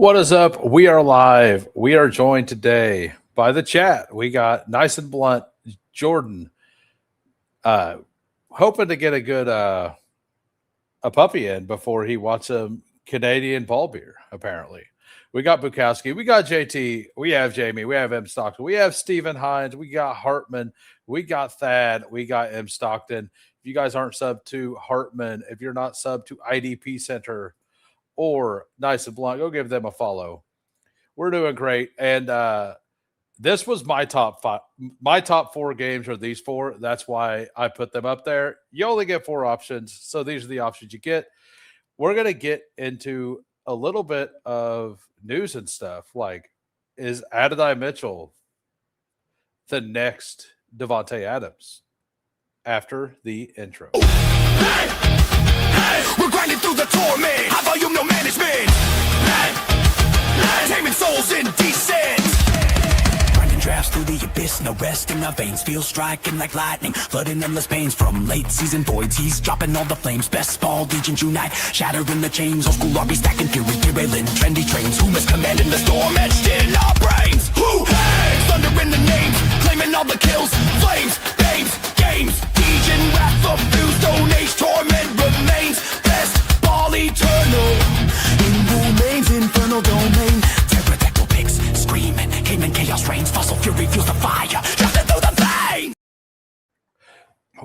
What is up? We are live. We are joined today by the chat. We got Nice and Blunt, Jordan, hoping to get a good a puppy in before he wants a Canadian ball beer, apparently. We got Bukowski, we got JT, we have Jamie, we have M. Stockton, we have Stephen Hines, we got Hartman, we got Thad, we got M. Stockton. If you guys aren't sub to Hartman, if you're not sub to IDP Center or Nice and Blunt, go give them a follow. We're doing great. And this was my top five. My top four games are these four. That's why I put them up there. You only get four options. So these are the options you get. We're going to get into a little bit of news and stuff. Like, is Adonai Mitchell the next Davante Adams? After the intro. Hey, we're grinding through the torment. High volume, no management. Taming souls indecent. Grinding drafts through the abyss, no rest in our veins. Feel striking like lightning, flooding endless pains from late season voids. He's dropping all the flames. Bestball Degens unite, shattering the chains. Old school RB stacking fury, derailing trendy trains. Who is commanding the storm etched in our brains? Who hangs thunder in the names, claiming all the kills, flames, names, games. Degen wrath of fuse, stone age torment remains. Bestball eternal, in remains infernal domain. Pterodactyl pigs screaming, Cayman chaos reigns. Fossil fury fuels the fire, drafting through the vein.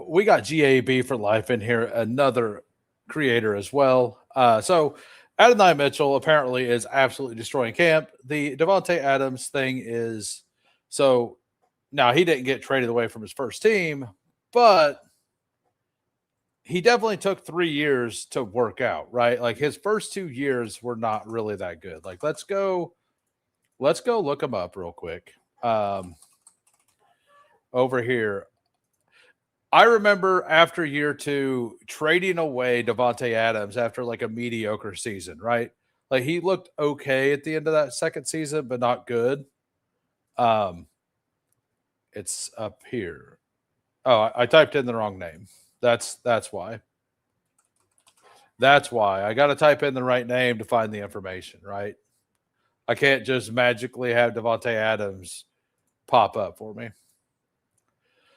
We got GAB for life in here, another creator as well. So Adonai Mitchell apparently is absolutely destroying camp. The Davante Adams thing is, so now he didn't get traded away from his first team, but he definitely took 3 years to work out, right? Like his first 2 years were not really that good. Like let's go look him up real quick. Over here. I remember after year 2 trading away Davante Adams after like a mediocre season, right? Like he looked okay at the end of that second season, but not good. It's up here. Oh, I typed in the wrong name. That's why. That's why. I got to type in the right name to find the information, right? I can't just magically have Davante Adams pop up for me.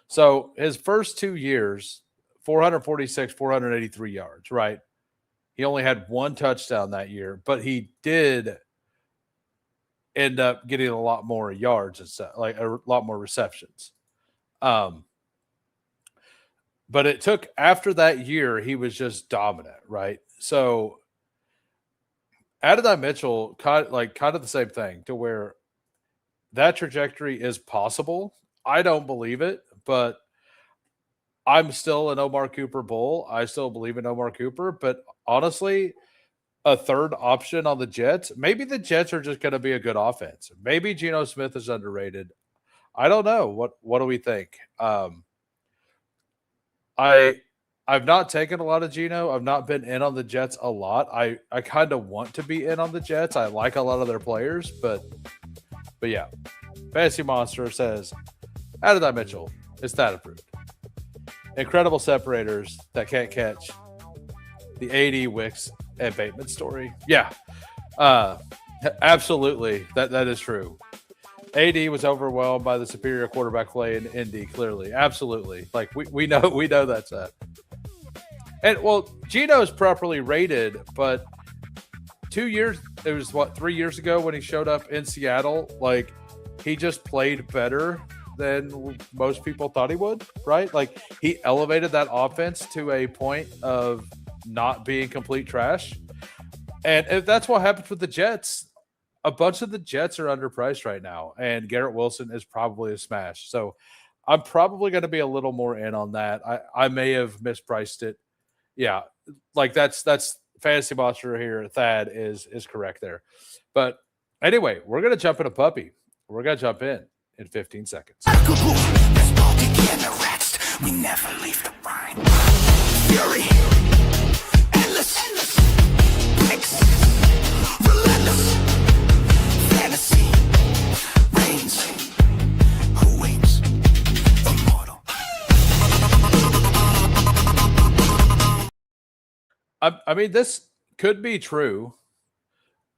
So his first 2 years, 446, 483 yards, right? He only had one touchdown that year, but he did end up getting a lot more yards and stuff, like a lot more receptions. But it took after that year, he was just dominant, right? So Adonai Mitchell kind of the same thing, to where that trajectory is possible. I don't believe it, but I'm still an Omar Cooper bull. I still believe in Omar Cooper, but honestly, a third option on the Jets, maybe the Jets are just going to be a good offense. Maybe Geno Smith is underrated. I don't know. What do we think? I've not taken a lot of Geno. I've not been in on the Jets a lot. I kind of want to be in on the Jets. I like a lot of their players, but yeah. Fantasy Monster says Adonai Mitchell is that approved. Incredible separators that can't catch. The AD, Wicks, and Bateman story. Yeah. Absolutely. That is true. AD was overwhelmed by the superior quarterback play in Indy, clearly. Absolutely. Like we know that's that. And well, Geno is properly rated, but 2 years, it was 3 years ago when he showed up in Seattle, like he just played better than most people thought he would, right? Like he elevated that offense to a point of not being complete trash. And if that's what happens with the Jets, a bunch of the Jets are underpriced right now, and Garrett Wilson is probably a smash. So I'm probably going to be a little more in on that. I may have mispriced it. Yeah, like that's Fantasy Monster here. Thad is correct there. But anyway, we're going to jump in a puppy. We're going to jump in 15 seconds. We never leave the brine. Fury, endless, relentless. Fantasy reigns. Who waits? Immortal. I mean, this could be true,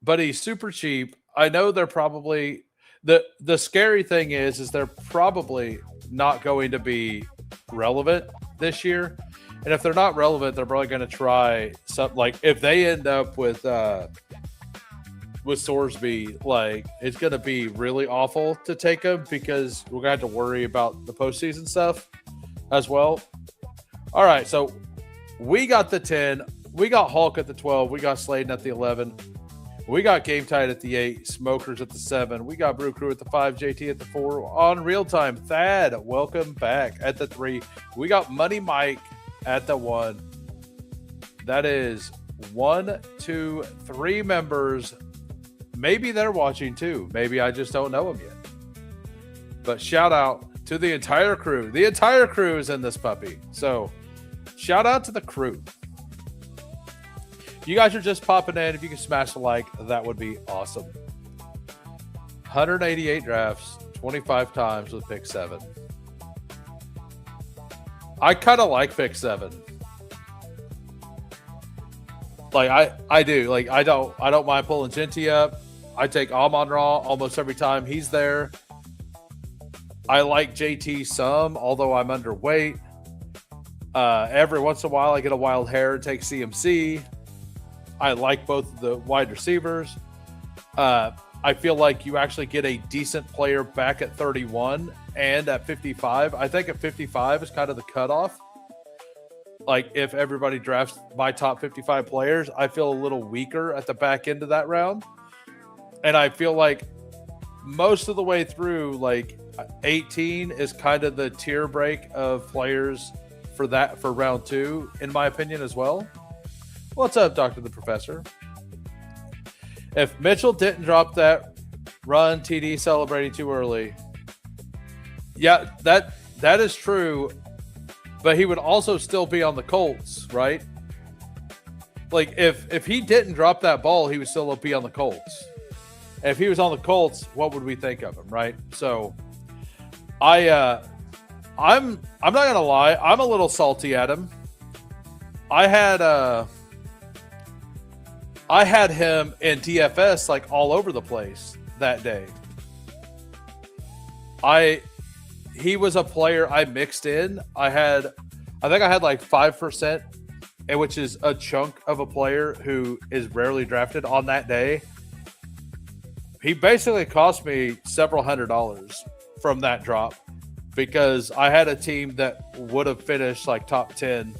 but he's super cheap. I know they're probably the scary thing is they're probably not going to be relevant this year. And if they're not relevant, they're probably going to try something like if they end up with Sorsby, like it's going to be really awful to take him because we're going to have to worry about the postseason stuff as well. All right, so we got the 10, we got Hulk at the 12, we got Sladen at the 11, we got Game Tide at the 8, Smokers at the 7, we got Brew Crew at the 5, JT at the 4, on Real Time, Thad, welcome back at the 3, we got Money Mike at the 1. That is 1, 2, 3 members. Maybe they're watching too. Maybe I just don't know them yet. But shout out to the entire crew. The entire crew is in this puppy. So shout out to the crew. You guys are just popping in. If you can smash a like, that would be awesome. 188 drafts, 25 times with pick 7. I kind of like pick 7. Like I do. Like I don't mind pulling Genty up. I take Amon Ra almost every time he's there. I like JT some, although I'm underweight. Every once in a while I get a wild hair and take CMC. I like both of the wide receivers. I feel like you actually get a decent player back at 31 and at 55. I think at 55 is kind of the cutoff. Like if everybody drafts my top 55 players, I feel a little weaker at the back end of that round. And I feel like most of the way through, like 18 is kind of the tier break of players for round 2, in my opinion as well. What's up, Dr. the Professor? If Mitchell didn't drop that run TD celebrating too early, yeah, that is true. But he would also still be on the Colts, right? Like if he didn't drop that ball, he would still be on the Colts. If he was on the Colts, what would we think of him, right? So I'm not gonna lie, I'm a little salty at him. I had him in DFS like all over the place that day. He was a player I mixed in. I think I had like 5%, which is a chunk of a player who is rarely drafted on that day. He basically cost me several $100s from that drop because I had a team that would have finished like top 10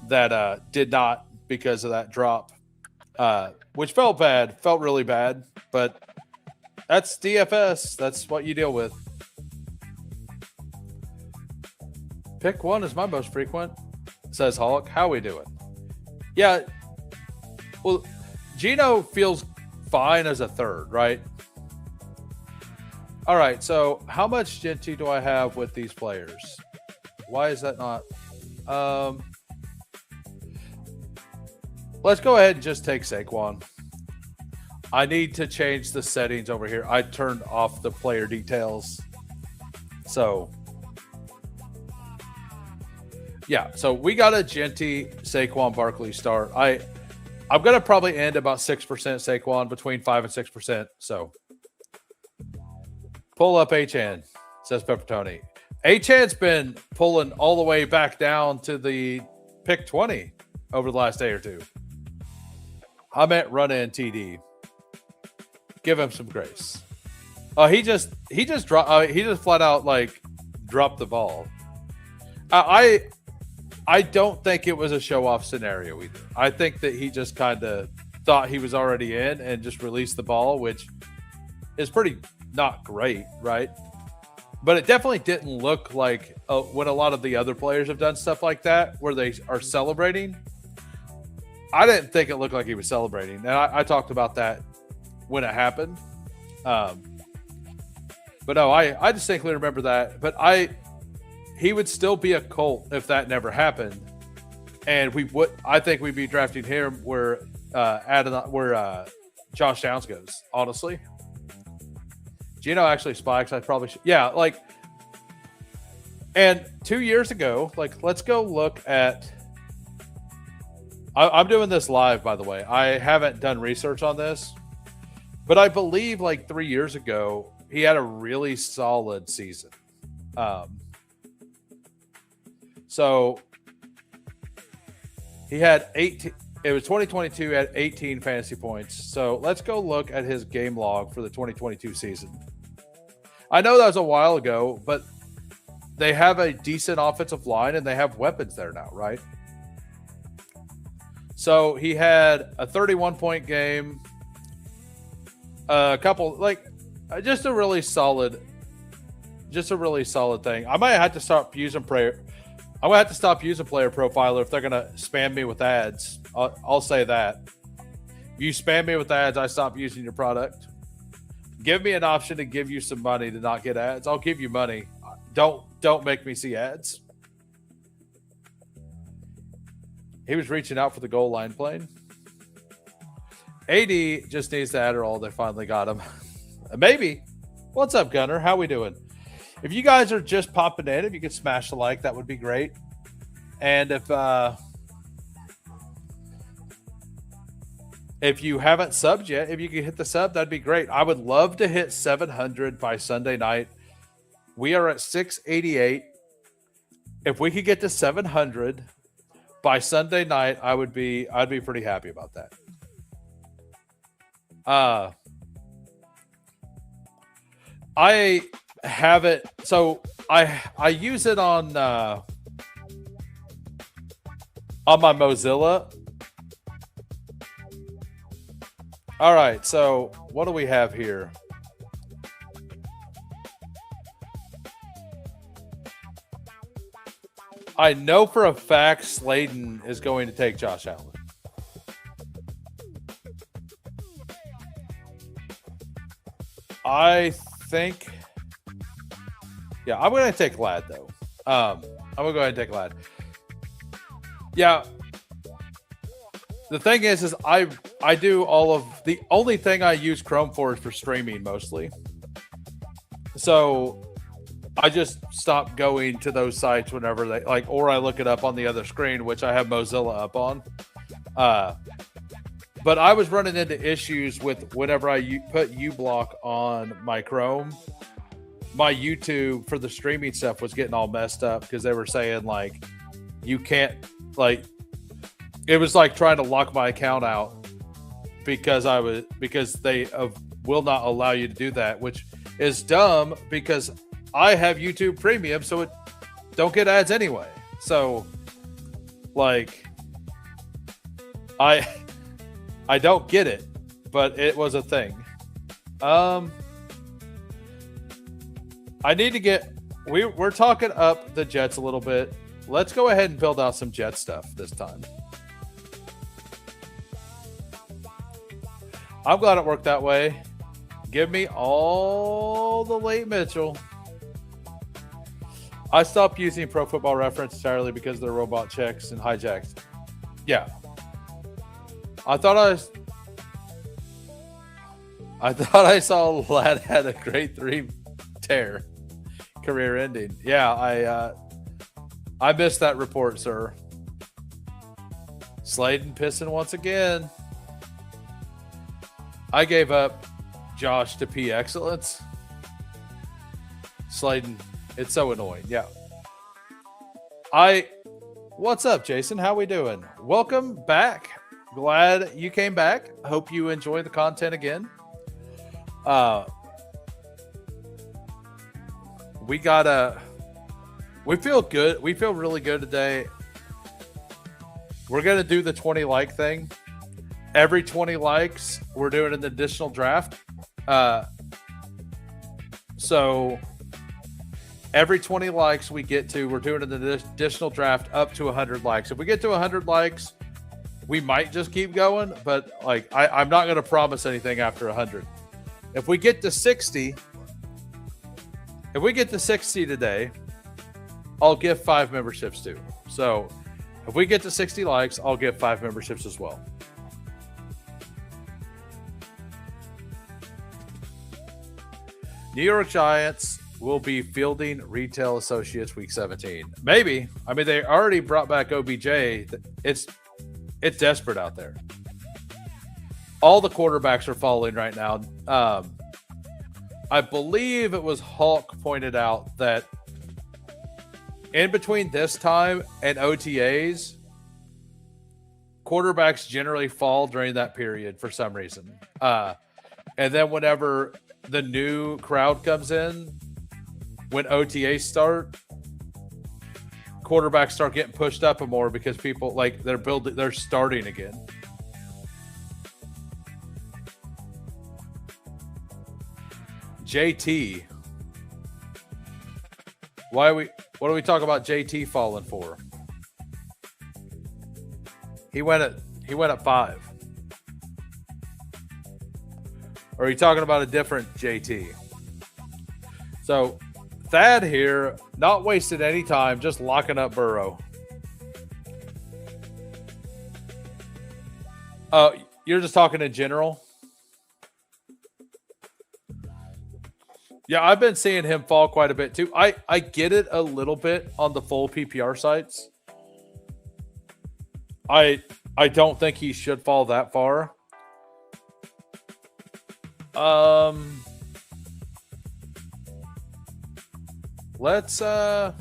that did not because of that drop, which felt really bad, but that's DFS. That's what you deal with. Pick 1 is my most frequent, says Hulk. How we doing? Yeah. Well, Gino feels fine as a 3rd, right? All right. So how much Genty do I have with these players? Why is that not? Let's go ahead and just take Saquon. I need to change the settings over here. I turned off the player details. So yeah, so we got a Genty Saquon Barkley start. I'm going to probably end about 6% Saquon, between 5 and 6%. So pull up H-Hand, says Peppertoni. H-Hand's been pulling all the way back down to the pick 20 over the last day or two. I meant run in TD. Give him some grace. He just flat out like dropped the ball. I don't think it was a show-off scenario either. I think that he just kind of thought he was already in and just released the ball, which is pretty not great, right? But it definitely didn't look like when a lot of the other players have done stuff like that, where they are celebrating. I didn't think it looked like he was celebrating. And I talked about that when it happened. But no, I distinctly remember that. But he would still be a Colt if that never happened, and I think we'd be drafting him where Josh Downs goes. Honestly, Gino actually spikes. I probably should. Yeah, like, and 2 years ago, like, let's go look at I'm doing this live, by the way. I haven't done research on this, but I believe like 3 years ago, he had a really solid season. So he had 18. It was 2022 at 18 fantasy points. So let's go look at his game log for the 2022 season. I know that was a while ago, but they have a decent offensive line and they have weapons there now, right? So he had a 31-point game, a couple, like, just a really solid thing. I might have to stop using player. I'm gonna have to stop using Player Profiler if they're gonna spam me with ads. I'll say that. If you spam me with ads, I stop using your product. Give me an option to give you some money to not get ads. I'll give you money. Don't make me see ads. He was reaching out for the goal line plane. AD just needs the Adderall. They finally got him. Maybe. What's up, Gunner? How we doing? If you guys are just popping in, if you could smash the like, that would be great. And if you haven't subbed yet, if you could hit the sub, that'd be great. I would love to hit 700 by Sunday night. We are at 688. If we could get to 700 by Sunday night, I'd be pretty happy about that. I have it, so I use it on my Mozilla. All right, so what do we have here? I know for a fact Slayton is going to take Josh Allen. I think, yeah, I'm going to take Ladd, though. I'm going to go ahead and take Ladd. Yeah. The thing is I do all of, the only thing I use Chrome for is for streaming mostly. So I just stop going to those sites whenever they, like, or I look it up on the other screen, which I have Mozilla up on. But I was running into issues with whenever I put uBlock on my Chrome, my YouTube for the streaming stuff was getting all messed up because they were saying, like, you can't, like, it was like trying to lock my account out because they will not allow you to do that, which is dumb because I have YouTube Premium, so it don't get ads anyway. So, like, I don't get it, but it was a thing. I need to get, we're talking up the Jets a little bit. Let's go ahead and build out some Jet stuff this time. I'm glad it worked that way. Give me all the late Mitchell. I stopped using Pro Football Reference entirely because of their robot checks and hijacks. Yeah. I thought I saw Ladd had a grade 3 tear, career ending. Yeah, I missed that report, sir. Slayton pissing once again. I gave up Josh to P Excellence. Slayton, it's so annoying. Yeah. What's up, Jason? How we doing? Welcome back. Glad you came back. Hope you enjoy the content again. We feel good. We feel really good today. We're going to do the 20 like thing. Every 20 likes, we're doing an additional draft. So every 20 likes we get to, we're doing an additional draft up to 100 likes. If we get to 100 likes, we might just keep going, but like I'm not going to promise anything after 100. If we get to 60 today, I'll give 5 memberships too. So if we get to 60 likes, I'll give 5 memberships as well. New York Giants will be fielding retail associates week 17. Maybe. I mean, they already brought back OBJ. It's desperate out there. All the quarterbacks are falling right now. I believe it was Hulk pointed out that in between this time and OTAs, quarterbacks generally fall during that period for some reason. And then whenever the new crowd comes in, when OTAs start, quarterbacks start getting pushed up more because people like they're starting again. JT. What are we talking about JT falling for? He went at 5. Or are you talking about a different JT? So Thad here, not wasted any time, just locking up Burrow. You're just talking in general? Yeah, I've been seeing him fall quite a bit too. I get it a little bit on the full PPR sites. I don't think he should fall that far. Let's just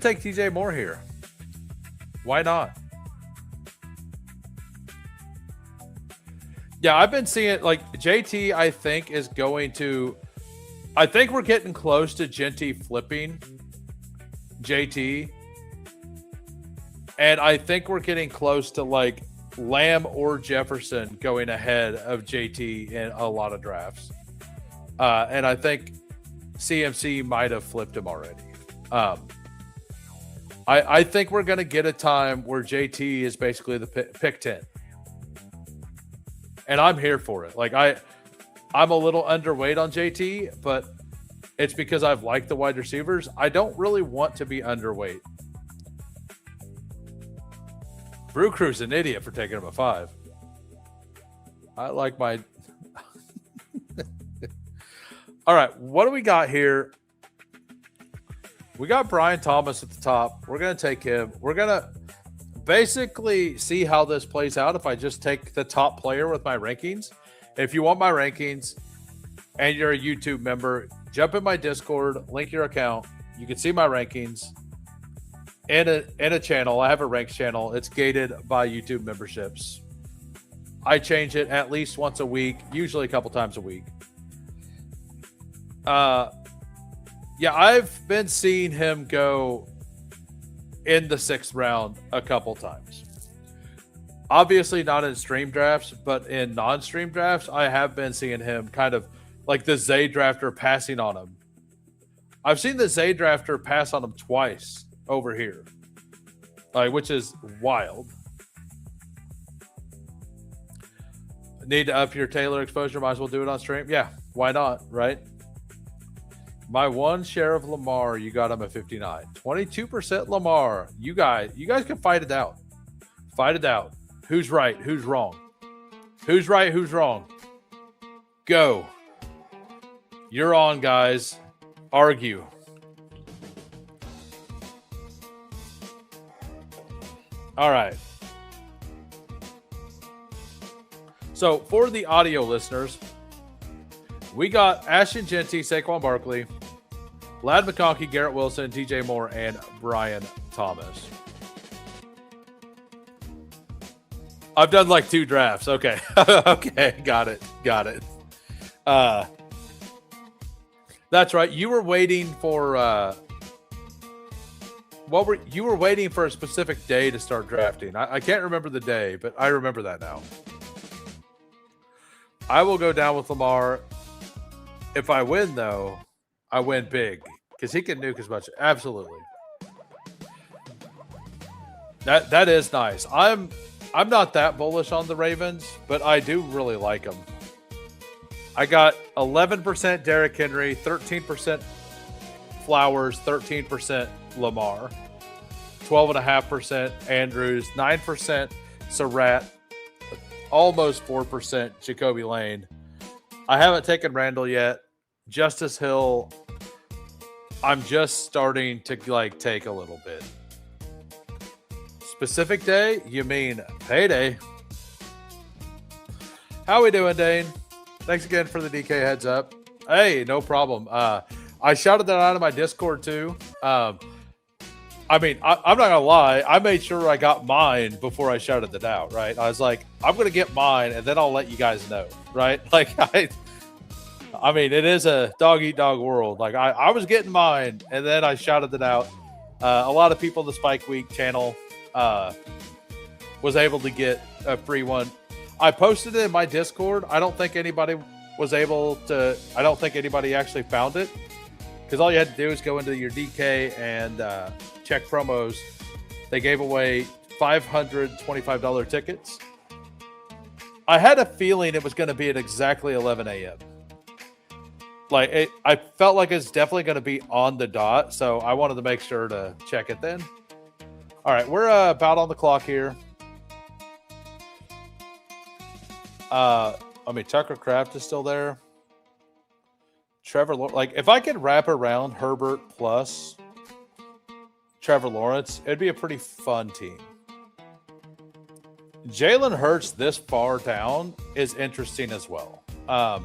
take TJ Moore here. Why not? Yeah, I've been seeing like JT, I think we're getting close to Genty flipping JT. And I think we're getting close to like Lamb or Jefferson going ahead of JT in a lot of drafts. And I think CMC might have flipped him already. I think we're going to get a time where JT is basically the pick 10. And I'm here for it. Like I'm a little underweight on JT, but it's because I've liked the wide receivers. I don't really want to be underweight. Brew Crew's an idiot for taking him at 5. I like my... All right, what do we got here? We got Brian Thomas at the top. We're going to take him. We're going to basically see how this plays out if I just take the top player with my rankings. If you want my rankings and you're a YouTube member, jump in my Discord, link your account. You can see my rankings in a channel. I have a ranks channel. It's gated by YouTube memberships. I change it at least once a week, usually a couple times a week. Yeah, I've been seeing him go in the 6th round a couple times. Obviously not in stream drafts, but in non-stream drafts, I have been seeing him kind of like the Zay drafter passing on him. I've seen the Zay drafter pass on him twice over here, which is wild. Need to up your Taylor exposure? Might as well do it on stream. Yeah, why not, right? My one share of Lamar, you got him at 59. 22% Lamar. You guys can fight it out. Fight it out. Who's right? Who's wrong? Who's right? Who's wrong? Go. You're on, guys. Argue. All right. So for the audio listeners, we got Ashton Genty, Saquon Barkley, Lad McConkey, Garrett Wilson, DJ Moore, and Brian Thomas. I've done like 2 drafts. Okay. Okay. Got it. That's right. You were waiting for you were waiting for a specific day to start drafting. I can't remember the day, but I remember that now. I will go down with Lamar. If I win, though, I win big because he can nuke as much. Absolutely. That is nice. I'm not that bullish on the Ravens, but I do really like them. I got 11% Derrick Henry, 13% Flowers, 13% Lamar, 12.5% Andrews, 9% Surratt, almost 4% Jacoby Lane. I haven't taken Randall yet. Justice Hill, I'm just starting to take a little bit. Specific day? You mean payday? How we doing, Dane? Thanks again for the DK heads up. Hey, no problem. I shouted that out of my Discord too. I'm not gonna lie. I made sure I got mine before I shouted it out. Right? I was like, I'm gonna get mine, and then I'll let you guys know. Right? Like it is a dog eat dog world. Like I was getting mine, and then I shouted it out. A lot of people in the Spike Week channel was able to get a free one. I posted it in my Discord. I don't think anybody was able to. I don't think anybody actually found it, because all you had to do is go into your DK and check promos. They gave away $525 tickets. I had a feeling it was going to be at exactly 11 a.m. I felt like it's definitely going to be on the dot, so I wanted to make sure to check it then. All right, we're about on the clock here. Tucker Kraft is still there. Trevor, if I could wrap around Herbert plus Trevor Lawrence, it'd be a pretty fun team. Jalen Hurts this far down is interesting as well. I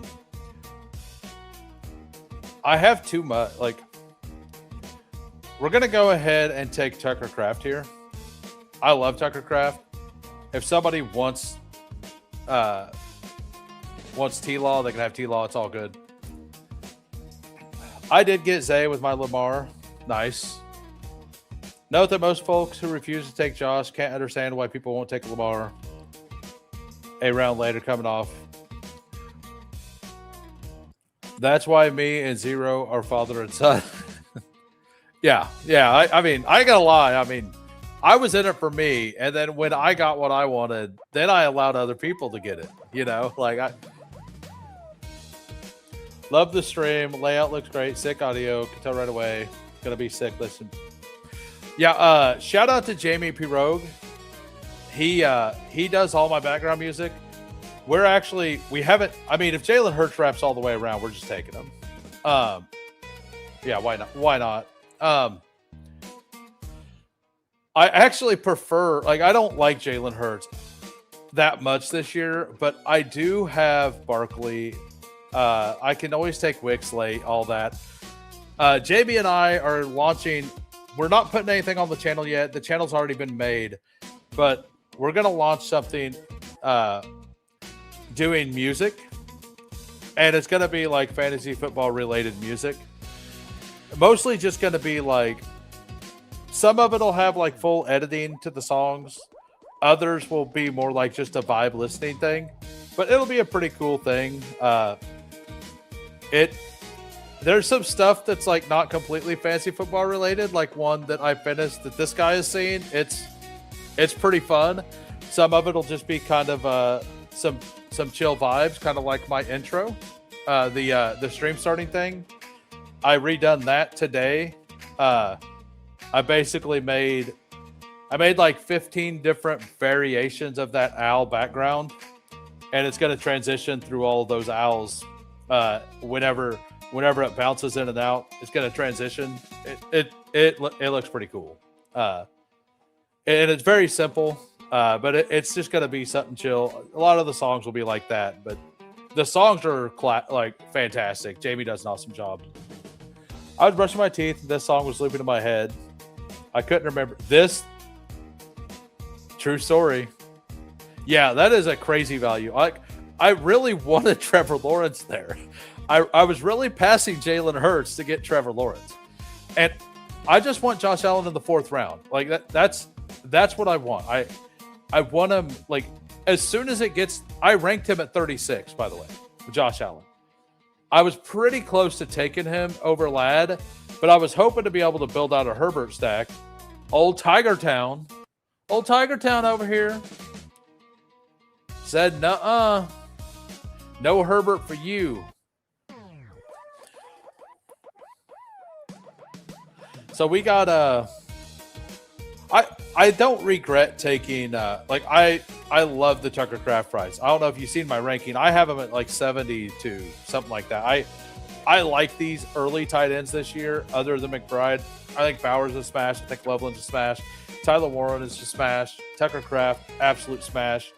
have too much. We're going to go ahead and take Tucker Kraft here. I love Tucker Kraft. If somebody wants T-Law, they can have T-Law. It's all good. I did get Zay with my Lamar. Nice. Note that most folks who refuse to take Josh can't understand why people won't take Lamar a round later coming off. That's why me and Zero are father and son. Yeah. I ain't gonna lie. I was in it for me, and then when I got what I wanted, then I allowed other people to get it. I love the stream. Layout looks great. Sick audio. Can tell right away. Gonna be sick. Listen. Yeah. Shout out to Jamie Pirogue. He does all my background music. We haven't. If Jalen Hurts raps all the way around, we're just taking him. Yeah. Why not? Why not? I actually prefer. I don't like Jalen Hurts that much this year, but I do have Barkley. I can always take Wicks late, all that. JB and I are launching. We're not putting anything on the channel yet. The channel's already been made, but we're going to launch something doing music, and it's going to be fantasy football related music. Mostly just going to be some of it will have full editing to the songs. Others will be more just a vibe listening thing, but it'll be a pretty cool thing. There's some stuff that's not completely fantasy football related, one that I finished that this guy has seen. It's pretty fun. Some of it'll just be kind of some chill vibes, kind of like my intro, the stream starting thing. I redone that today. I basically made 15 different variations of that owl background, and it's going to transition through all of those owls. Whenever it bounces in and out, it's going to transition. It looks pretty cool. And it's very simple, but it's just going to be something chill. A lot of the songs will be like that, but the songs are fantastic. Jamie does an awesome job. I was brushing my teeth, and this song was looping in my head. I couldn't remember this. True story. Yeah, that is a crazy value. I really wanted Trevor Lawrence there. I was really passing Jalen Hurts to get Trevor Lawrence, and I just want Josh Allen in the 4th round. That's what I want. I want him as soon as it gets. I ranked him at 36, by the way, Josh Allen. I was pretty close to taking him over Ladd, but I was hoping to be able to build out a Herbert stack. Old Tiger Town over here said, "Nuh-uh, no Herbert for you." So we got I don't regret taking I love the Tucker Kraft price. I don't know if you've seen my ranking. I have him at 72, something like that. I like these early tight ends this year, other than McBride. I think Bowers is a smash. I think Loveland's a smash. Tyler Warren is a smash. Tucker Kraft, absolute smash.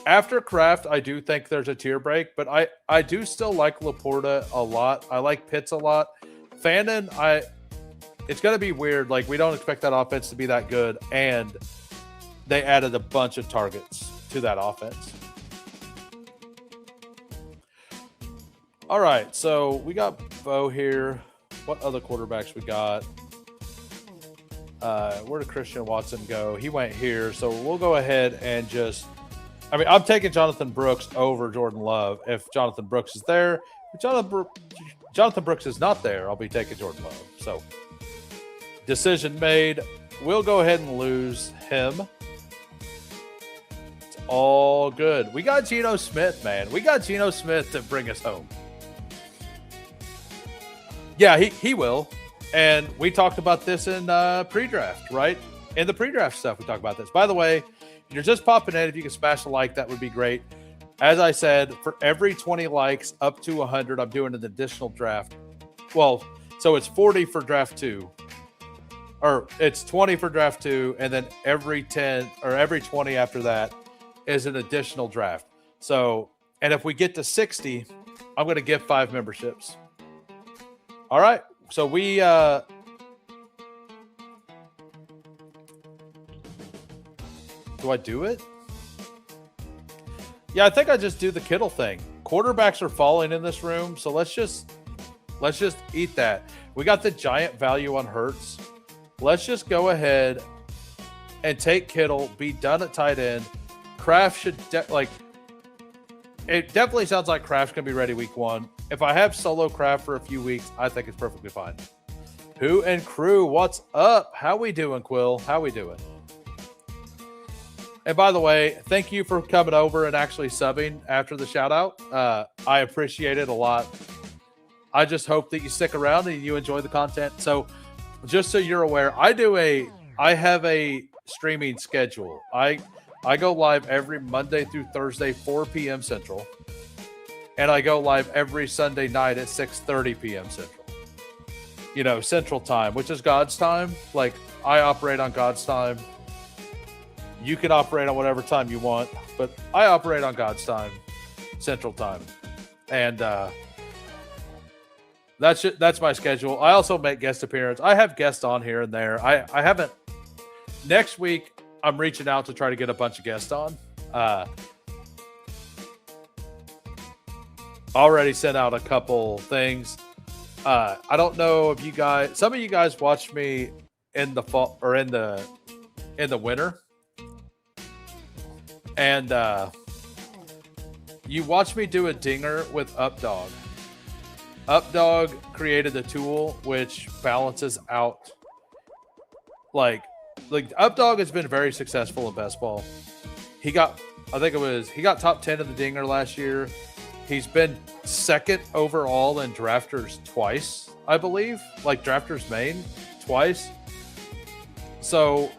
After Kraft, I do think there's a tier break, but I do still like Laporta a lot. I like Pitts a lot. Fannin, it's going to be weird. Like, we don't expect that offense to be that good, and they added a bunch of targets to that offense. All right, so we got Bo here. What other quarterbacks we got? Where did Christian Watson go? He went here, so we'll go ahead and just... I mean, I'm taking Jonathan Brooks over Jordan Love. If Jonathan Brooks is there, if Jonathan Brooks is not there, I'll be taking Jordan Love. So, decision made. We'll go ahead and lose him. It's all good. We got Geno Smith, man. We got Geno Smith to bring us home. Yeah, he will. And we talked about this in pre-draft, right? In the pre-draft stuff, we talked about this. By the way, if you're just popping in, if you can smash a like, that would be great. As I said, for every 20 likes up to 100, I'm doing an additional draft. Well, so it's 40 for draft 2. Or it's 20 for draft 2, and then every 10 or every 20 after that is an additional draft. So, and if we get to 60, I'm going to give 5 memberships. All right. So we do I do it? Yeah, I think I just do the Kittle thing. Quarterbacks are falling in this room, so let's just eat that. We got the giant value on Hurts. Let's just go ahead and take Kittle, be done at tight end. Kraft should it definitely sounds like Kraft's going to be ready week 1. If I have solo Kraft for a few weeks, I think it's perfectly fine. Who and crew, what's up? How we doing, Quill? How we doing? And by the way, thank you for coming over and actually subbing after the shout out. I appreciate it a lot. I just hope that you stick around and you enjoy the content. So just so you're aware, I have a streaming schedule. I go live every Monday through Thursday, 4 p.m. Central. And I go live every Sunday night at 6:30 p.m. Central. You know, Central Time, which is God's time. Like, I operate on God's time. You can operate on whatever time you want, but I operate on God's time, Central Time. And that's my schedule. I also make guest appearance. I have guests on here and there. I haven't. Next week, I'm reaching out to try to get a bunch of guests on. Already sent out a couple things. I don't know if you guys, some of you guys watched me in the fall or in the winter. And you watched me do a dinger with Updog. Updog created a tool which balances out. Like Updog has been very successful in Bestball. He got top 10 in the dinger last year. He's been second overall in drafters twice, I believe. Like drafters main twice. So,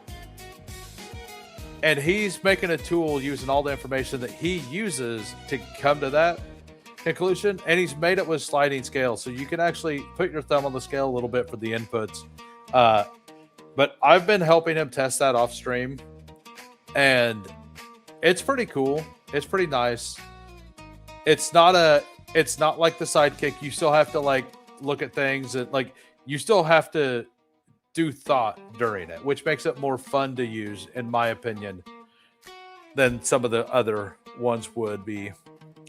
and he's making a tool using all the information that he uses to come to that conclusion. And he's made it with sliding scale. So you can actually put your thumb on the scale a little bit for the inputs. But I've been helping him test that off stream. And it's pretty cool. It's pretty nice. It's not like the Sidekick. You still have to like look at things and like you still have to do thought during it, which makes it more fun to use, in my opinion, than some of the other ones would be.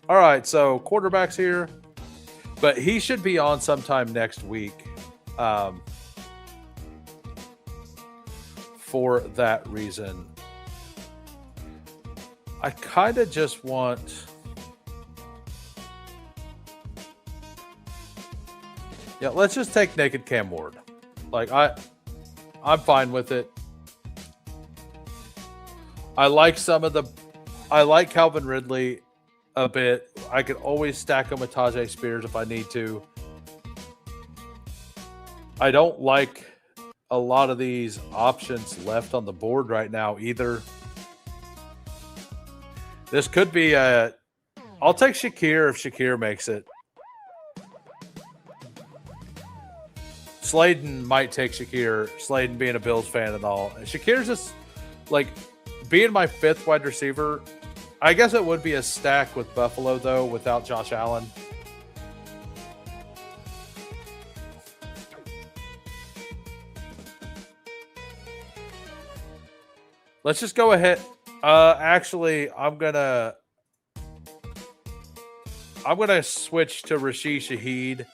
All right, so quarterbacks here, but he should be on sometime next week. For that reason, I kind of just want. Yeah, let's just take naked Cam Ward. Like I'm fine with it. I like Calvin Ridley a bit. I could always stack him with Tajay Spears if I need to. I don't like a lot of these options left on the board right now either. This could be I'll take Shakir if Shakir makes it. Sladen might take Shakir. Sladen being a Bills fan and all. Shakir's just like being my 5th wide receiver. I guess it would be a stack with Buffalo though, without Josh Allen. Let's just go ahead. Actually, I'm gonna switch to Rashid Shaheed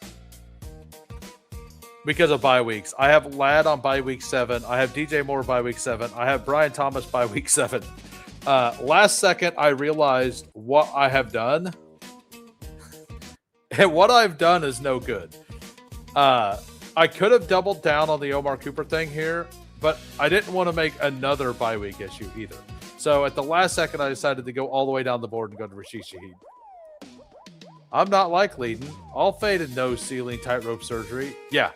because of bye weeks. I have Ladd on bye week 7. I have DJ Moore bye week 7. I have Brian Thomas bye week 7. Last second, I realized what I have done, and what I've done is no good. I could have doubled down on the Omar Cooper thing here, but I didn't want to make another bye week issue either. So at the last second, I decided to go all the way down the board and go to Rashid Shaheed. I'm not like leading. All faded nose ceiling tightrope surgery. Yeah.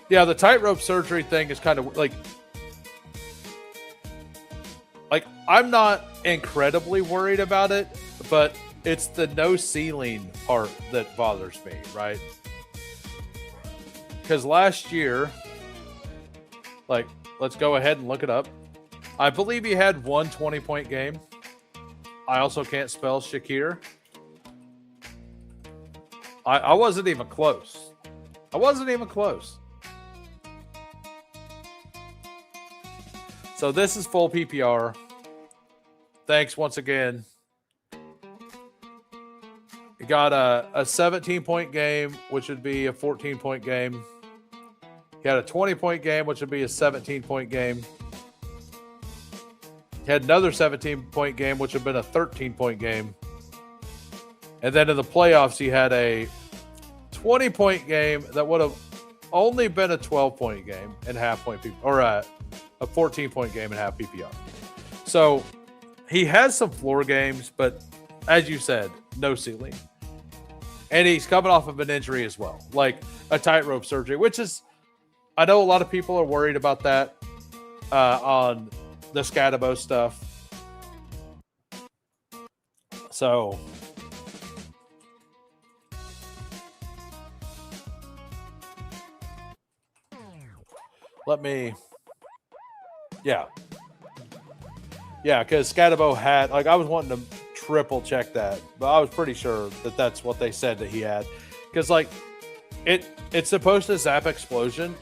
The tightrope surgery thing is kind of like I'm not incredibly worried about it, but it's the no ceiling part that bothers me, right? Because last year, let's go ahead and look it up. I believe he had one 20-point game. I also can't spell Shakir. I wasn't even close. So this is full PPR. Thanks once again. He got a 17-point game, which would be a 14-point game. He had a 20-point game, which would be a 17-point game. He had another 17-point game, which would have been a 13-point game. And then in the playoffs, he had a 20-point game that would have only been a 12-point game and half-point PPR, or a 14-point game and half PPR. So he has some floor games, but as you said, no ceiling. And he's coming off of an injury as well, like a tightrope surgery, which is, I know a lot of people are worried about that on the Scatabo stuff. So let me, yeah, because Scatabo had, I was wanting to triple check that, but I was pretty sure that that's what they said that he had, because it's supposed to zap explosion,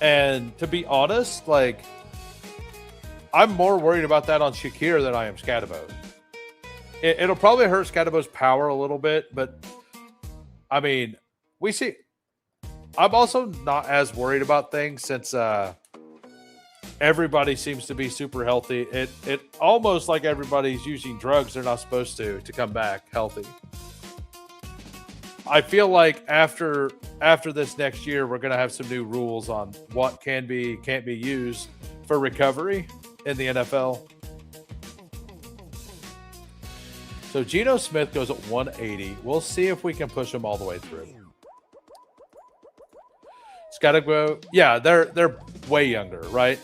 and to be honest, I'm more worried about that on Shakir than I am Scatabo. It'll probably hurt Scatabo's power a little bit, but I mean, we see. I'm also not as worried about things since everybody seems to be super healthy. It almost like everybody's using drugs they're not supposed to come back healthy. I feel like after this next year, we're going to have some new rules on what can't be used for recovery in the NFL. So Geno Smith goes at 180. We'll see if we can push him all the way through. Scatabo, yeah, they're way younger, right?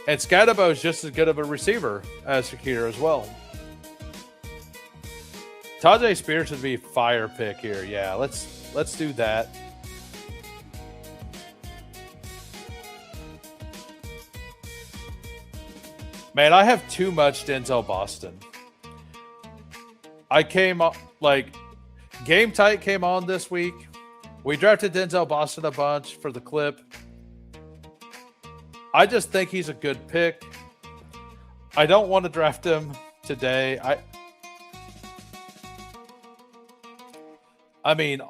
And Scatabo is just as good of a receiver as Shakir as well. Tajay Spears would be a fire pick here. Yeah, let's do that. Man, I have too much Denzel Boston. I came up Game Tight came on this week. We drafted Denzel Boston a bunch for the clip. I just think he's a good pick. I don't want to draft him today. I mean,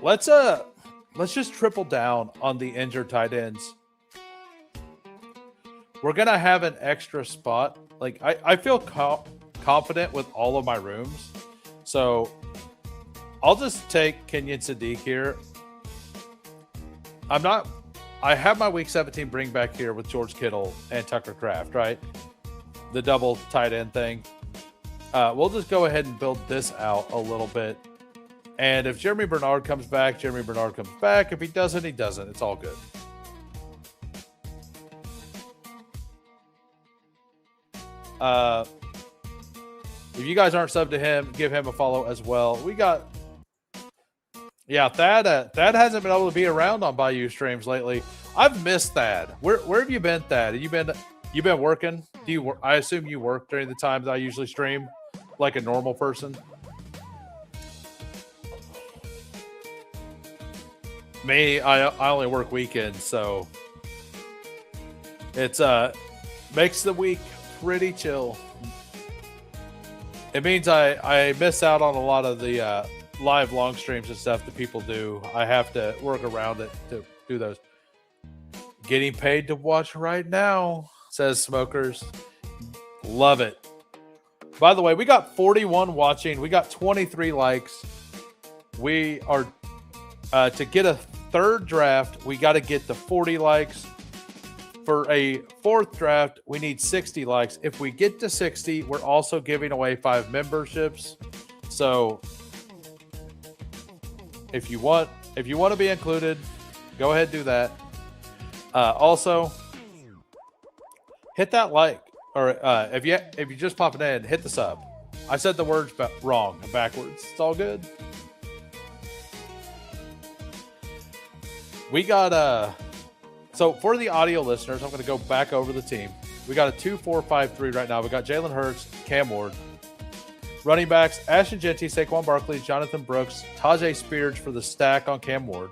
let's just triple down on the injured tight ends. We're gonna have an extra spot. I feel confident with all of my rooms, so I'll just take Kenyon Sadiq here. I have my week 17 bring back here with George Kittle and Tucker Kraft, right? The double tight end thing. We'll just go ahead and build this out a little bit. And if Jeremy Bernard comes back, Jeremy Bernard comes back. If he doesn't, he doesn't. It's all good. If you guys aren't subbed to him, give him a follow as well. Yeah, Thad hasn't been able to be around on Bayou streams lately. I've missed Thad. Where have you been, Thad? You been working? I assume you work during the times I usually stream, like a normal person. Me, I only work weekends, so it's makes the week pretty chill. It means I miss out on a lot of the live long streams and stuff that people do. I have to work around it to do those. Getting paid to watch right now, says Smokers. Love it. By the way, we got 41 watching. We got 23 likes. We are to get a third draft, we got to get to 40 likes. For a fourth draft, we need 60 likes. If we get to 60, we're also giving away 5 memberships. So if you want to be included, go ahead and do that. Also, hit that like, or if you just pop it in, hit the sub. I said the words wrong and backwards. It's all good. We got so for the audio listeners, I'm going to go back over the team. We got a 2-4-5-3 right now. We got Jalen Hurts, Cam Ward. Running backs, Ashton Genty, Saquon Barkley, Jonathan Brooks, Tajay Spears for the stack on Cam Ward.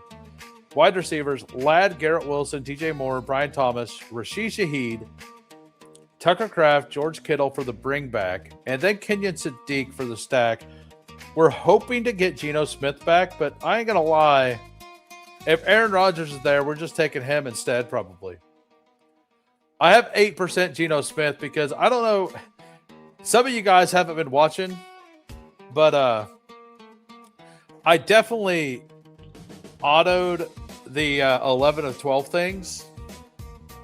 Wide receivers, Ladd, Garrett Wilson, DJ Moore, Brian Thomas, Rashid Shaheed, Tucker Kraft, George Kittle for the bring back, and then Kenyon Sadiq for the stack. We're hoping to get Geno Smith back, but I ain't going to lie. If Aaron Rodgers is there, we're just taking him instead, probably. I have 8% Geno Smith because I don't know. Some of you guys haven't been watching, but I definitely autoed the 11 of 12 things,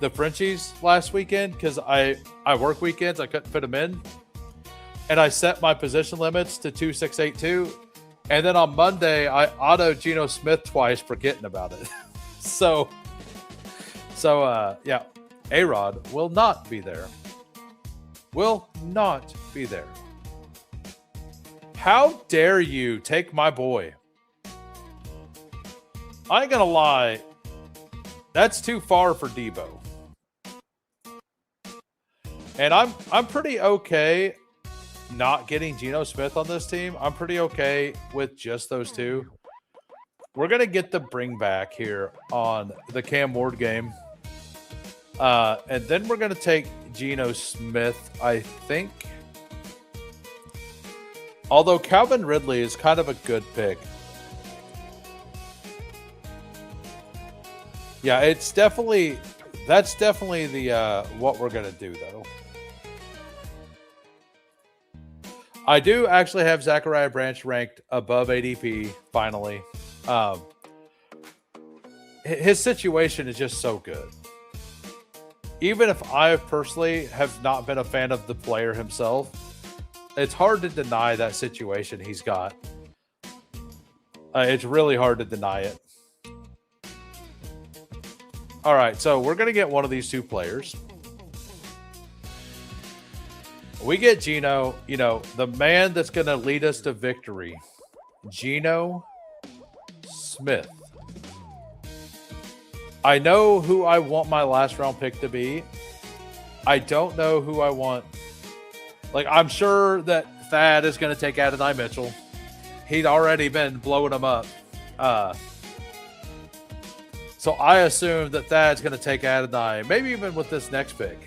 the Frenchies last weekend, because I work weekends. I couldn't fit them in. And I set my position limits to 2-6-8-2. And then on Monday, I autoed Geno Smith twice, forgetting about it. so yeah, A-Rod will not be there. Will not be there. How dare you take my boy? I ain't gonna lie. That's too far for Debo. And I'm pretty okay not getting Geno Smith on this team. I'm pretty okay with just those two. We're going to get the bring back here on the Cam Ward game. And then we're going to take Geno Smith, I think. Although Calvin Ridley is kind of a good pick. Yeah, that's definitely the what we're going to do, though. I do actually have Zachariah Branch ranked above ADP, finally. His situation is just so good. Even if I personally have not been a fan of the player himself, it's hard to deny that situation he's got. It's really hard to deny it. All right, so we're going to get one of these two players. We get Geno, the man that's going to lead us to victory. Geno Smith. I know who I want my last round pick to be. I don't know who I want. Like, I'm sure that Thad is going to take Adonai Mitchell. He'd already been blowing him up. So I assume that Thad's going to take Adonai, maybe even with this next pick.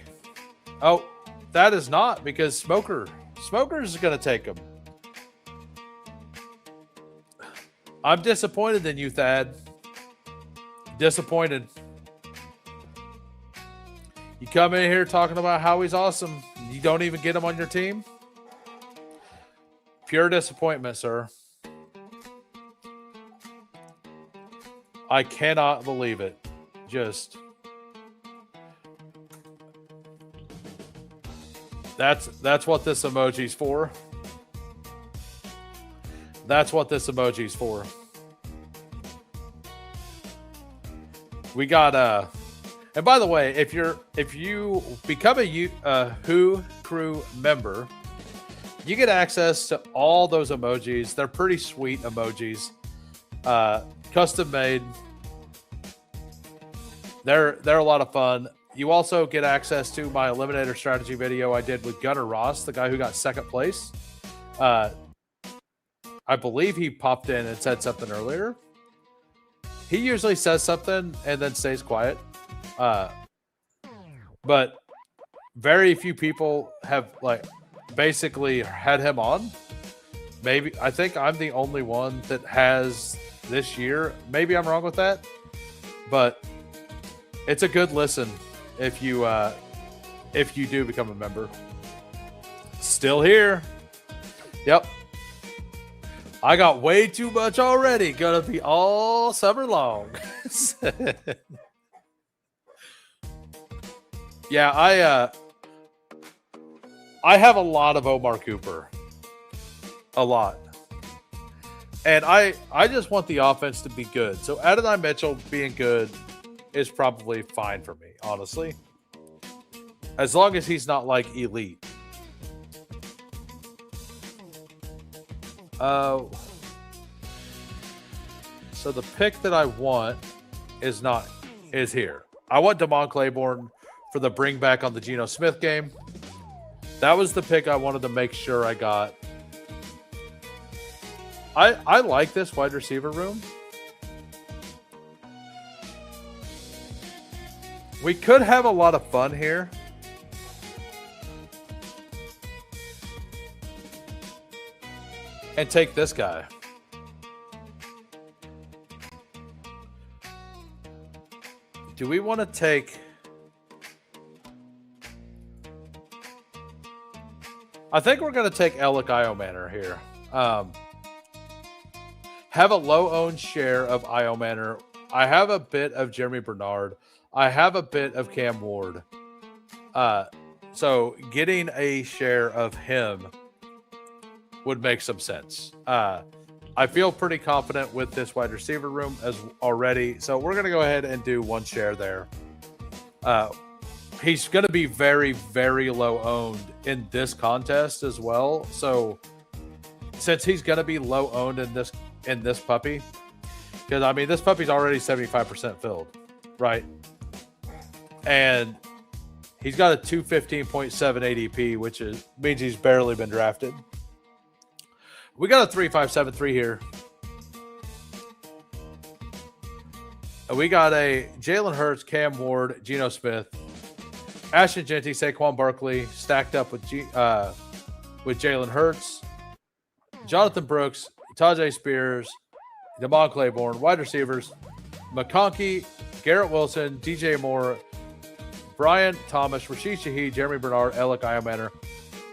Oh, that is not, because Smoker's going to take him. I'm disappointed in you, Thad. Disappointed. You come in here talking about how he's awesome. You don't even get him on your team. Pure disappointment, sir. I cannot believe it. Just... That's what this emoji's for. That's what this emoji's for. We got and by the way, if you become a Who Crew member, you get access to all those emojis. They're pretty sweet emojis. Custom made. They're a lot of fun. You also get access to my Eliminator strategy video I did with Gunnar Ross, the guy who got second place. I believe he popped in and said something earlier. He usually says something and then stays quiet. But very few people have basically had him on. Maybe I think I'm the only one that has this year. Maybe I'm wrong with that, but it's a good listen if you do become a member. Still here. Yep. I got way too much already. Gonna be all summer long. Yeah, I have a lot of Omar Cooper. A lot. And I just want the offense to be good. So Adonai Mitchell being good is probably fine for me, honestly. As long as he's not like elite. So the pick that I want is here. I want Damon Claiborne for the bring back on the Geno Smith game. That was the pick I wanted to make sure I got. I like this wide receiver room. We could have a lot of fun here. And take this guy. Do we want to take... I think we're going to take Alec Iomanor here. Have a low-owned share of Iomanor. I have a bit of Jeremy Bernard. I have a bit of Cam Ward. So getting a share of him would make some sense. I feel pretty confident with this wide receiver room as already. So we're going to go ahead and do one share there. He's going to be very, very low owned in this contest as well. So since he's going to be low owned in this puppy, because I mean, this puppy's already 75% filled, right? And he's got a 215.7 ADP, which means he's barely been drafted. We got a 3.573 here. We got a Jalen Hurts, Cam Ward, Geno Smith, Ashton Jeanty, Saquon Barkley stacked up with Jalen Hurts, Jonathan Brooks, Tajay Spears, Damon Claiborne, wide receivers, McConkey, Garrett Wilson, DJ Moore, Brian Thomas, Rashid Shaheed, Jeremy Bernard, Alec Iomanor,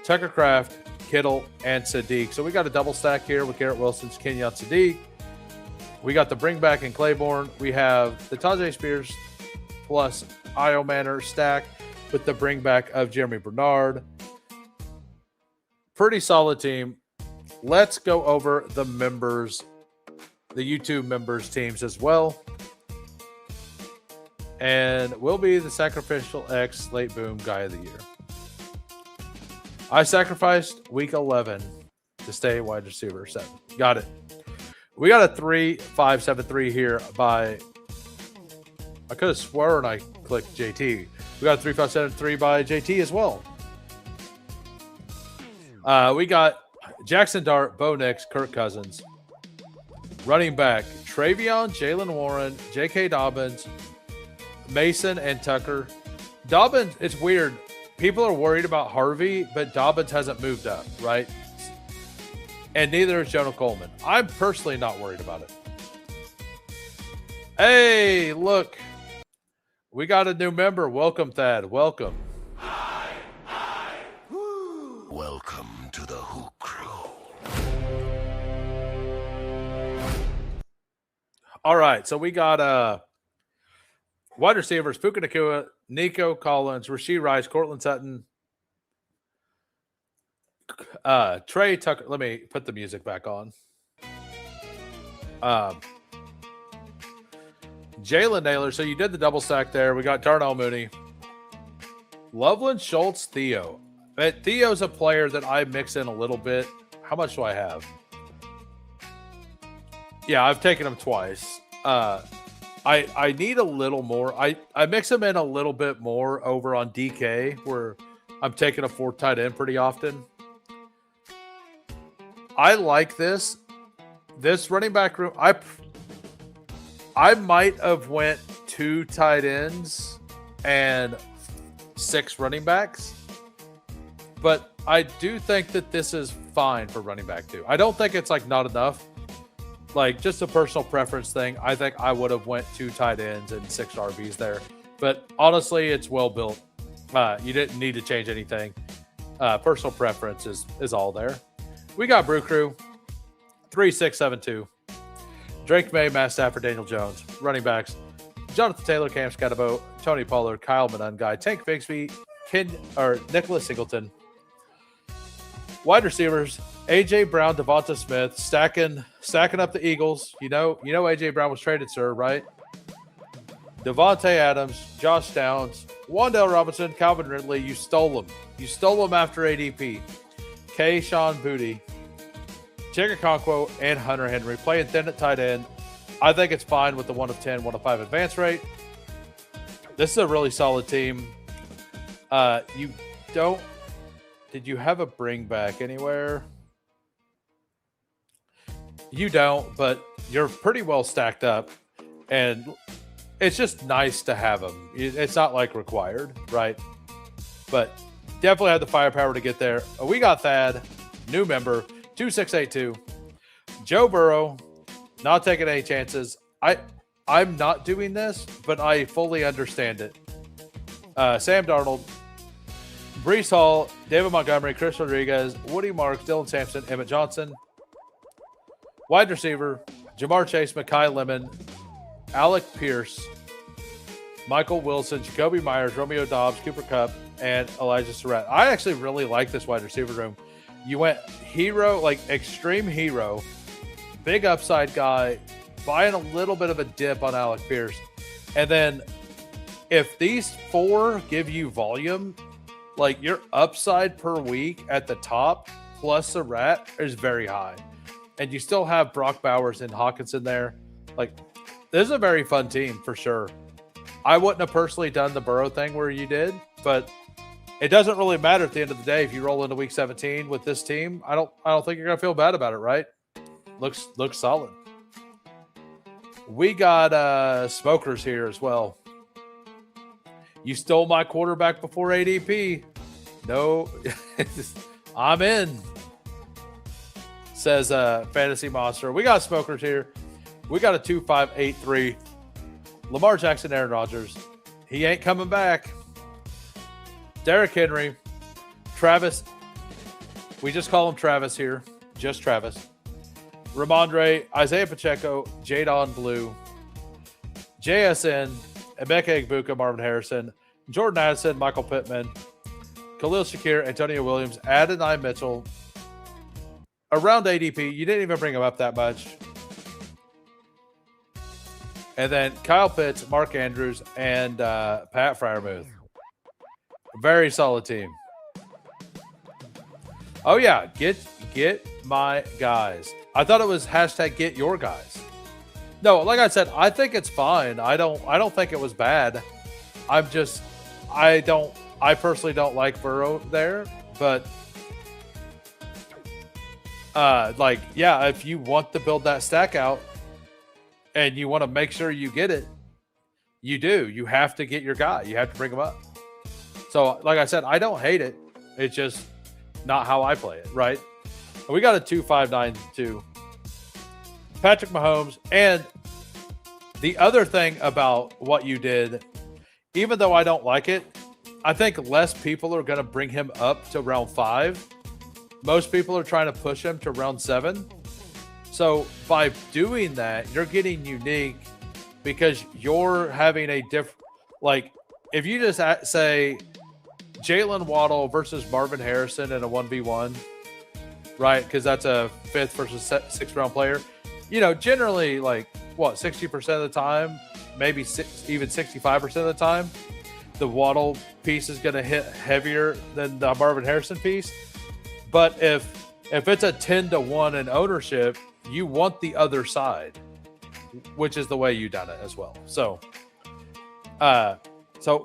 Tucker Kraft, Kittle, and Sadiq. So we got a double stack here with Garrett Wilson's Kenyon Sadiq. We got the bring back in Claiborne. We have the Tajay Spears plus Iomanor stack with the bring back of Jeremy Bernard. Pretty solid team. Let's go over the members, the YouTube members teams as well. And we'll be the Sacrificial X Late Boom Guy of the Year. I sacrificed week 11 to stay wide receiver 7. Got it. We got a 3.573 here by... I could have sworn I clicked JT. We got a 3.573 by JT as well. We got Jackson Dart, Bo Nix, Kirk Cousins. Running back, Travion, Jalen Warren, J.K. Dobbins, Mason, and Tucker. Dobbins, it's weird. People are worried about Harvey, but Dobbins hasn't moved up, right? And neither is Jonah Coleman. I'm personally not worried about it. Hey, look. We got a new member. Welcome, Thad. Welcome. Welcome to the Who Crew. All right, so we got wide receivers, Puka Nacua, Nico Collins, Rashee Rice, Cortland Sutton, Trey Tucker. Let me put the music back on. Jalen Naylor. So you did the double stack there. We got Darnell Mooney, Loveland, Schultz, Theo. But Theo's a player that I mix in a little bit. How much do I have? Yeah, I've taken him twice. I need a little more. I mix him in a little bit more over on DK, where I'm taking a 4th tight end pretty often. I like this running back room. I might have went 2 tight ends and 6 running backs, but I do think that this is fine for running back too. I don't think it's like not enough. Like just a personal preference thing. I think I would have went 2 tight ends and 6 RBs there, but honestly, it's well built. You didn't need to change anything. Personal preference is all there. We got Brew Crew 3672. Drake May, Matt Stafford, Daniel Jones. Running backs: Jonathan Taylor, Cam Scatterbo, Tony Pollard, Kyle Monungai, Tank Bigsby, Nicholas Singleton. Wide receivers: AJ Brown, Devonta Smith, stacking up the Eagles. You know AJ Brown was traded, sir, right? Devontae Adams, Josh Downs, Wan'Dale Robinson, Calvin Ridley. You stole him. You stole him after ADP. Sean Booty, Jigga Conquo, and Hunter Henry. Playing thin at tight end. I think it's fine with the 1 of 10, 1 of 5 advance rate. This is a really solid team. Did you have a bring back anywhere? You don't, but you're pretty well stacked up. And it's just nice to have them. It's not like required, right? But definitely had the firepower to get there. We got Thad, new member, 2682. Joe Burrow, not taking any chances. I'm not doing this, but I fully understand it. Sam Darnold, Breece Hall, David Montgomery, Chris Rodriguez, Woody Marks, Dylan Sampson, Emmett Johnson. Wide receiver: Jamar Chase, Mekhi Lemon, Alec Pierce, Michael Wilson, Jacoby Myers, Romeo Dobbs, Cooper Kupp, and Elijah Surratt. I actually really like this wide receiver room. You went hero, like extreme hero, big upside guy, buying a little bit of a dip on Alec Pierce. And then if these 4 give you volume, like your upside per week at the top plus Surratt is very high. And you still have Brock Bowers and Hawkinson there. Like, this is a very fun team for sure. I wouldn't have personally done the Burrow thing where you did, but it doesn't really matter at the end of the day if you roll into week 17 with this team. I don't think you're gonna feel bad about it, right? Looks solid. We got smokers here as well. You stole my quarterback before ADP. No, I'm in. Says Fantasy Monster. We got smokers here. We got a 2583. Lamar Jackson, Aaron Rodgers. He ain't coming back. Derrick Henry. Travis. We just call him Travis here. Just Travis. Ramondre, Isaiah Pacheco, Jadon Blue, JSN, Emeka Egbuka, Marvin Harrison, Jordan Addison, Michael Pittman, Khalil Shakir, Antonio Williams, Adonai Mitchell. Around ADP, you didn't even bring him up that much. And then Kyle Pitts, Mark Andrews, and Pat Freiermuth. Very solid team. Oh yeah, get my guys. I thought it was hashtag get your guys. No, like I said, I think it's fine. I don't think it was bad. I personally don't like Burrow there, but if you want to build that stack out and you want to make sure you get it, you do. You have to get your guy. You have to bring him up. So, like I said, I don't hate it. It's just not how I play it, right? We got a 2.592. Patrick Mahomes. And the other thing about what you did, even though I don't like it, I think less people are going to bring him up to round 5. Most people are trying to push him to round 7. So by doing that, you're getting unique because you're having a different, like if you just say Jalen Waddle versus Marvin Harrison in a 1v1, right? Because that's a 5th versus 6th round player. You know, generally like 60% of the time, maybe even 65% of the time, the Waddle piece is going to hit heavier than the Marvin Harrison piece. But if it's a 10-1 in ownership, you want the other side, which is the way you done it as well. So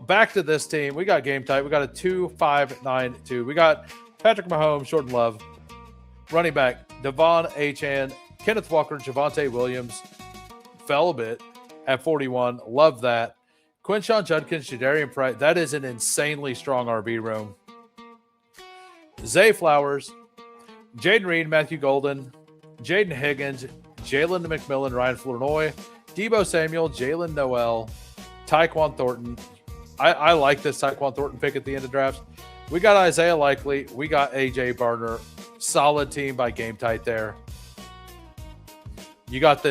back to this team. We got game type. We got a 2-5-9-2. We got Patrick Mahomes, Jordan Love, running back Devon Achane, Kenneth Walker, Javonte Williams. Fell a bit at 41. Love that. Quinshawn Judkins, Jadarian Price. That is an insanely strong RB room. Zay Flowers, Jaden Reed, Matthew Golden, Jaden Higgins, Jalen McMillan, Ryan Flournoy, Debo Samuel, Jalen Noel, Tyquan Thornton. I like this Tyquan Thornton pick at the end of drafts. We got Isaiah Likely. We got AJ Barner. Solid team by Game Tight there. You got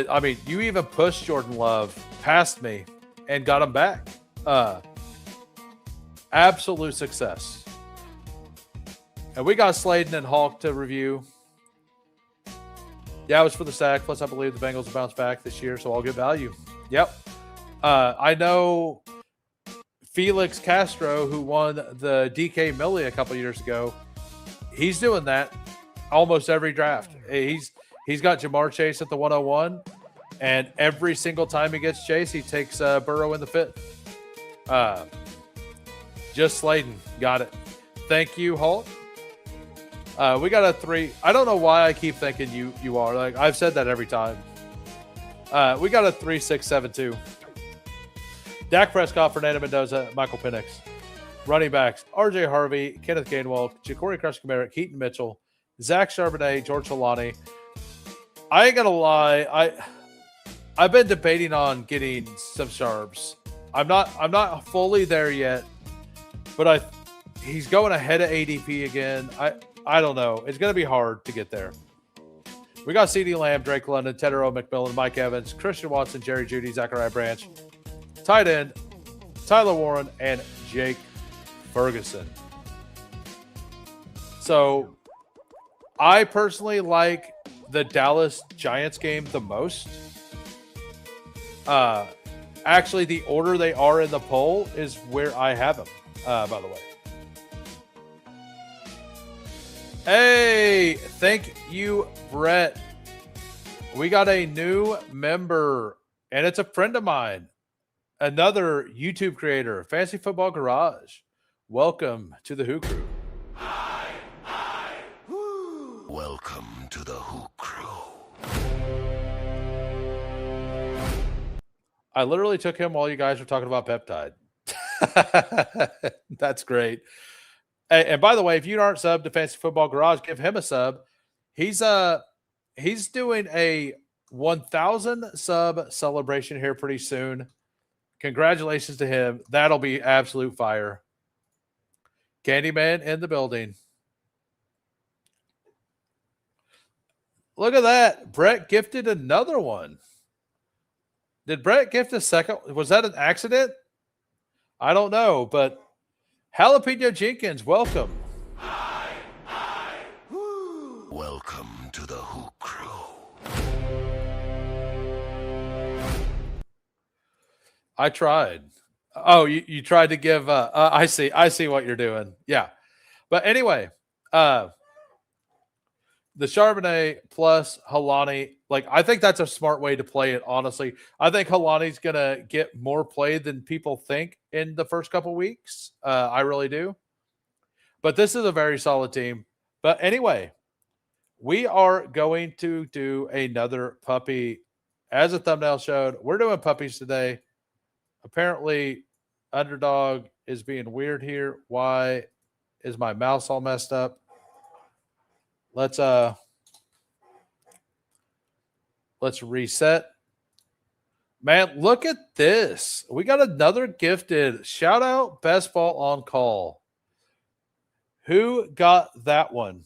you even pushed Jordan Love past me and got him back. Absolute success. And we got Sladen and Hawk to review. Yeah, it was for the sack. Plus, I believe the Bengals will bounce back this year, so I'll get value. Yep. I know Felix Castro, who won the DK Millie a couple years ago, he's doing that almost every draft. He's got Jamar Chase at the 101, and every single time he gets Chase, he takes Burrow in the 5th. Just Sladen. Got it. Thank you, Hulk. We got a 3. I don't know why I keep thinking you are. Like, I've said that every time. We got a 3-6-7-2. Dak Prescott, Fernando Mendoza, Michael Penix. Running backs, RJ Harvey, Kenneth Gainwell, Ja'Cory Crush-Kamara, Keaton Mitchell, Zach Charbonnet, George Holani. I ain't gonna lie, I've been debating on getting some Sharps. I'm not fully there yet, but he's going ahead of ADP again. I don't know. It's gonna be hard to get there. We got CeeDee Lamb, Drake London, Tedero McMillan, Mike Evans, Christian Watson, Jerry Jeudy, Zachariah Branch, tight end, Tyler Warren, and Jake Ferguson. So I personally like the Dallas Giants game the most. Actually, the order they are in the poll is where I have them, by the way. Hey, thank you, Brett. We got a new member, and it's a friend of mine. Another YouTube creator, Fantasy Football Garage. Welcome to the Who Crew. Welcome to the Who Crew. I literally took him while you guys were talking about peptide. That's great. And by the way, if you aren't subbed to Fantasy Football Garage, give him a sub. He's doing a 1,000 sub celebration here pretty soon. Congratulations to him. That'll be absolute fire. Candyman in the building. Look at that. Brett gifted another one. Did Brett gift a second? Was that an accident? I don't know, but Jalapeno Jenkins, welcome. Welcome to the Who Crew. I tried. Oh, you tried to give I see what you're doing. Yeah. But anyway, the Charbonnet plus Holani, like, I think that's a smart way to play it, honestly. I think Holani's going to get more play than people think in the first couple weeks. I really do. But this is a very solid team. But anyway, we are going to do another puppy. As a thumbnail showed, we're doing puppies today. Apparently, Underdog is being weird here. Why is my mouse all messed up? Let's reset. Man, look at this. We got another gifted. Shout out Bestball on call. Who got that one?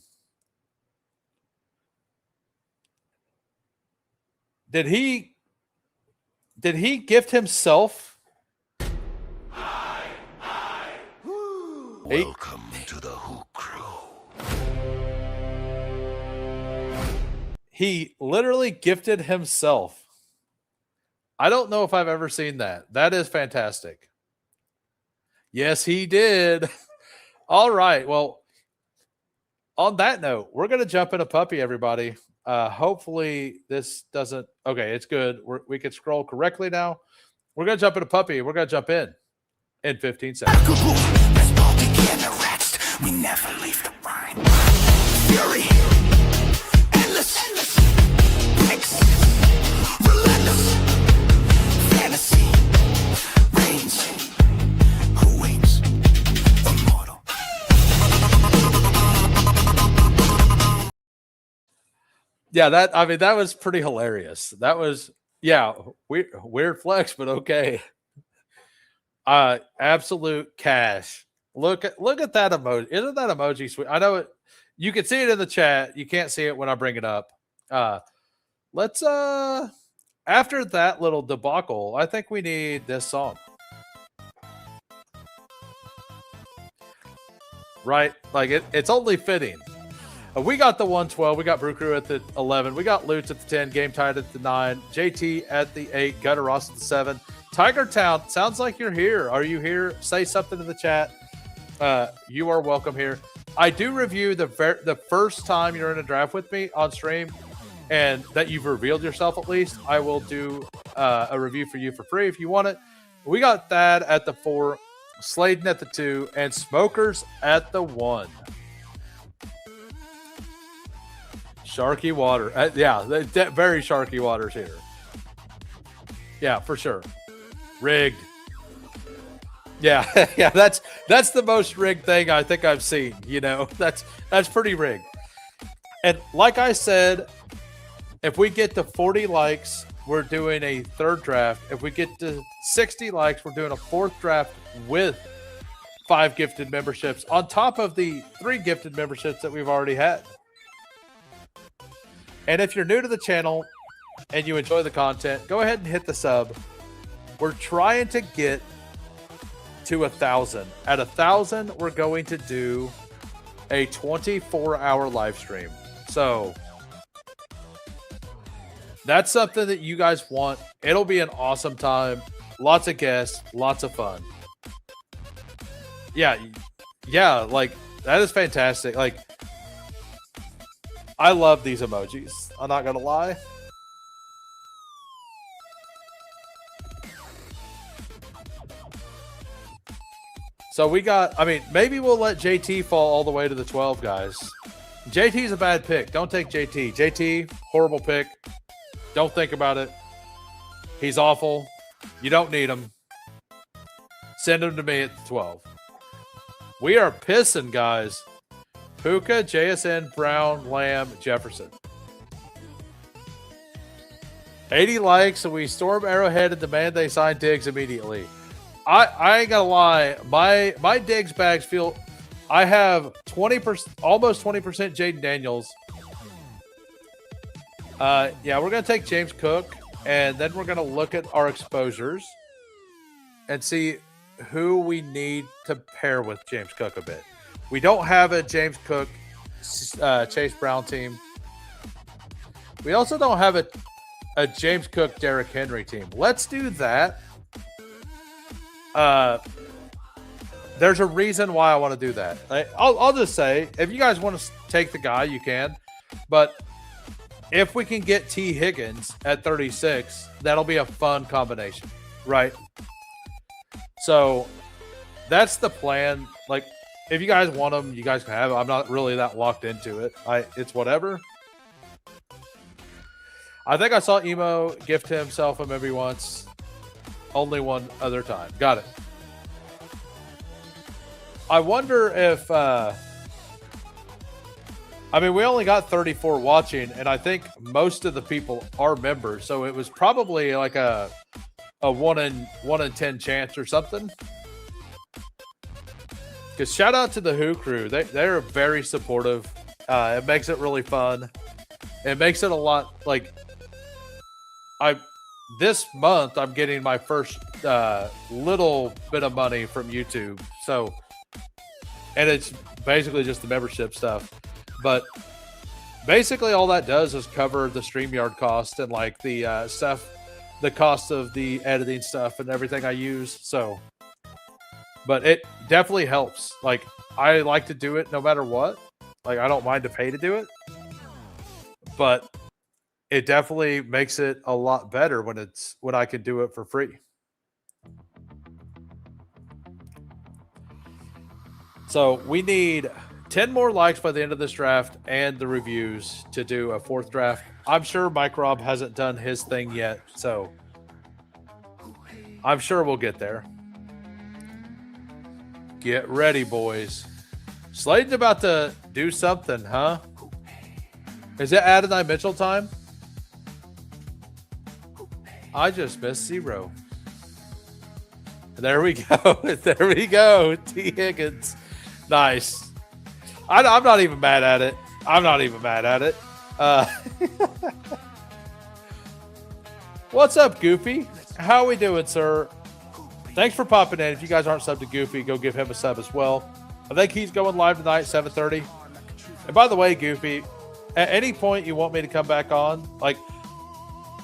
Did he gift himself? Welcome to the Who Crew. He literally gifted himself. I don't know if I've ever seen that. That is fantastic. Yes, he did. All right. Well, on that note, we're going to jump in a puppy, everybody. Hopefully this doesn't. Okay, it's good. We can scroll correctly now. We're gonna jump into Puppy. We're gonna jump in 15 seconds. Bestball Degens, we never leave the line. Fury, endless, relentless, fantasy, reigns. Who waits? Immortal. Yeah, that was pretty hilarious. That was weird flex, but okay. Absolute cash. Look at that emoji. Isn't that emoji sweet? I know it. You can see it in the chat. You can't see it when I bring it up. Let's after that little debacle, I think we need this song. Right? Like it's only fitting. We got the 112. We got Brew Crew at the 11. We got Lutz at the 10. Game Tied at the 9. JT at the 8. Gutter Ross at the 7. Tiger Town, sounds like you're here. Are you here? Say something in the chat. You are welcome here. I do review the first time you're in a draft with me on stream and that you've revealed yourself at least. I will do a review for you for free if you want it. We got Thad at the 4. Sladen at the 2. And Smokers at the 1. Sharky water. Very sharky waters here. Yeah, for sure. Rigged. Yeah, yeah, that's the most rigged thing I think I've seen. You know, that's pretty rigged. And like I said, if we get to 40 likes, we're doing a third draft. If we get to 60 likes, we're doing a fourth draft with 5 gifted memberships on top of the 3 gifted memberships that we've already had. And if you're new to the channel and you enjoy the content, go ahead and hit the sub. We're trying to get to 1,000. At 1,000, we're going to do a 24-hour live stream. So that's something that you guys want. It'll be an awesome time. Lots of guests, lots of fun. Yeah, like that is fantastic. Like, I love these emojis. I'm not gonna lie. So we got, I mean, maybe we'll let JT fall all the way to the 12, guys. JT's a bad pick. Don't take JT. JT, horrible pick. Don't think about it. He's awful. You don't need him. Send him to me at 12. We are pissing, guys. Puka, JSN, Brown, Lamb, Jefferson. 80 likes, and we storm Arrowhead and demand they sign Diggs immediately. I ain't gonna lie, my Diggs bags feel. I have 20%, almost 20% Jaden Daniels. Yeah, we're gonna take James Cook, and then we're gonna look at our exposures and see who we need to pair with James Cook a bit. We don't have a James Cook, Chase Brown team. We also don't have a James Cook, Derrick Henry team. Let's do that. There's a reason why I want to do that. I'll just say, if you guys want to take the guy, you can. But if we can get T. Higgins at 36, that'll be a fun combination, right? So that's the plan. Like, if you guys want them, you guys can have it. I'm not really that locked into it. It's whatever. I think I saw Emo gift himself a maybe once. Only one other time. Got it. I wonder if... I mean, we only got 34 watching, and I think most of the people are members, so it was probably like a 1 in 10 chance or something. Because shout out to the Who crew. They're very supportive. It makes it really fun. It makes it a lot like... This month, I'm getting my first little bit of money from YouTube. So, and it's basically just the membership stuff. But basically all that does is cover the StreamYard cost and like the stuff, the cost of the editing stuff and everything I use. So, but it definitely helps. Like, I like to do it no matter what. Like, I don't mind to pay to do it. but it definitely makes it a lot better when I can do it for free. So we need 10 more likes by the end of this draft and the reviews to do a fourth draft. I'm sure Mike Robb hasn't done his thing yet, so I'm sure we'll get there. Get ready, boys. Slade's about to do something, huh? Is it Adonai Mitchell time? I just missed 0. There we go. There we go. T. Higgins. Nice. I'm not even mad at it. I'm not even mad at it. What's up, Goofy? How we doing, sir? Thanks for popping in. If you guys aren't subbed to Goofy, go give him a sub as well. I think he's going live tonight, 7:30. And by the way, Goofy, at any point you want me to come back on, like,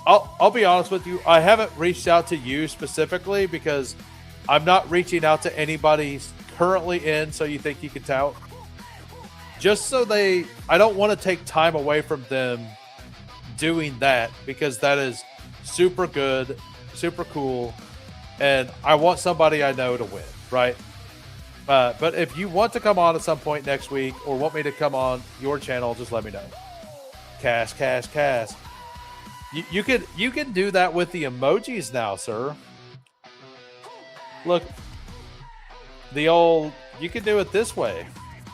I'll be honest with you. I haven't reached out to you specifically because I'm not reaching out to anybody currently in, so you think you can tout. Just so I don't want to take time away from them doing that because that is super good, super cool, and I want somebody I know to win, right? But if you want to come on at some point next week or want me to come on your channel, just let me know. Cash. You can do that with the emojis now, sir. Look, you can do it this way.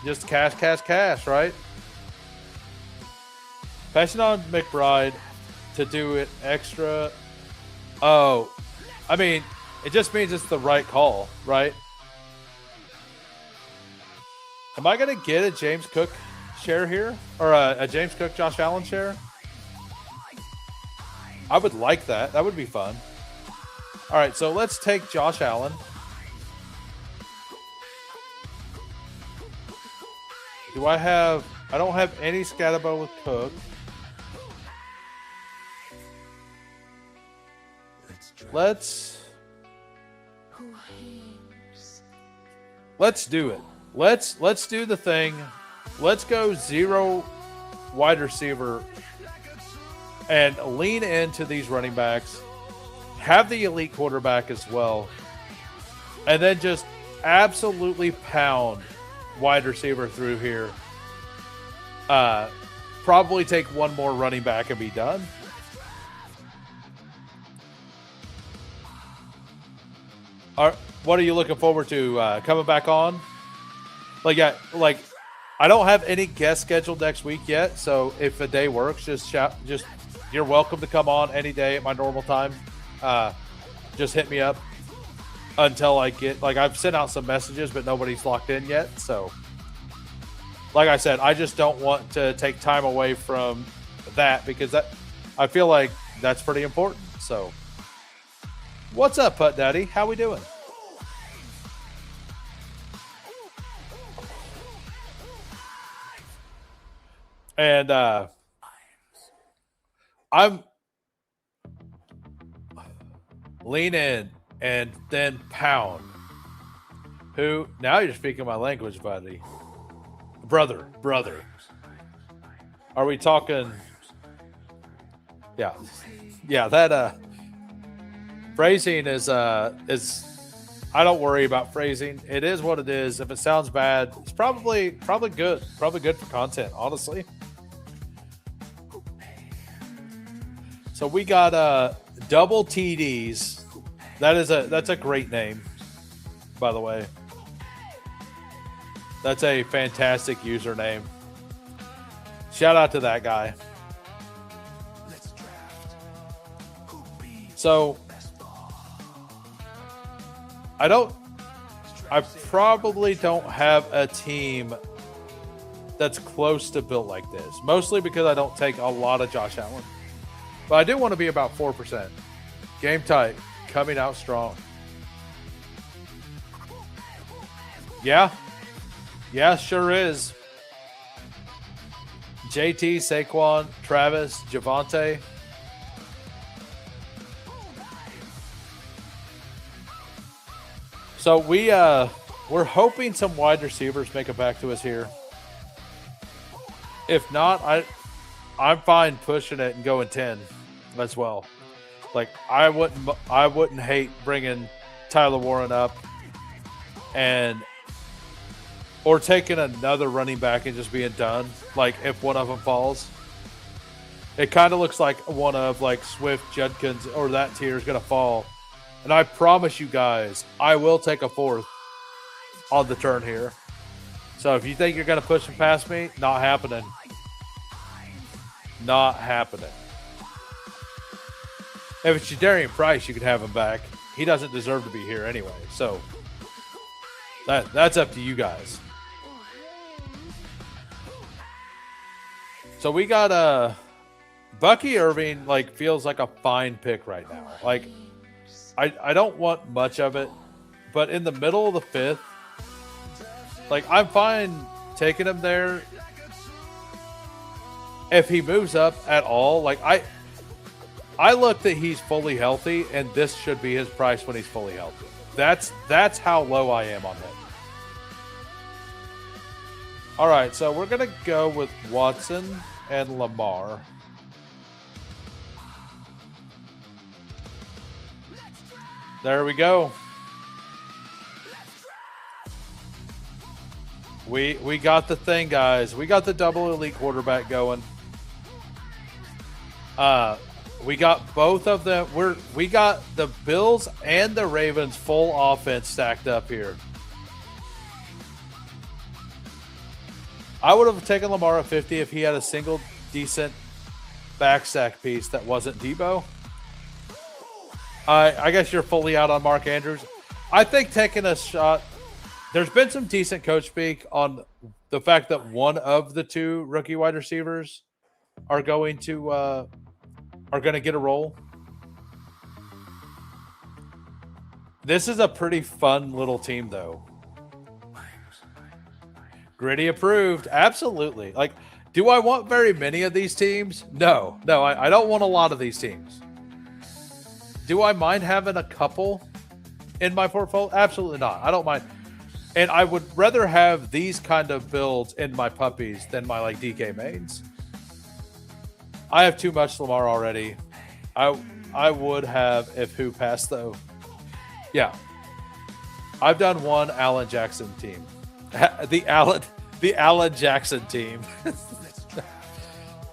Just cash, right? Passing on McBride to do it extra. Oh, I mean, it just means it's the right call, right? Am I going to get a James Cook share here? Or a James Cook, Josh Allen share? I would like that. That would be fun. All right, so let's take Josh Allen. I don't have any Scatterbo with Cook. Let's do it. Let's do the thing. Let's go 0 wide receiver and lean into these running backs. Have the elite quarterback as well. And then just absolutely pound wide receiver through here. Probably take one more running back and be done. What are you looking forward to coming back on? I don't have any guests scheduled next week yet, so if a day works, just you're welcome to come on any day at my normal time. Just hit me up until I get, I've sent out some messages, but nobody's locked in yet. So, like I said, I just don't want to take time away from that because I feel like that's pretty important. So, what's up, Putt Daddy? How we doing? And I'm lean in and then pound. Who? Now you're speaking my language, buddy. Brother. Are we talking? Yeah. That phrasing is I don't worry about phrasing. It is what it is. If it sounds bad, it's probably good. Probably good for content, honestly. So we got double TDs. That's a great name, by the way. That's a fantastic username. Shout out to that guy. So I probably don't have a team that's close to built like this. Mostly because I don't take a lot of Josh Allen. But I do want to be about 4%. Game tight. Coming out strong. Yeah, sure is. JT, Saquon, Travis, Javonte. So we're hoping some wide receivers make it back to us here. If not, I'm fine pushing it and going 10 as well. Like I wouldn't hate bringing Tyler Warren up or taking another running back and just being done. Like if one of them falls, it kind of looks like one of like Swift, Judkins, or that tier is going to fall. And I promise you guys, I will take a fourth on the turn here. So if you think you're going to push him past me, not happening. Not happening. If it's Jadarian Price, you can have him back. He doesn't deserve to be here anyway. So that's up to you guys. So we got Bucky Irving like feels like a fine pick right now. Like I don't want much of it, but in the middle of the fifth, like I'm fine taking him there. If he moves up at all, like I look that he's fully healthy, and this should be his price when he's fully healthy. That's how low I am on him. All right, so we're gonna go with Watson and Lamar. There we go. We got the thing, guys. We got the double elite quarterback going. We got both of them. We got the Bills and the Ravens full offense stacked up here. I would have taken Lamar at 50 if he had a single decent backstack piece that wasn't Debo. I guess you're fully out on Mark Andrews. I think taking a shot. There's been some decent coach speak on the fact that one of the two rookie wide receivers are going to get a role. This is a pretty fun little team, though. Gritty approved. Absolutely. Like, do I want very many of these teams? No, I don't want a lot of these teams. Do I mind having a couple in my portfolio? Absolutely not. I don't mind. And I would rather have these kind of builds in my puppies than my like DK mains. I have too much Lamar already. I would have if who passed though. Yeah. I've done one Allen Jackson team. The Allen Jackson team.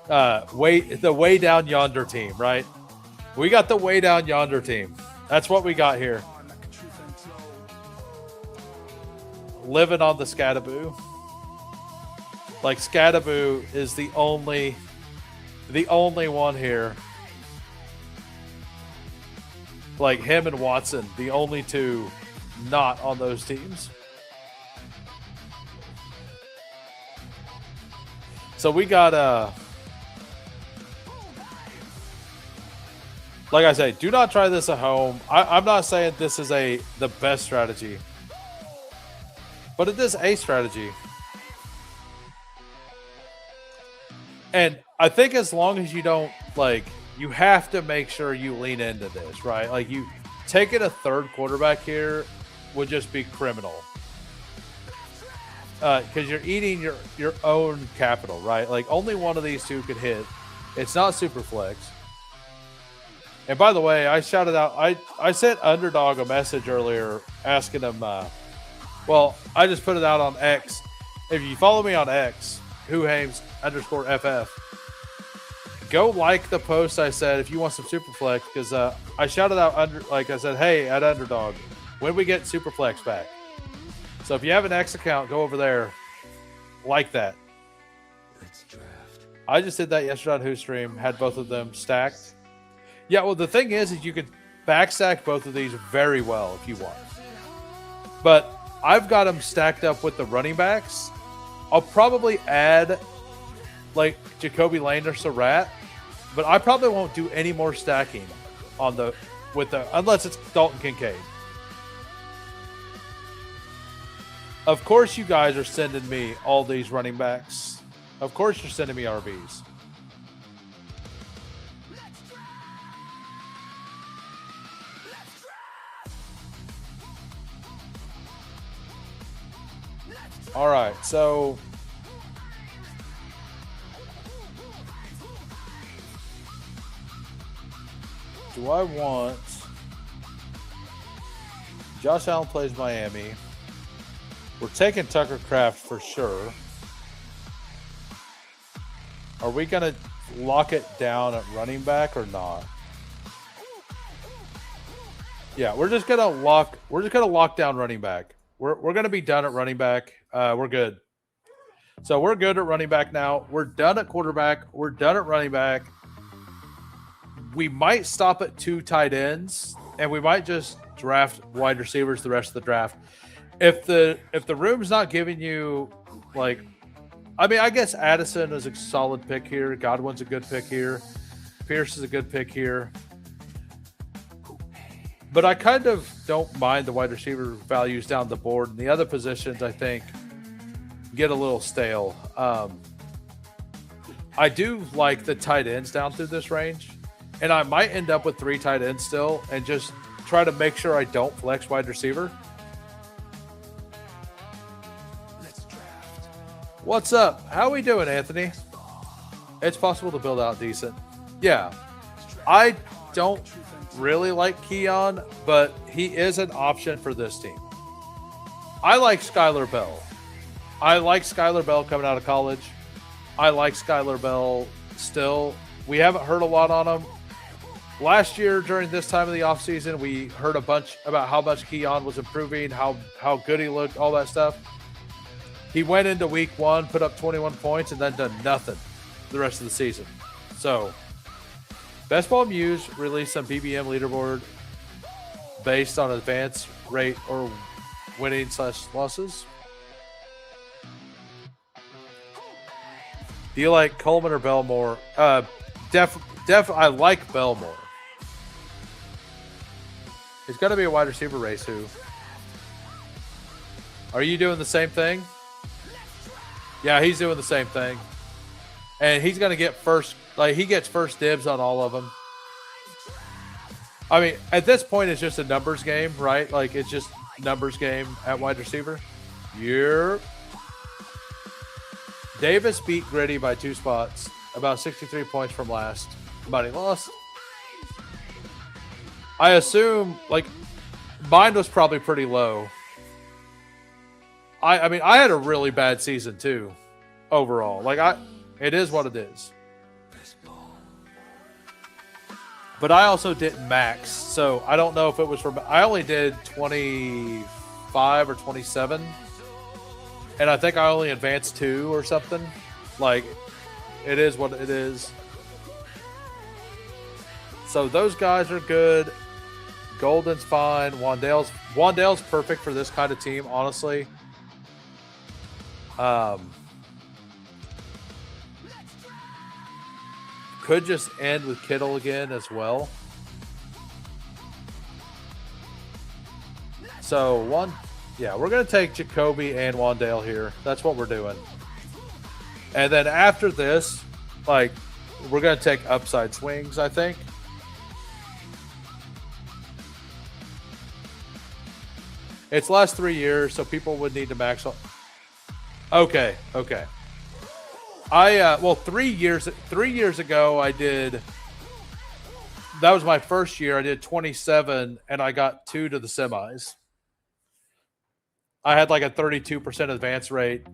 The way down yonder team, right? We got the way down yonder team. That's what we got here. Living on the Scattaboo. Like Scattaboo is the only one here. Like him and Watson, the only two not on those teams. So we got like I say, do not try this at home. I'm not saying this is the best strategy, but it is a strategy. And I think as long as you don't you have to make sure you lean into this, right? Like you taking a third quarterback here would just be criminal. Because you're eating your own capital, right? Like only one of these two could hit. It's not super flex. And by the way, I shouted out. I sent Underdog a message earlier asking him. Well, I just put it out on X. If you follow me on X, whohames_ff, go like the post I said if you want some super flex, because I shouted out I said, hey, at Underdog, when we get super flex back. So if you have an X account, go over there, like that. Let's draft. I just did that yesterday on Who Stream, had both of them stacked. Yeah, well, the thing is you could backstack both of these very well if you want. But I've got them stacked up with the running backs. I'll probably add like Jacoby Lane or Surratt, but I probably won't do any more stacking on unless it's Dalton Kincaid. Of course, you guys are sending me all these running backs. Of course, you're sending me RBs. All right, so Do I want... Josh Allen plays Miami. We're taking Tucker Kraft for sure. Are we going to lock it down at running back or not? Yeah, we're just gonna lock down running back. We're gonna be done at running back. We're good. So we're good at running back now. We're done at quarterback. We're done at running back. We might stop at 2 tight ends, and we might just draft wide receivers the rest of the draft. If the room's not giving you like, I mean, I guess Addison is a solid pick here. Godwin's a good pick here. Pierce is a good pick here. But I kind of don't mind the wide receiver values down the board. And the other positions, I think, get a little stale. I do like the tight ends down through this range. And I might end up with 3 tight ends still and just try to make sure I don't flex wide receiver. What's up? How we doing, Anthony? It's possible to build out decent. Yeah. I don't really like Keon, but he is an option for this team. I like Skylar Bell. I like Skylar Bell coming out of college. I like Skylar Bell still. We haven't heard a lot on him. Last year during this time of the offseason, we heard a bunch about how much Keon was improving, how good he looked, all that stuff. He went into week 1, put up 21 points, and then done nothing the rest of the season. So Bestball Muse released some BBM leaderboard based on advance rate or winning/losses. Do you like Coleman or Bell more? I like Bell more. It's got to be a wide receiver race. Who? Are you doing the same thing? Yeah, he's doing the same thing. And he's going to get first, like he gets first dibs on all of them. I mean, at this point, it's just a numbers game, right? Like it's just numbers game at wide receiver. Yep. Davis beat Gritty by 2 spots, about 63 points from last. But he lost. I assume, like, mine was probably pretty low. I mean, I had a really bad season too, overall. Like, it is what it is. But I also didn't max, so I don't know if it was for. I only did 25 or 27, and I think I only advanced 2 or something. Like, it is what it is. So those guys are good. Golden's fine. Wandale's perfect for this kind of team, honestly. Could just end with Kittle again as well. So we're going to take Jacoby and Wandale here. That's what we're doing. And then after this, like, we're going to take upside swings, I think. It's last 3 years, so people would need to max. Okay. Well, 3 years ago, I did. That was my first year. I did 27, and I got 2 to the semis. I had like a 32% advance rate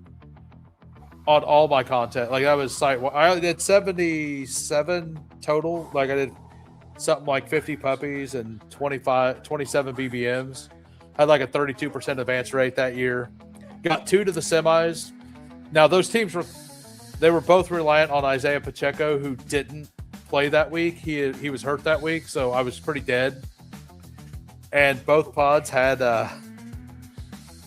on all my content. Like that was site. I did 77 total. Like I did something like 50 puppies and 27 BBMs. Had like a 32% advance rate that year. Got 2 to the semis. Now those teams were both reliant on Isaiah Pacheco, who didn't play that week. He was hurt that week, so I was pretty dead. And both pods had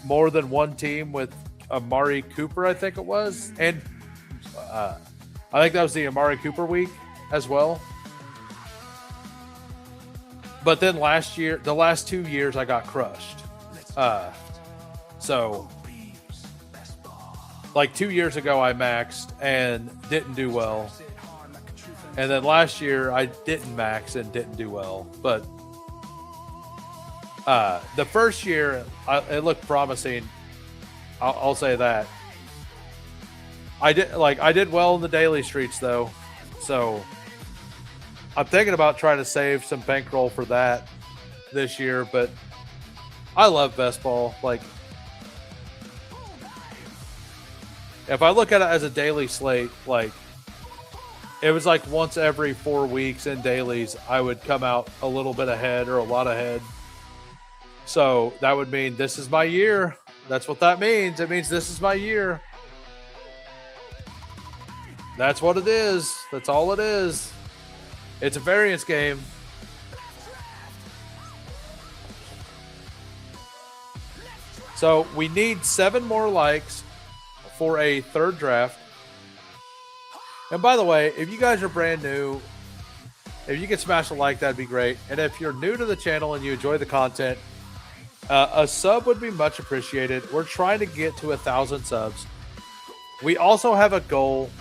more than one team with Amari Cooper, I think it was, and I think that was the Amari Cooper week as well. But then last year, the last 2 years, I got crushed. So, like 2 years ago, I maxed and didn't do well. And then last year, I didn't max and didn't do well. But the first year, it looked promising. I'll say that. I did well in the daily streets, though. So I'm thinking about trying to save some bankroll for that this year, but I love best ball. Like, if I look at it as a daily slate, like, it was like once every 4 weeks in dailies, I would come out a little bit ahead or a lot ahead. So that would mean this is my year. That's what that means. It means this is my year. That's what it is. That's all it is. It's a variance game. So we need 7 more likes for a third draft. And by the way, if you guys are brand new, if you could smash a like, that'd be great. And if you're new to the channel and you enjoy the content, a sub would be much appreciated. We're trying to get to 1,000 subs. We also have a goal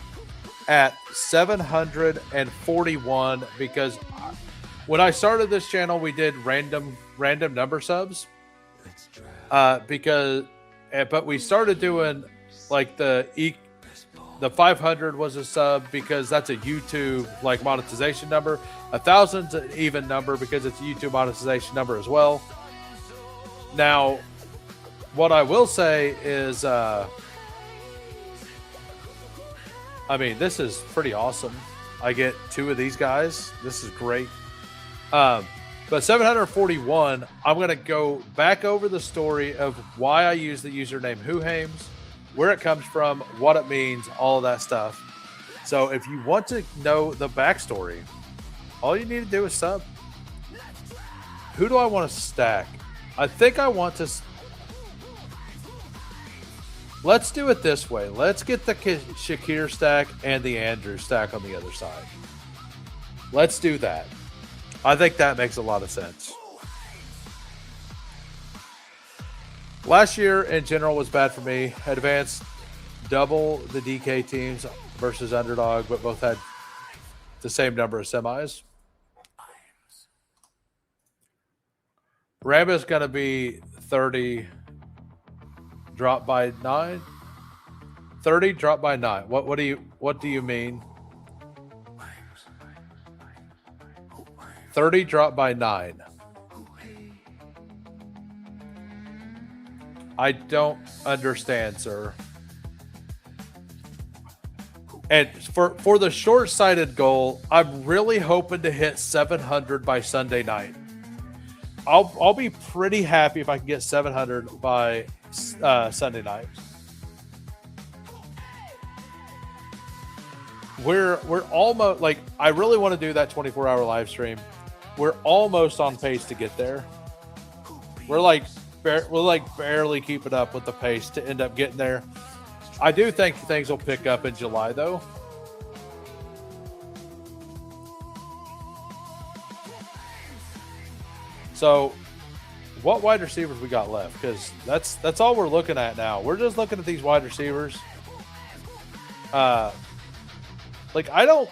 at 741 because when I started this channel, we did random number subs. But we started doing like the 500 was a sub because that's a YouTube like monetization number. 1,000's an even number because it's a YouTube monetization number as well. Now, what I will say is, I mean, this is pretty awesome. I get 2 of these guys. This is great. But 741, I'm going to go back over the story of why I use the username WhoHames, where it comes from, what it means, all of that stuff. So if you want to know the backstory, all you need to do is sub. Who do I want to stack? I think I want to... Let's do it this way. Let's get the Shakir stack and the Andrew stack on the other side. Let's do that. I think that makes a lot of sense. Last year in general was bad for me. Advanced double the DK teams versus underdog, but both had the same number of semis. Rambo's going to be 30. Drop by 9. 30 drop by 9. What do you mean? 30 drop by 9. I don't understand, sir. And for the short-sighted goal, I'm really hoping to hit 700 by Sunday night. I'll be pretty happy if I can get 700 by Sunday night. We're almost, like, I really want to do that 24-hour live stream. We're almost on pace to get there. We're barely keeping up with the pace to end up getting there. I do think things will pick up in July, though. So, what wide receivers we got left? Because that's all we're looking at now. We're just looking at these wide receivers. Like, I don't...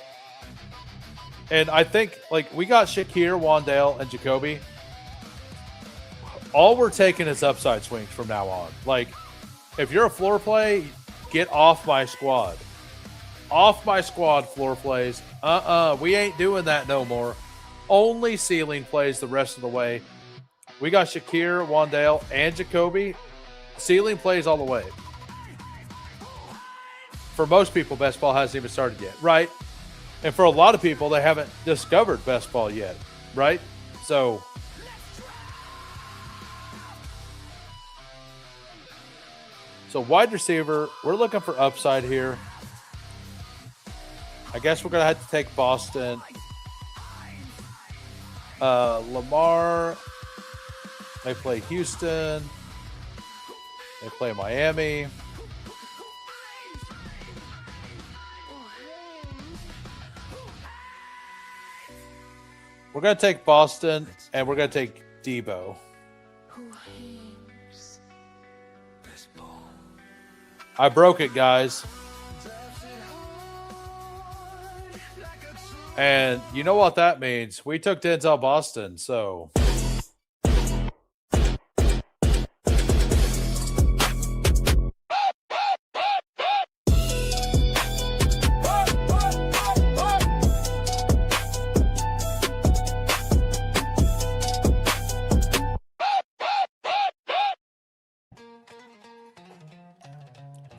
And I think, like, we got Shakir, Wandale, and Jacoby. All we're taking is upside swings from now on. Like, if you're a floor play, get off my squad. Off my squad, floor plays. We ain't doing that no more. Only ceiling plays the rest of the way. We got Shakir, Wandale, and Jacoby. Ceiling plays all the way. For most people, best ball hasn't even started yet, right? And for a lot of people, they haven't discovered best ball yet, right? So wide receiver, we're looking for upside here. I guess we're going to have to take Boston. Lamar, they play Houston. They play Miami. We're going to take Boston, and we're going to take Debo. I broke it, guys. And you know what that means. We took Denzel Boston, so...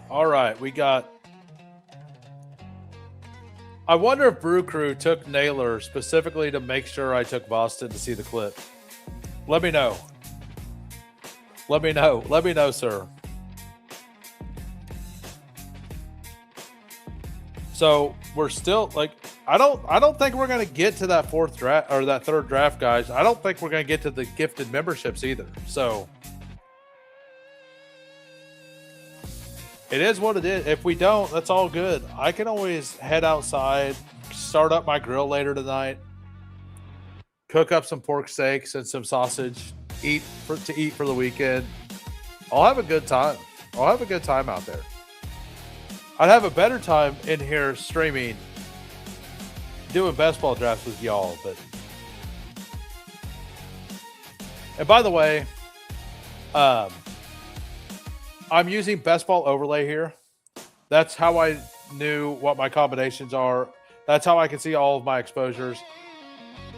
All right, we got. I wonder if Brew Crew took Naylor specifically to make sure I took Boston to see the clip. Let me know. Let me know. Let me know, sir. So we're still like, I don't think we're gonna get to that fourth draft or that third draft, guys. I don't think we're gonna get to the gifted memberships either. So it is what it is. If we don't, that's all good. I can always head outside, start up my grill later tonight, cook up some pork steaks and some sausage, eat for the weekend. I'll have a good time. I'll have a good time out there. I'd have a better time in here streaming, doing best ball drafts with y'all. But and by the way, I'm using Best Ball Overlay here. That's how I knew what my combinations are. That's how I can see all of my exposures.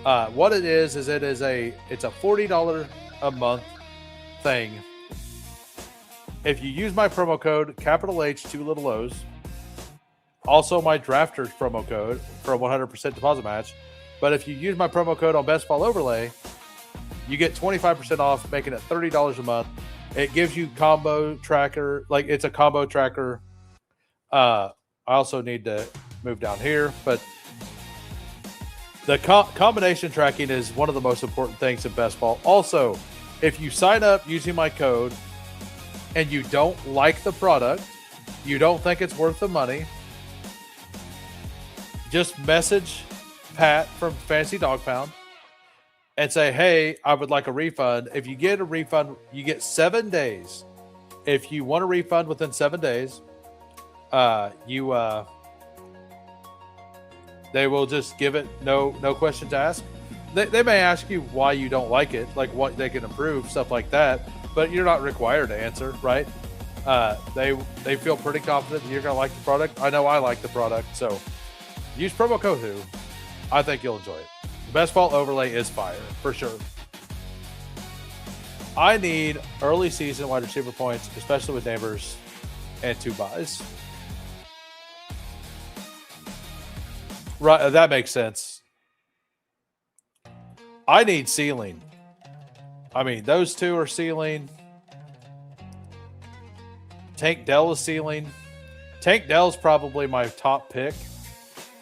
What it is it's a $40 a month thing. If you use my promo code capital H 2 little O's, also my drafters promo code for a 100% deposit match. But if you use my promo code on Best Ball Overlay, you get 25% off, making it $30 a month. It gives you combo tracker, like it's a combo tracker. I also need to move down here, but the combination tracking is one of the most important things in Best Ball. Also, if you sign up using my code and you don't like the product, you don't think it's worth the money, just message Pat from Fancy Dog Pound and say, hey, I would like a refund. If you get a refund, you get 7 days. If you want a refund within 7 days, they will just give it no questions asked. They may ask you why you don't like it, like what they can improve, stuff like that, but you're not required to answer, right? They feel pretty confident that you're going to like the product. I know I like the product, so use promo code WHO. I think you'll enjoy it. The Best Ball Overlay is fire, for sure. I need early season wide receiver points, especially with neighbors, and 2 buys. Right, that makes sense. I need ceiling. I mean, those 2 are ceiling. Tank Dell is ceiling. Tank Dell is probably my top pick.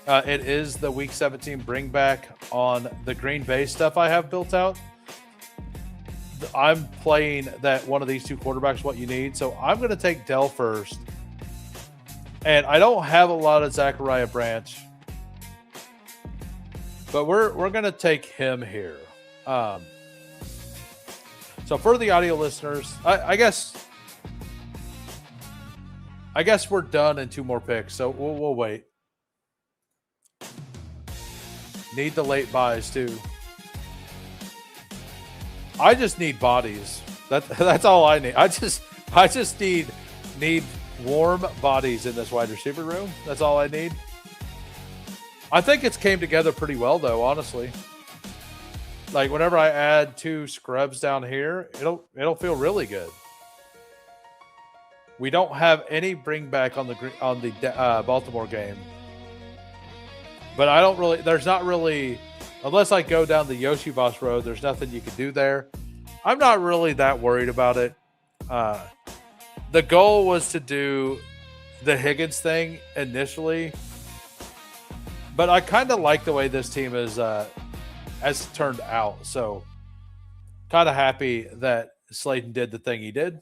It is the Week 17 bring back on the Green Bay stuff I have built out. I'm playing that one of these 2 quarterbacks what you need, so I'm going to take Dell first. And I don't have a lot of Zachariah Branch, but we're going to take him here. So for the audio listeners, I guess we're done in 2 more picks, so we'll wait. Need the late buys too. I just need bodies. That's all I need. I just need warm bodies in this wide receiver room. That's all I need. I think it's came together pretty well though, honestly. Like whenever I add 2 scrubs down here, it'll feel really good. We don't have any bring back on the Baltimore game. But I don't really, there's not really, unless I go down the Yoshi Boss road, there's nothing you can do there. I'm not really that worried about it. The goal was to do the Higgins thing initially, but I kind of like the way this team has turned out. So kind of happy that Slayton did the thing he did.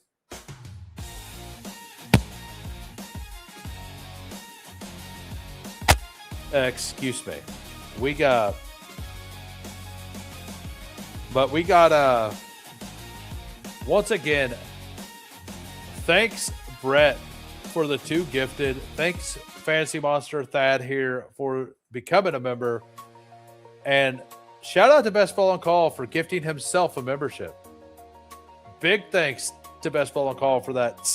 Excuse me. We got once again, thanks Brett for the 2 gifted. Thanks Fantasy Monster Thad here for becoming a member. And shout out to Best Ball on Call for gifting himself a membership. Big thanks to Best Ball on Call for that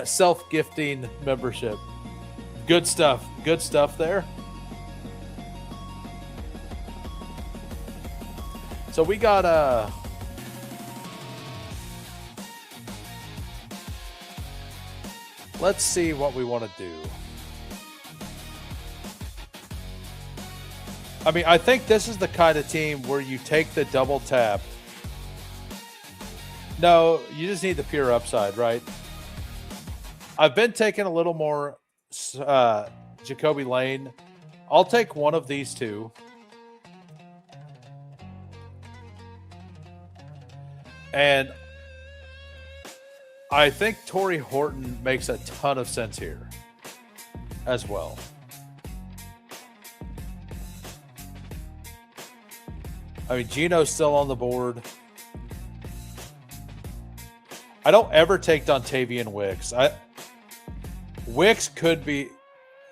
self-gifting membership. Good stuff. Good stuff there. So we got let's see what we want to do. I mean, I think this is the kind of team where you take the double tap. No, you just need the pure upside, right? I've been taking a little more Jacoby Lane. I'll take one of these two. And I think Torrey Horton makes a ton of sense here as well. I mean, Gino's still on the board. I don't ever take Dontavian Wicks. Wicks could be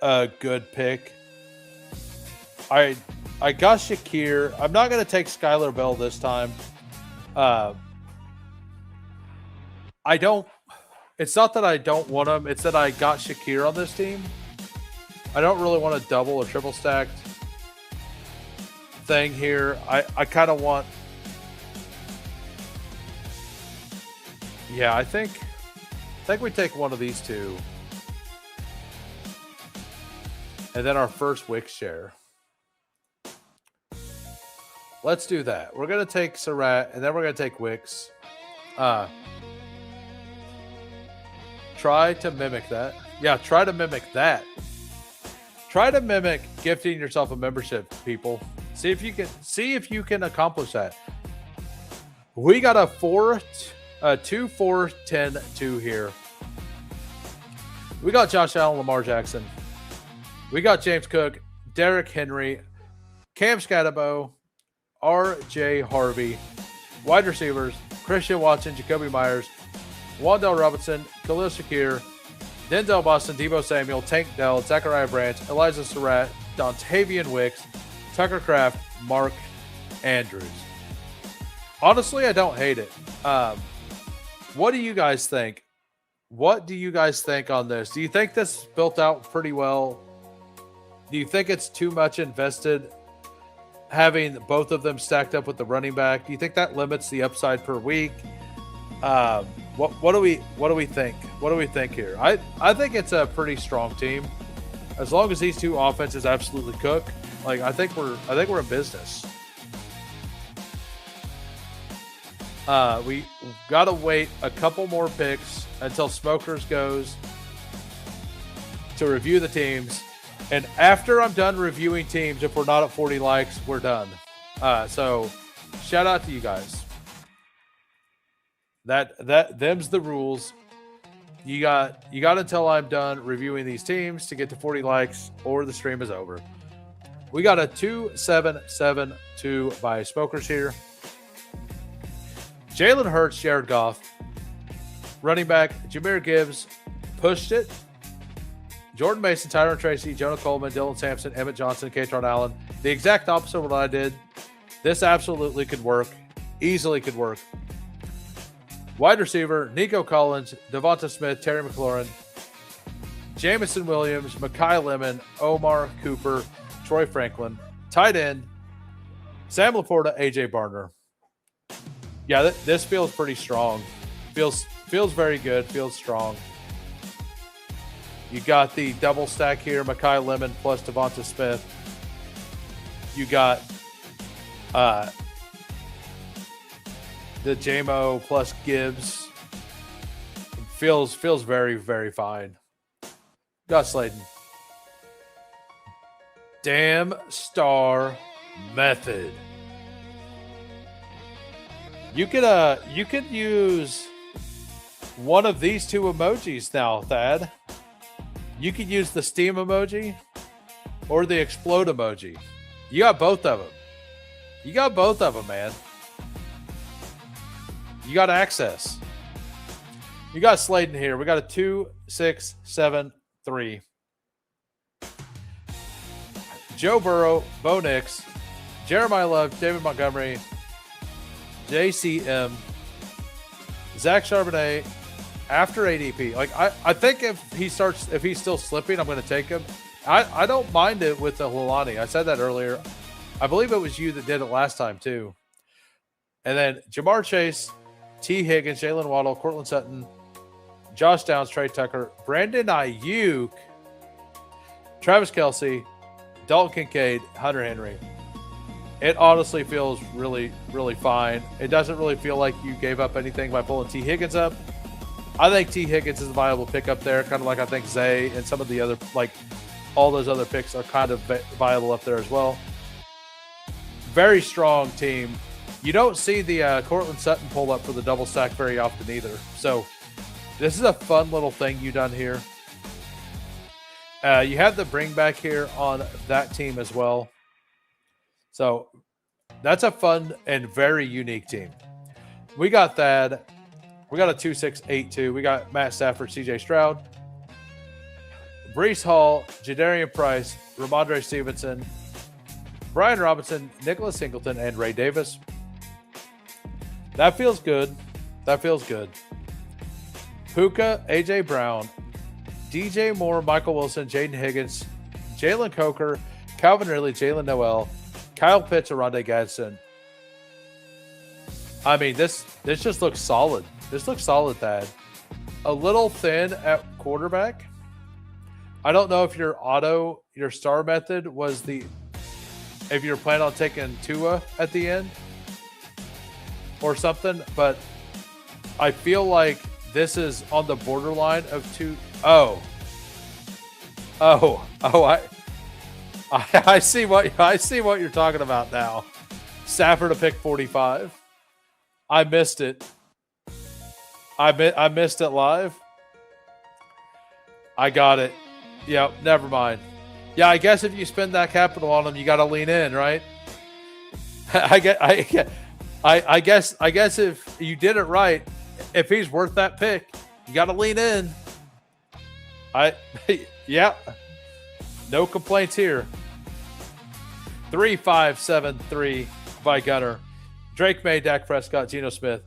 a good pick. I got Shakir. I'm not going to take Skylar Bell this time. It's not that I don't want him. It's that I got Shakir on this team. I don't really want a double or triple stacked thing here. I kind of want. Yeah, I think we take one of these two. And then our first Wicks share. Let's do that. We're going to take Surratt, and then we're going to take Wicks. Try to mimic that. Yeah, try to mimic that. Try to mimic gifting yourself a membership, people. See if you can accomplish that. We got a 2, 4, 10, 2 here. We got Josh Allen, Lamar Jackson. We got James Cook, Derrick Henry, Cam Scatterbo, R.J. Harvey, wide receivers, Christian Watson, Jacoby Myers, Wan'Dale Robinson, Khalil Shakir, Denzel Boston, Deebo Samuel, Tank Dell, Zachariah Branch, Elijah Surratt, Dontavian Wicks, Tucker Kraft, Mark Andrews. Honestly, I don't hate it. What do you guys think? What do you guys think on this? Do you think this is built out pretty well? Do you think it's too much invested having both of them stacked up with the running back? Do you think that limits the upside per week? What do we think? What do we think here? I think it's a pretty strong team. As long as these two offenses absolutely cook, like I think we're in business. We got to wait a couple more picks until Smokers goes to review the teams. And after I'm done reviewing teams, if we're not at 40 likes, we're done. So shout out to you guys. Them's the rules. You got until I'm done reviewing these teams to get to 40 likes or the stream is over. We got a 2-7-7-2 by Smokers here. Jalen Hurts, Jared Goff. Running back, Jahmyr Gibbs pushed it. Jordan Mason, Tyron Tracy, Jonah Coleman, Dylan Sampson, Emmett Johnson, Katron Allen. The exact opposite of what I did. This absolutely could work. Easily could work. Wide receiver, Nico Collins, Devonta Smith, Terry McLaurin, Jamison Williams, Mekhi Lemon, Omar Cooper, Troy Franklin. Tight end, Sam Laporta, AJ Barner. Yeah, this feels pretty strong. Feels very good. Feels strong. You got the double stack here, Mekhi Lemon plus Devonta Smith. You got the JMO plus Gibbs. Feels very, very fine. Got Slayton. Damn star method. You could use one of these two emojis now, Thad. You could use the steam emoji or the explode emoji. You got both of them. You got both of them, man. You got access. You got Slayton here. We got a 2, 6, 7, 3. Joe Burrow, Bo Nix, Jeremiah Love, David Montgomery, JCM, Zach Charbonnet after ADP. Like I think if he's still slipping, I'm going to take him. I don't mind it with the Lilani. I said that earlier. I believe it was you that did it last time too. And then Jamar Chase, T. Higgins, Jalen Waddle, Cortland Sutton, Josh Downs, Trey Tucker, Brandon Ayuk, Travis Kelce, Dalton Kincaid, Hunter Henry. It honestly feels really, really fine. It doesn't really feel like you gave up anything by pulling T. Higgins up. I think T. Higgins is a viable pick up there, kind of like I think Zay and some of the other, like all those other picks are kind of viable up there as well. Very strong team. You don't see the Cortland Sutton pull up for the double stack very often either. So this is a fun little thing you done here. You have the bring back here on that team as well. So that's a fun and very unique team. We got that. We got a 2-6-8-2. We got Matt Stafford, CJ Stroud, Breece Hall, Jadarian Price, Ramondre Stevenson, Brian Robinson, Nicholas Singleton, and Ray Davis. That feels good. That feels good. Puka, AJ Brown, DJ Moore, Michael Wilson, Jaden Higgins, Jalen Coker, Calvin Ridley, Jalen Noel, Kyle Pitts, and Rondé Gadsden. I mean, this just looks solid. This looks solid, Thad. A little thin at quarterback. I don't know if your star method was if you're planning on taking Tua at the end or something, but I feel like this is on the borderline of two. I see what you're talking about now. Stafford to pick 45. I missed it. I missed it live. I got it. Yep, never mind. Yeah, I guess if you spend that capital on him, you got to lean in, right? I guess if you did it right, if he's worth that pick, you got to lean in. Yeah, no complaints here. 3-5-7-3 by Gunner. Drake May, Dak Prescott, Geno Smith.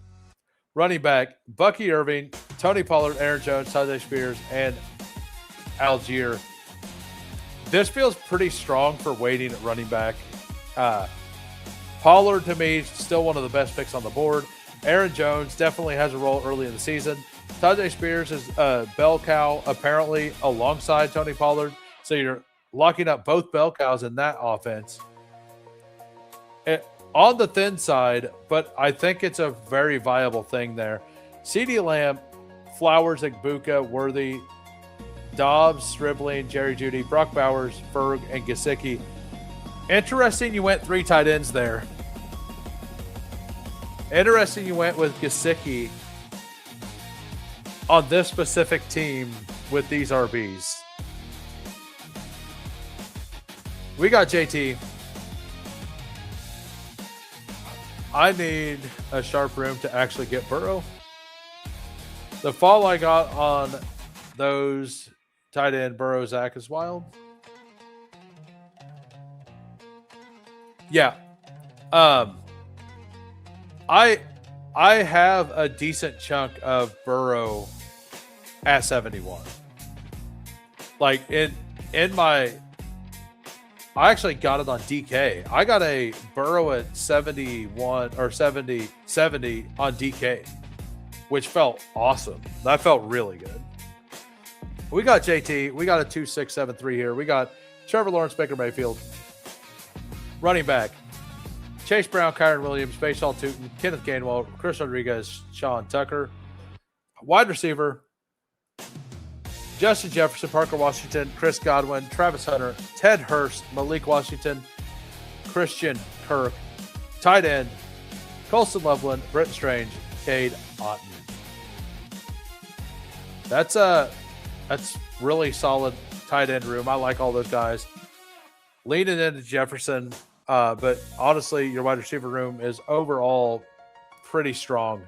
Running back, Bucky Irving, Tony Pollard, Aaron Jones, Tyjae Spears, and Algier. This feels pretty strong for waiting at running back. Pollard, to me, still one of the best picks on the board. Aaron Jones definitely has a role early in the season. Tyjae Spears is a bell cow, apparently, alongside Tony Pollard. So you're locking up both bell cows in that offense. On the thin side, but I think it's a very viable thing there. CeeDee Lamb, Flowers, Igbuka, Worthy, Dobbs, Stribling, Jerry Jeudy, Brock Bowers, Ferg, and Gesicki. Interesting you went 3 tight ends there. Interesting you went with Gesicki on this specific team with these RBs. We got JT. I need a sharp room to actually get Burrow. The fall I got on those tight end Burrow, Zach is wild. Yeah. I have a decent chunk of Burrow at 71. Like in my, I actually got it on DK. I got a Burrow at 71 or 70 on DK, which felt awesome. That felt really good. We got JT. We got a 2-6-7-3 here. We got Trevor Lawrence, Baker Mayfield. Running back, Chase Brown, Kyron Williams, Bashaw Tootin, Kenneth Gainwell, Chris Rodriguez, Sean Tucker. Wide receiver, Justin Jefferson, Parker Washington, Chris Godwin, Travis Hunter, Ted Hurst, Malik Washington, Christian Kirk. Tight end, Colston Loveland, Britton Strange, Cade Otton. That's really solid tight end room. I like all those guys. Leaning into Jefferson, but honestly, your wide receiver room is overall pretty strong.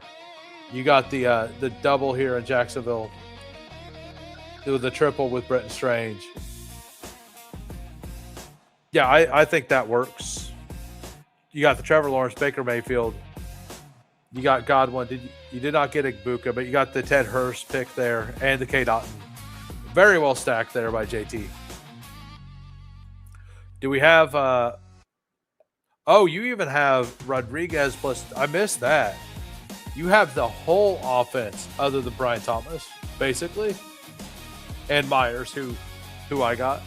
You got the double here in Jacksonville, with the triple with Britton Strange. Yeah, I think that works. You got the Trevor Lawrence, Baker Mayfield. You got Godwin. You did not get Igbuka, but you got the Ted Hurst pick there and the Cade Otton. Very well stacked there by JT. Do we have you even have Rodriguez plus, I missed that. You have the whole offense other than Brian Thomas. basically, and Myers, who I got.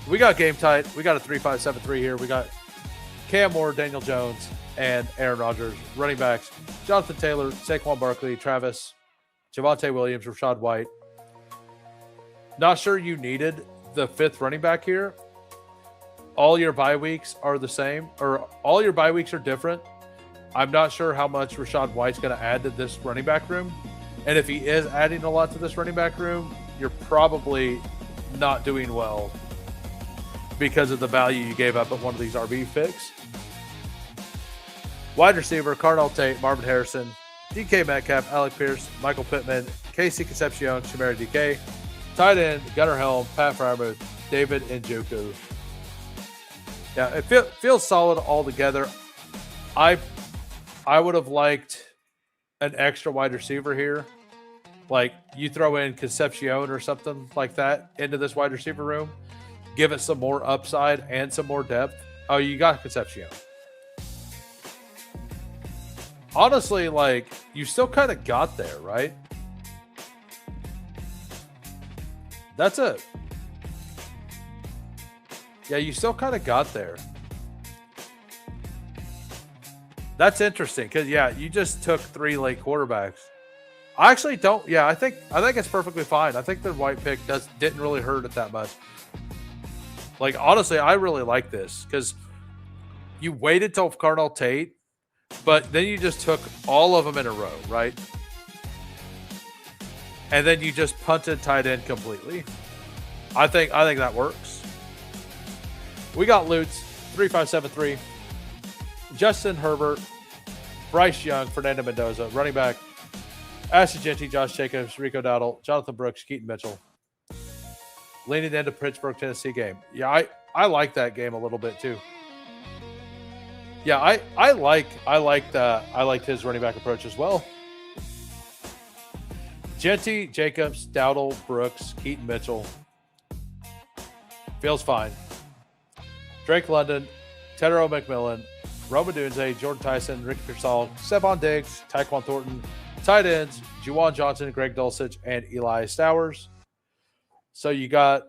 We got game tight. We got a 3-5-7-3 here. We got Cam Moore, Daniel Jones, and Aaron Rodgers. Running backs, Jonathan Taylor, Saquon Barkley, Travis, Javonte Williams, Rashad White. Not sure you needed the fifth running back here. All your bye weeks are the same, or all your bye weeks are different. I'm not sure how much Rashad White's going to add to this running back room. And if he is adding a lot to this running back room, you're probably not doing well because of the value you gave up at one of these RB picks. Wide receiver, Carnell Tate, Marvin Harrison, DK Metcalf, Alec Pierce, Michael Pittman, Casey Concepcion, Shamari DK. Tight end, Gunnar Helm, Pat Fryermuth, David Njoku. Yeah, it feels solid altogether. I would have liked an extra wide receiver here. Like, you throw in Concepcion or something like that into this wide receiver room. Give it some more upside and some more depth. Oh, you got Concepcion. Honestly, like, you still kind of got there, right? That's it. Yeah, you still kind of got there. That's interesting because, yeah, you just took 3 late quarterbacks. I actually don't. Yeah, I think it's perfectly fine. I think the White pick didn't really hurt it that much. Like, honestly, I really like this because you waited till Carnell Tate, but then you just took all of them in a row, right? And then you just punted tight end completely. I think that works. We got Lutz, 3-5-7-3. Justin Herbert, Bryce Young, Fernando Mendoza, running back, Ashton Genty, Josh Jacobs, Rico Dowdle, Jonathan Brooks, Keaton Mitchell. Leaning into Pittsburgh, Tennessee game. Yeah, I like that game a little bit too. Yeah, I liked his running back approach as well. Genty, Jacobs, Dowdle, Brooks, Keaton Mitchell. Feels fine. Drake London, Tedero McMillan, Roma Dunze, Jordan Tyson, Ricky Pearsall, Stephon Diggs, Tyquan Thornton, tight ends, Juwan Johnson, Greg Dulcich, and Eli Stowers. So you got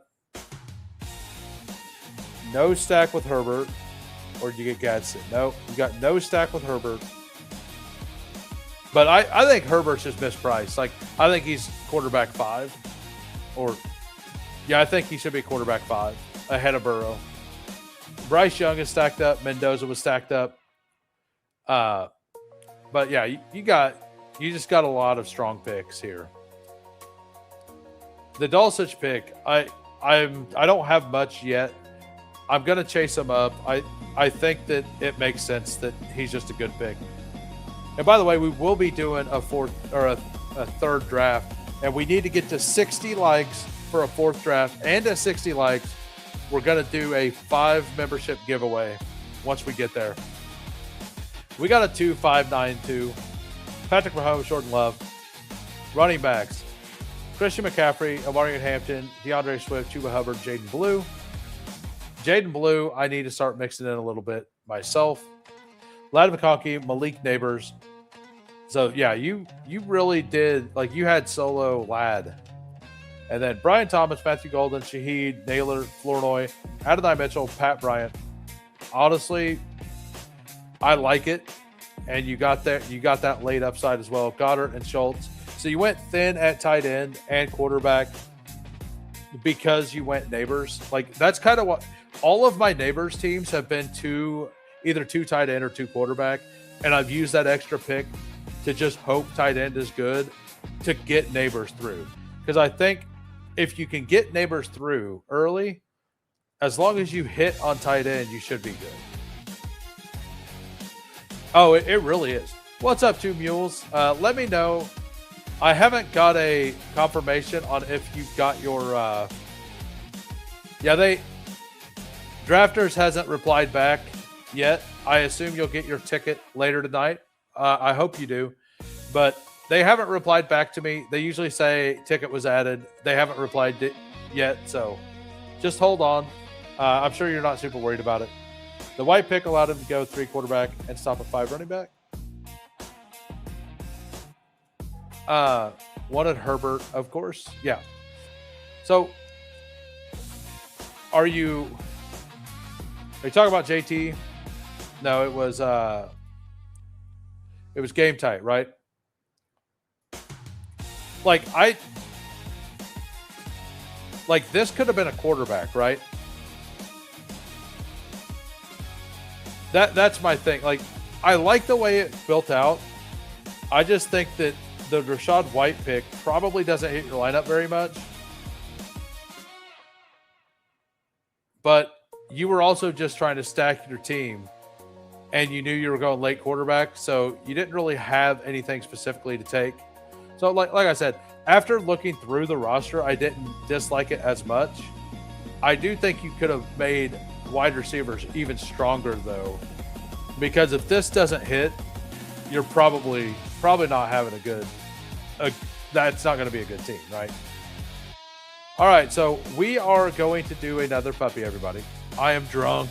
no stack with Herbert, or did you get Gadsden? No, you got no stack with Herbert. But I think Herbert's just mispriced. Like, I think he's quarterback 5. I think he should be quarterback 5 ahead of Burrow. Bryce Young is stacked up. Mendoza was stacked up. But yeah, you just got a lot of strong picks here. The Dulcich pick, I don't have much yet. I'm gonna chase him up. I think that it makes sense that he's just a good pick. And by the way, we will be doing a third draft, and we need to get to 60 likes for a 4th draft, and at 60 likes, we're going to do a 5 membership giveaway once we get there. We got a 2-5-9-2. Patrick Mahomes, Jordan Love. Running backs, Christian McCaffrey, Amarian Hampton, DeAndre Swift, Chuba Hubbard, Jaden Blue. Jaden Blue, I need to start mixing in a little bit myself. Ladd McConkey, Malik Neighbors. So, yeah, you really did, like, you had solo Ladd. And then Brian Thomas, Matthew Golden, Shaheed, Naylor, Flournoy, Adonai Mitchell, Pat Bryant. Honestly, I like it. And you got that late upside as well. Goddard and Schultz. So you went thin at tight end and quarterback because you went Neighbors. Like, that's kind of what all of my Neighbors teams have been, either 2 tight end or 2 quarterback. And I've used that extra pick to just hope tight end is good to get Neighbors through. Because I think if you can get Neighbors through early, as long as you hit on tight end, you should be good. Oh, it really is. What's up, 2 Mules? Let me know. I haven't got a confirmation on if you got your... Drafters hasn't replied back yet. I assume you'll get your ticket later tonight. I hope you do. But they haven't replied back to me. They usually say ticket was added. They haven't replied yet, so just hold on. I'm sure you're not super worried about it. The White pick allowed him to go 3 quarterback and stop at 5 running back. Wanted Herbert, of course. Yeah. So, are you talking about JT? No, it was game tight, right? Like this could have been a quarterback, right? That's my thing. Like, I like the way it built out. I just think that the Rachaad White pick probably doesn't hit your lineup very much. But you were also just trying to stack your team, and you knew you were going late quarterback, so you didn't really have anything specifically to take. So like I said, after looking through the roster, I didn't dislike it as much. I do think you could have made wide receivers even stronger, though, because if this doesn't hit, you're probably not having that's not going to be a good team, right? All right, so we are going to do another puppy, everybody. I am drunk.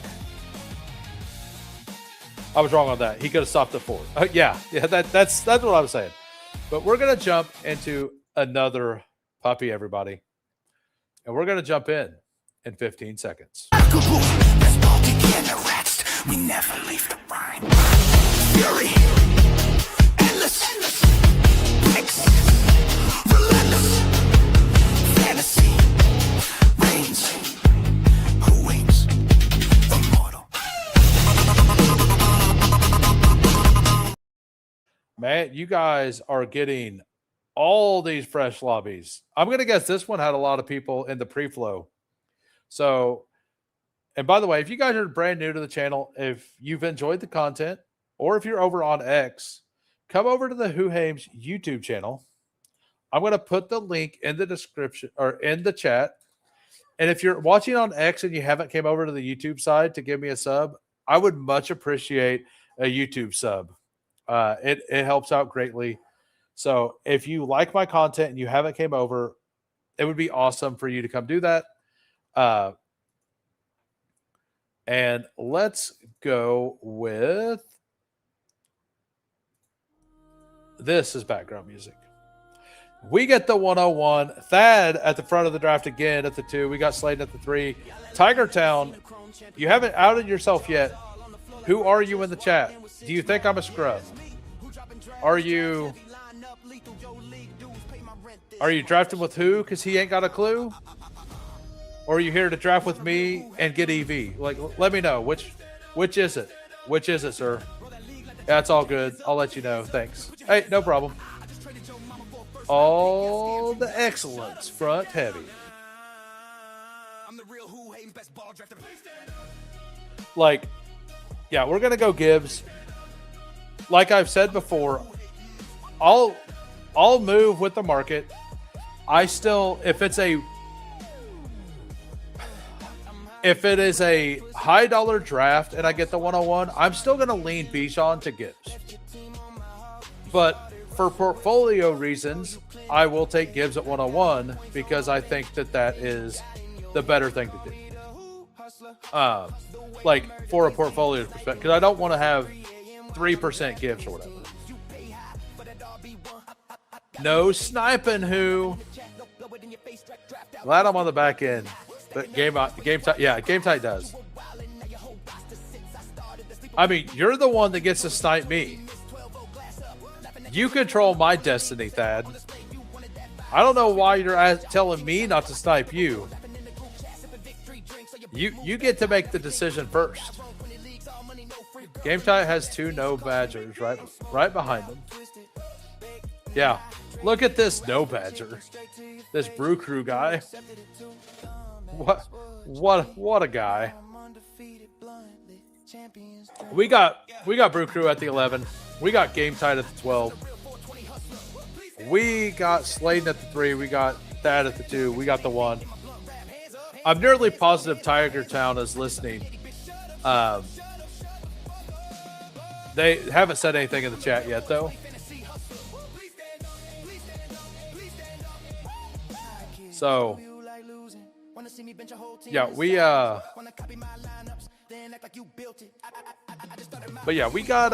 I was wrong on that. He could have stopped at 4. Yeah, that's what I was saying. But we're going to jump into another puppy, everybody. And we're going to jump in 15 seconds. We never leave the line. Fury, endless, relentless, fantasy, reigns, who wins, immortal. Man, you guys are getting all these fresh lobbies. I'm going to guess this one had a lot of people in the pre-flow. So, and by the way, if you guys are brand new to the channel, if you've enjoyed the content, or if you're over on X, come over to the Who Hames YouTube channel. I'm going to put the link in the description or in the chat. And if you're watching on X and you haven't came over to the YouTube side to give me a sub, I would much appreciate a YouTube sub. It helps out greatly. So if you like my content and you haven't came over, it would be awesome for you to come do that. And let's go with this as background music. We get the 101. Thad at the front of the draft again at the 2. We got Slayton at the 3. Tiger Town, you haven't outed yourself yet. Who are you in the chat? Do you think I'm a scrub? Are you drafting with who? Because he ain't got a clue? Or are you here to draft with me and get EV? Like, let me know. Which is it? Which is it, sir? That's all good. I'll let you know. Thanks. Hey, no problem. All the excellence front heavy. Like, yeah, we're going to go Gibbs. Like I've said before, I'll move with the market. I still, if it is a high dollar draft and I get the 101, I'm still going to lean Bijan to Gibbs. But for portfolio reasons, I will take Gibbs at 101 because I think that is the better thing to do. Like for a portfolio perspective, because I don't want to have 3% Gibbs or whatever. No sniping who. Glad I'm on the back end. But game tight, yeah, game tight does. I mean, you're the one that gets to snipe me. You control my destiny, Thad. I don't know why you're telling me not to snipe you. You get to make the decision first. Game tight has 2 no badgers right behind them. Yeah, look at this no badger. This Brew Crew guy. What a guy. We got Brew Crew at the 11. We got Game Tight at the 12. We got Slayton at the 3. We got Thad at the 2. We got the 1. I'm nearly positive Tiger Town is listening. They haven't said anything in the chat yet, though. So, yeah, but yeah, we got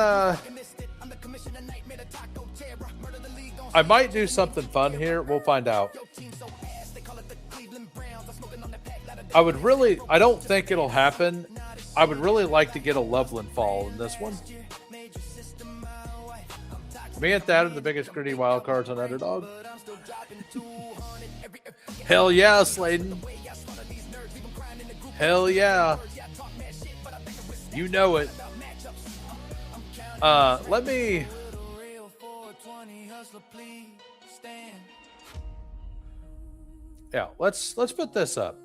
I might do something fun here. We'll find out. I don't think it'll happen. I would really like to get a Loveland fall in this one. Me and Thad are the biggest gritty wild cards on Underdog. Hell yeah, Sladen. Hell yeah. You know it. Let me... Yeah, let's put this up.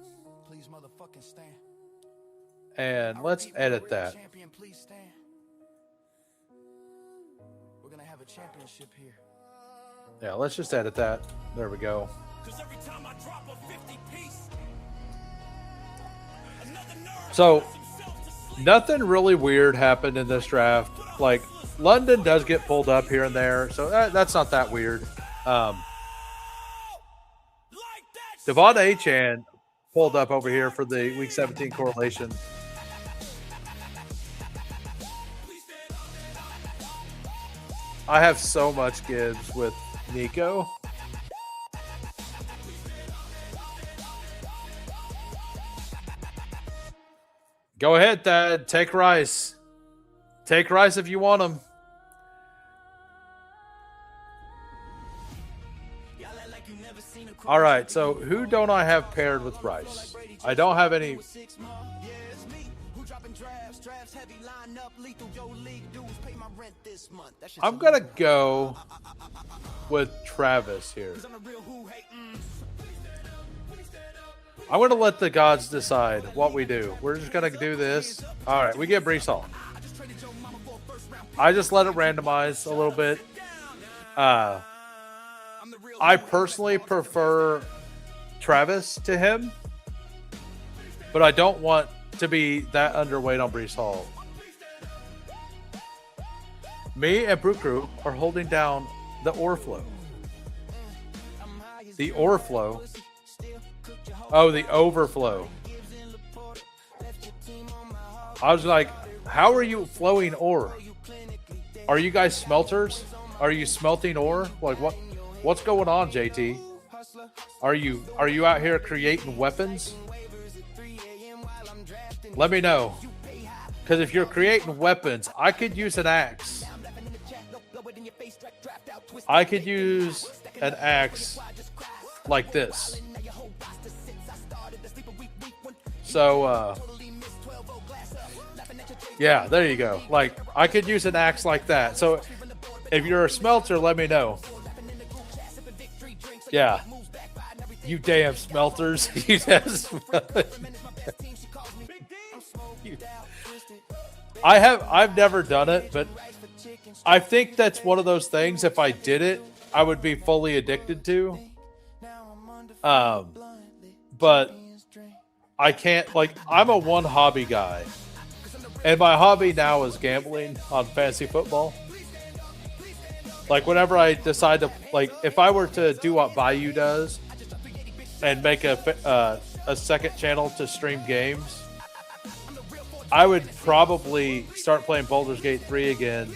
And let's edit that. We're gonna have a championship here. Yeah, let's just edit that. There we go. So, nothing really weird happened in this draft. Like, London does get pulled up here and there, so that's not that weird. Devon Achan pulled up over here for the Week 17 correlation. I have so much Gibbs with Nico. Go ahead, Thad. Take Rice. Take Rice if you want him. All right, so who don't I have paired with Rice? I don't have any. I'm going to go with Travis here. I'm going to let the gods decide what we do. We're just going to do this. All right, we get Breece Hall. I just let it randomize a little bit. I personally prefer Travis to him, but I don't want to be that underweight on Breece Hall. Me and Brew Crew are holding down the Orflow. The Orflow. Oh, the overflow. I was like, how are you flowing ore? Are you guys smelters? Are you smelting ore? Like what's going on, JT? Are you out here creating weapons? Let me know. Because if you're creating weapons, I could use an axe. I could use an axe like this. So, yeah, there you go. Like, I could use an axe like that. So, if you're a smelter, let me know. Yeah. You damn smelters. You damn smelters. I've never done it, but I think that's one of those things, if I did it, I would be fully addicted to. But I can't, like, I'm a one hobby guy. And my hobby now is gambling on fantasy football. Like, whenever I decide to, like, if I were to do what Bayou does and make a second channel to stream games, I would probably start playing Baldur's Gate 3 again,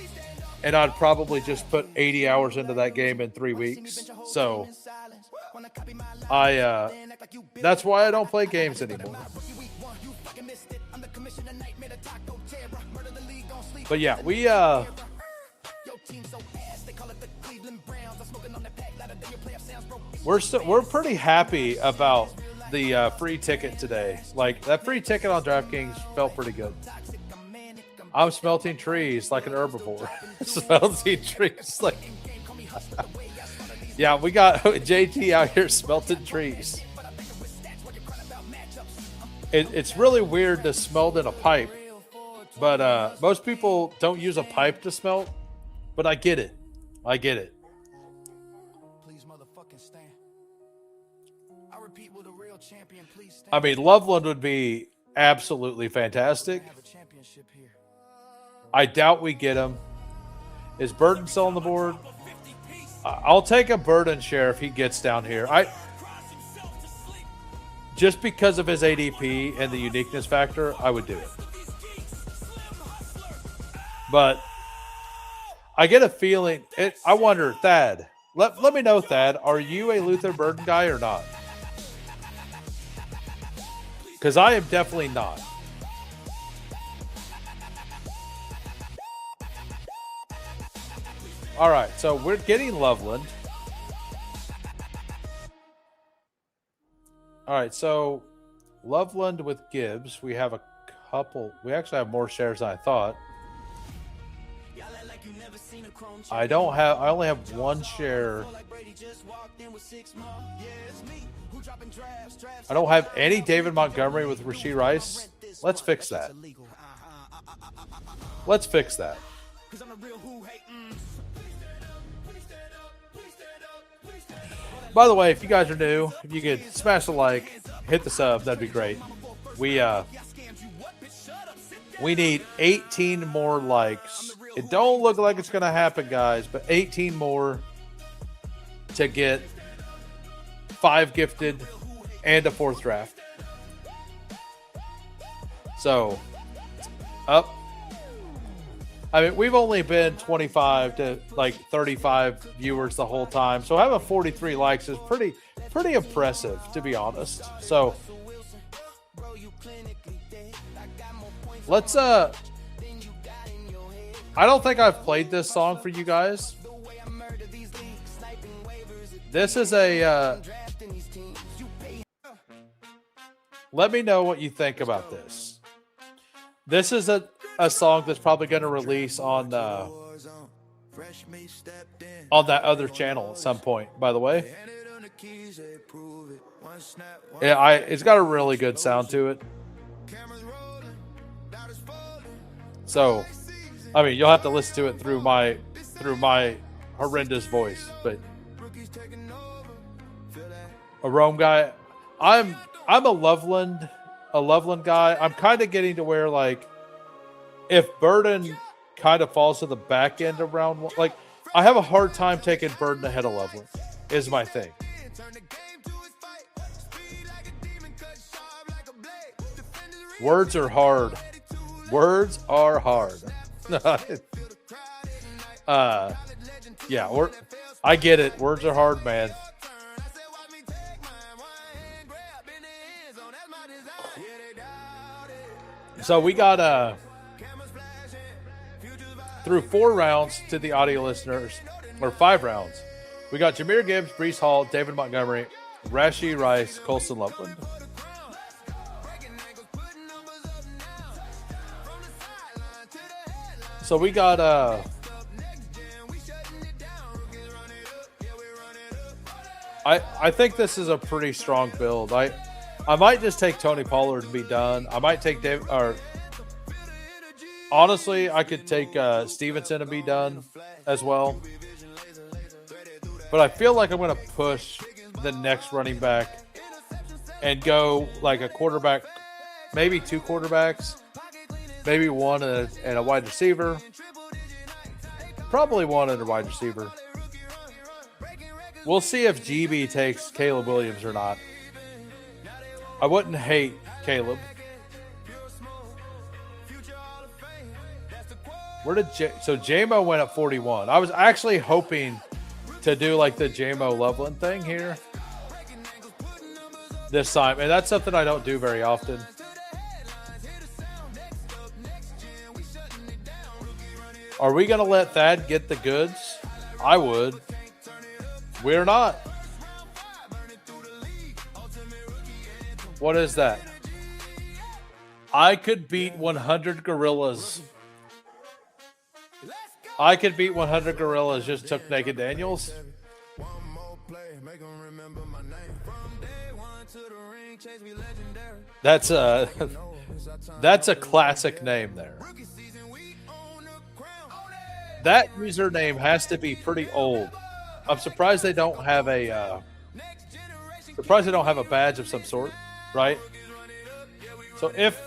and I'd probably just put 80 hours into that game in 3 weeks. So, that's why I don't play games anymore. But yeah, we're pretty happy about the free ticket today. Like, that free ticket on DraftKings felt pretty good. I'm smelting trees like an herbivore. Smelting trees like... Yeah, we got JT out here smelting trees. It's really weird to smelt in a pipe. But most people don't use a pipe to smelt. But I get it. I get it. I mean, Loveland would be absolutely fantastic. I doubt we get him. Is Burton still on the board? I'll take a Burton share if he gets down here. Just because of his ADP and the uniqueness factor, I would do it. But I get a feeling. I wonder, Thad, Let me know, Thad. Are you a Luther Burden guy or not? Because I am definitely not. All right, so we're getting Loveland. All right, so Loveland with Gibbs. We have a couple. We actually have more shares than I thought. I don't have. I only have one share. I don't have any David Montgomery with Rashee Rice. Let's fix that. Let's fix that. By the way, if you guys are new, if you could smash the like, hit the sub, that'd be great. We need 18 more likes. It don't look like it's gonna happen, guys, but 18 more to get 5 gifted and a 4th draft. So up. I mean, we've only been 25 to like 35 viewers the whole time. So having 43 likes is pretty impressive, to be honest. So let's I don't think I've played this song for you guys. This is a let me know what you think about this. This is a song that's probably going to release on that other channel at some point, by the way. Yeah, it's got a really good sound to it. So, I mean, you'll have to listen to it through my horrendous voice, but a Rome guy. I'm a Loveland guy. I'm kind of getting to where, like, if Burden kind of falls to the back end of round one, like, I have a hard time taking Burden ahead of Loveland, is my thing. Words are hard. Words are hard. Yeah, I get it. Words are hard, man. So we got through 4 rounds to the audio listeners, or 5 rounds. We got Jahmyr Gibbs, Breece Hall, David Montgomery, Rashee Rice, Colston Loveland. So we got I think this is a pretty strong build. I might just take Tony Pollard and be done. I might take David, or honestly, I could take Stevenson and be done as well. But I feel like I'm going to push the next running back and go like a quarterback, maybe 2 quarterbacks, maybe 1 and a wide receiver. Probably 1 and a wide receiver. We'll see if GB takes Caleb Williams or not. I wouldn't hate Caleb. Where did so JMO went at 41? I was actually hoping to do like the JMO Loveland thing here this time, and that's something I don't do very often. Are we going to let Thad get the goods? I would. We're not. What is that? I could beat 100 gorillas. I could beat 100 gorillas. Just took Naked Daniels. That's a classic name there. That username has to be pretty old. I'm surprised they don't have a badge of some sort, right? So if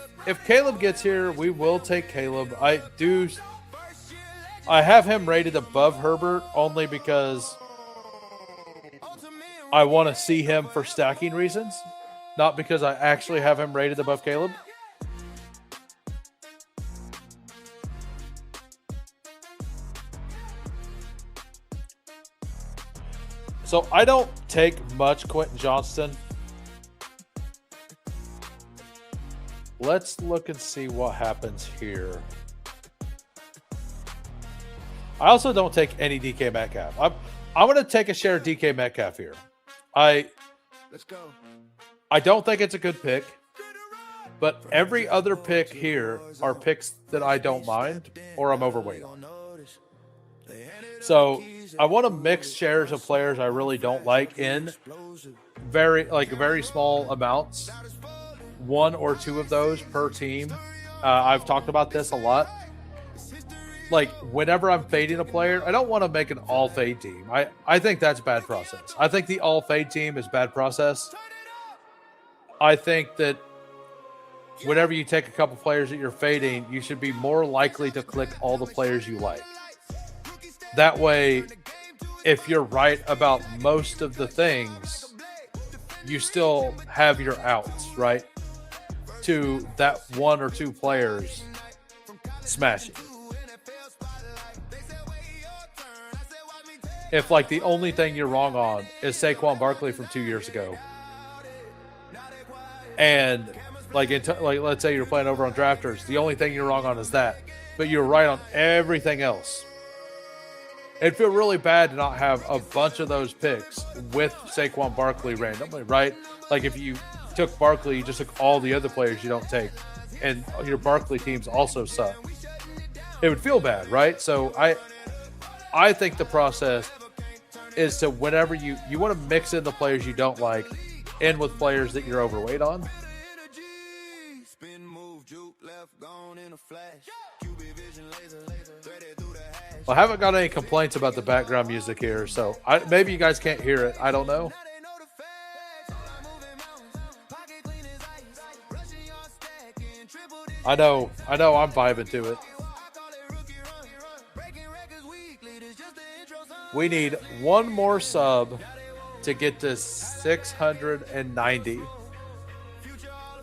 Caleb gets here, we will take Caleb. I have him rated above Herbert only because I want to see him for stacking reasons, not because I actually have him rated above Caleb. So I don't take much Quentin Johnston. Let's look and see what happens here. I also don't take any DK Metcalf. I'm going to take a share of DK Metcalf here. Let's go. I don't think it's a good pick, but every other pick here are picks that I don't mind or I'm overweight on. So I want to mix shares of players I really don't like in very small amounts. One or two of those per team. I've talked about this a lot. Like, whenever I'm fading a player, I don't want to make an all-fade team. I think that's bad process. I think the all-fade team is bad process. I think that whenever you take a couple players that you're fading, you should be more likely to click all the players you like. That way, if you're right about most of the things, you still have your outs, right? To that one or two players smashing. If, like, the only thing you're wrong on is Saquon Barkley from 2 years ago, and let's say you're playing over on Drafters, the only thing you're wrong on is that, but you're right on everything else. It'd feel really bad to not have a bunch of those picks with Saquon Barkley randomly, right? Like, if you took Barkley, you just took all the other players you don't take, and your Barkley teams also suck. It would feel bad, right? So I think the process is to, whenever you want to mix in the players you don't like in with players that you're overweight on. Well, I haven't got any complaints about the background music here, so maybe you guys can't hear it. I don't know. I know I'm vibing to it. We need one more sub to get to 690.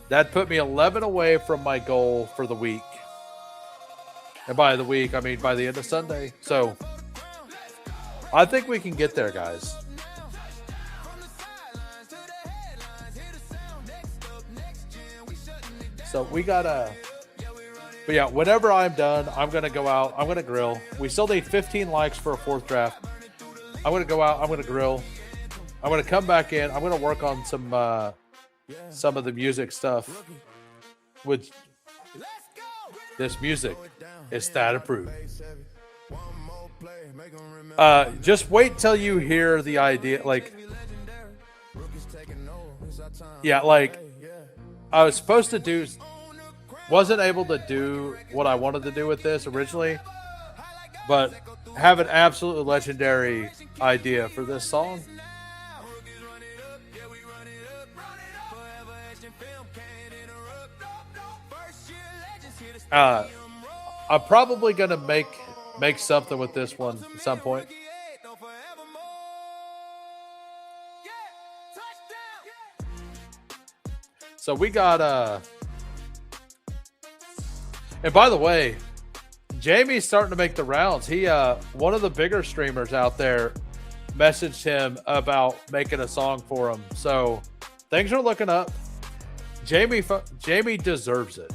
That put me 11 away from my goal for the week. And by the week, I mean by the end of Sunday. So I think we can get there, guys. So we gotta, but yeah, whenever I'm done, I'm gonna go out, I'm gonna grill. We still need 15 likes for a fourth draft. I'm gonna go out, I'm gonna grill. I'm gonna come back in, I'm gonna work on some of the music stuff. With this music is that approved. Just wait till you hear the idea. Like, yeah, like I was supposed to do, wasn't able to do what I wanted to do with this originally, but have an absolutely legendary idea for this song. I'm probably gonna make something with this one at some point. So we got and by the way, Jamie's starting to make the rounds. He one of the bigger streamers out there messaged him about making a song for him. So things are looking up. Jamie deserves it.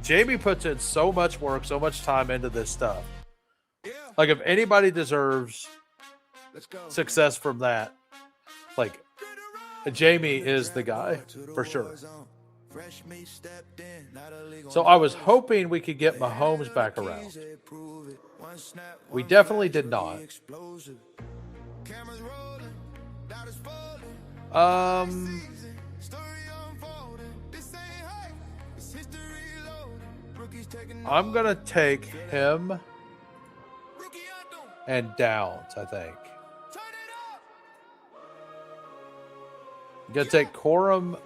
Jamie puts in so much work, so much time into this stuff. Like, if anybody deserves success from that, like, Jamie is the guy for sure. So I was hoping we could get Mahomes back around. We definitely did not. I'm going to take him and Downs, I think. I'm going to take Corum.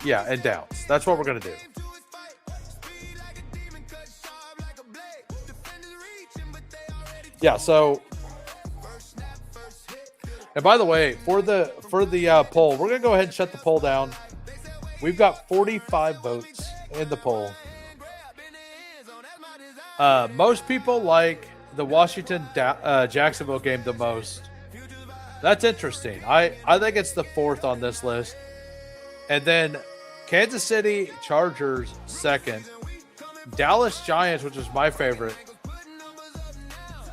Yeah, and Downs. That's what we're going to do. Yeah, so, and by the way, for the poll, we're going to go ahead and shut the poll down. We've got 45 votes in the poll. Most people like the Washington Jacksonville game the most. That's interesting. I think it's the 4th on this list. And then Kansas City Chargers 2nd. Dallas Giants, which is my favorite,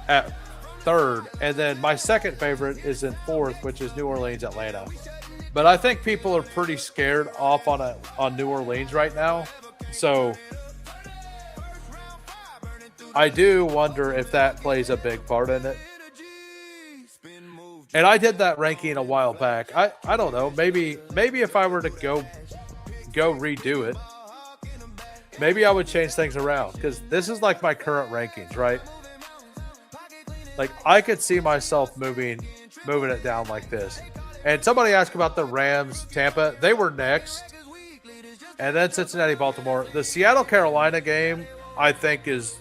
at 3rd. And then my second favorite is in 4th, which is New Orleans Atlanta. But I think people are pretty scared off on New Orleans right now. So I do wonder if that plays a big part in it. And I did that ranking a while back. I don't know. Maybe if I were to go redo it, maybe I would change things around, because this is like my current rankings, right? Like I could see myself moving it down like this. And somebody asked about the Rams, Tampa. They were next. And then Cincinnati, Baltimore. The Seattle, Carolina game, I think, is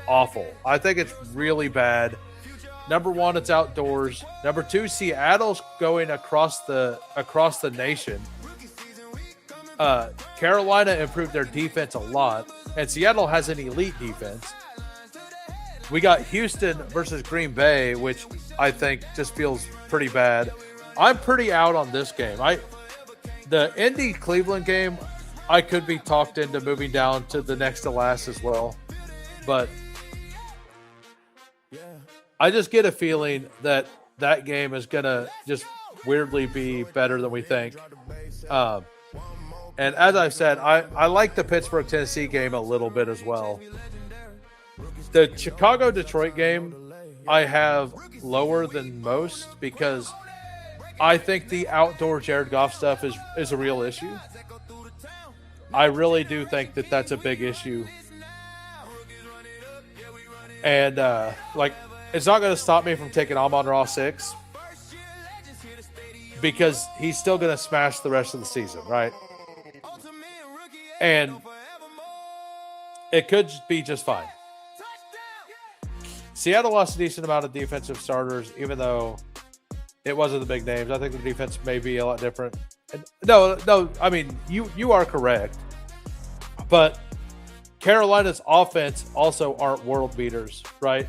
awful. I think it's really bad. Number 1, it's outdoors. Number 2, Seattle's going across the nation. Carolina improved their defense a lot, and Seattle has an elite defense. We got Houston versus Green Bay, which I think just feels pretty bad. I'm pretty out on this game. The Indy Cleveland game, I could be talked into moving down to the next to last as well, but I just get a feeling that game is gonna just weirdly be better than we think. And as I've said, I like the Pittsburgh Tennessee game a little bit as well. The Chicago Detroit game I have lower than most because I think the outdoor Jared Goff stuff is a real issue. I really do think that that's a big issue. And it's not going to stop me from taking Amon-Ra 6 because he's still going to smash the rest of the season, right? And it could be just fine. Seattle lost a decent amount of defensive starters, even though it wasn't the big names. I think the defense may be a lot different. No, I mean, you are correct. But Carolina's offense also aren't world beaters, right?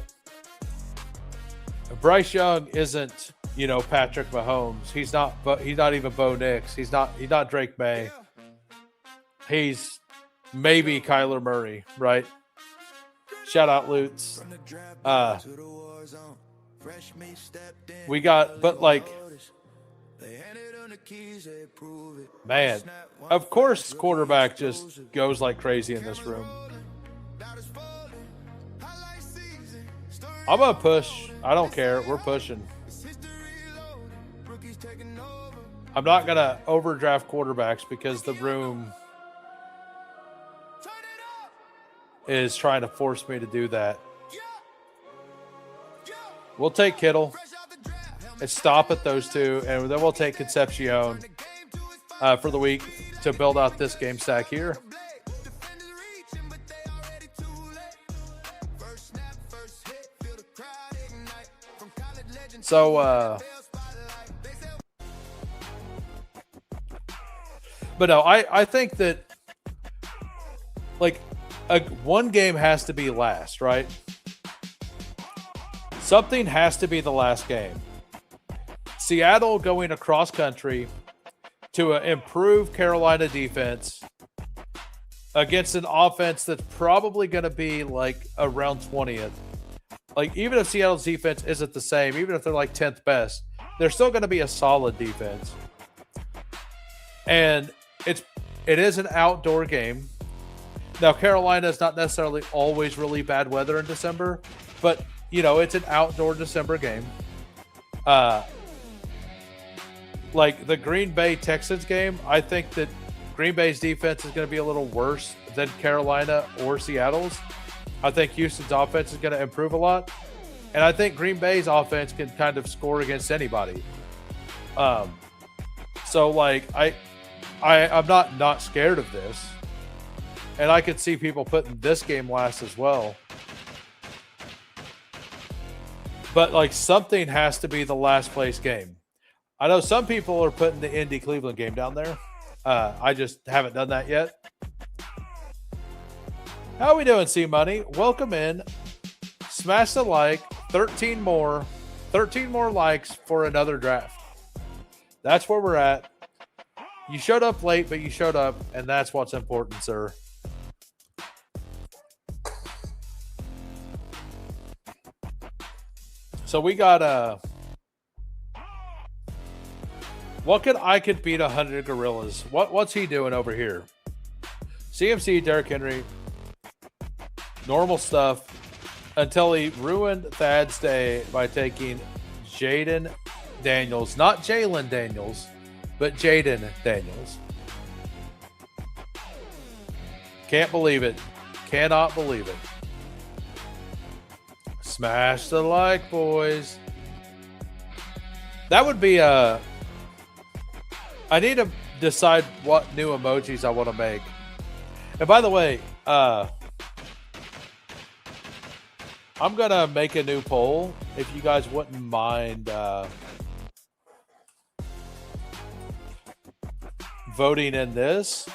Bryce Young isn't, Patrick Mahomes. He's not even Bo Nix. He's not Drake May. He's maybe Kyler Murray, right? Shout out Lutz. We got, but man, of course quarterback just goes like crazy in this room. I'm going to push. I don't care. We're pushing. I'm not going to overdraft quarterbacks because the room is trying to force me to do that. We'll take Kittle and stop at those two, and then we'll take Concepcion for the week to build out this game stack here. So, but no, I think that one game has to be last, right? Something has to be the last game. Seattle going across country to improve Carolina defense against an offense that's probably going to be around 20th. Even if Seattle's defense isn't the same, even if they're 10th best, they're still going to be a solid defense. And it is an outdoor game. Now, Carolina is not necessarily always really bad weather in December, but, it's an outdoor December game. The Green Bay Texans game, I think that Green Bay's defense is going to be a little worse than Carolina or Seattle's. I think Houston's offense is going to improve a lot. And I think Green Bay's offense can kind of score against anybody. I'm not scared of this. And I could see people putting this game last as well. But something has to be the last place game. I know some people are putting the Indy Cleveland game down there. I just haven't done that yet. How are we doing, C Money? Welcome in. Smash the like. 13 more likes for another draft. That's where we're at. You showed up late, but you showed up, and that's what's important, sir. So we got what could beat 100 gorillas? What's he doing over here? CMC, Derrick Henry, normal stuff, until he ruined Thad's day by taking Jaden Daniels, not Jalen Daniels, but Jaden Daniels. Can't believe it. Cannot believe it. Smash the like, boys. That would be I need to decide what new emojis I want to make. And by the way, I'm going to make a new poll if you guys wouldn't mind voting in this.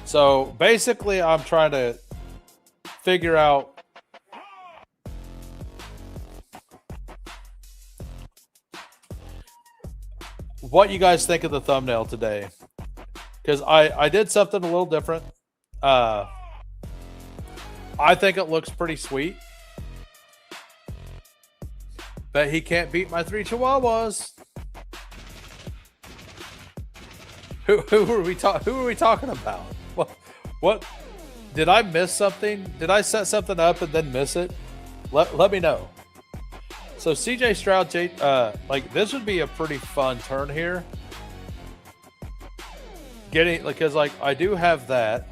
So basically, I'm trying to figure out what you guys think of the thumbnail today, because I did something a little different. I think it looks pretty sweet, but he can't beat my 3 Chihuahuas. Who are we talking about? What? Did I miss something? Did I set something up and then miss it? Let me know. So CJ Stroud, like this would be a pretty fun turn here. Because like I do have that.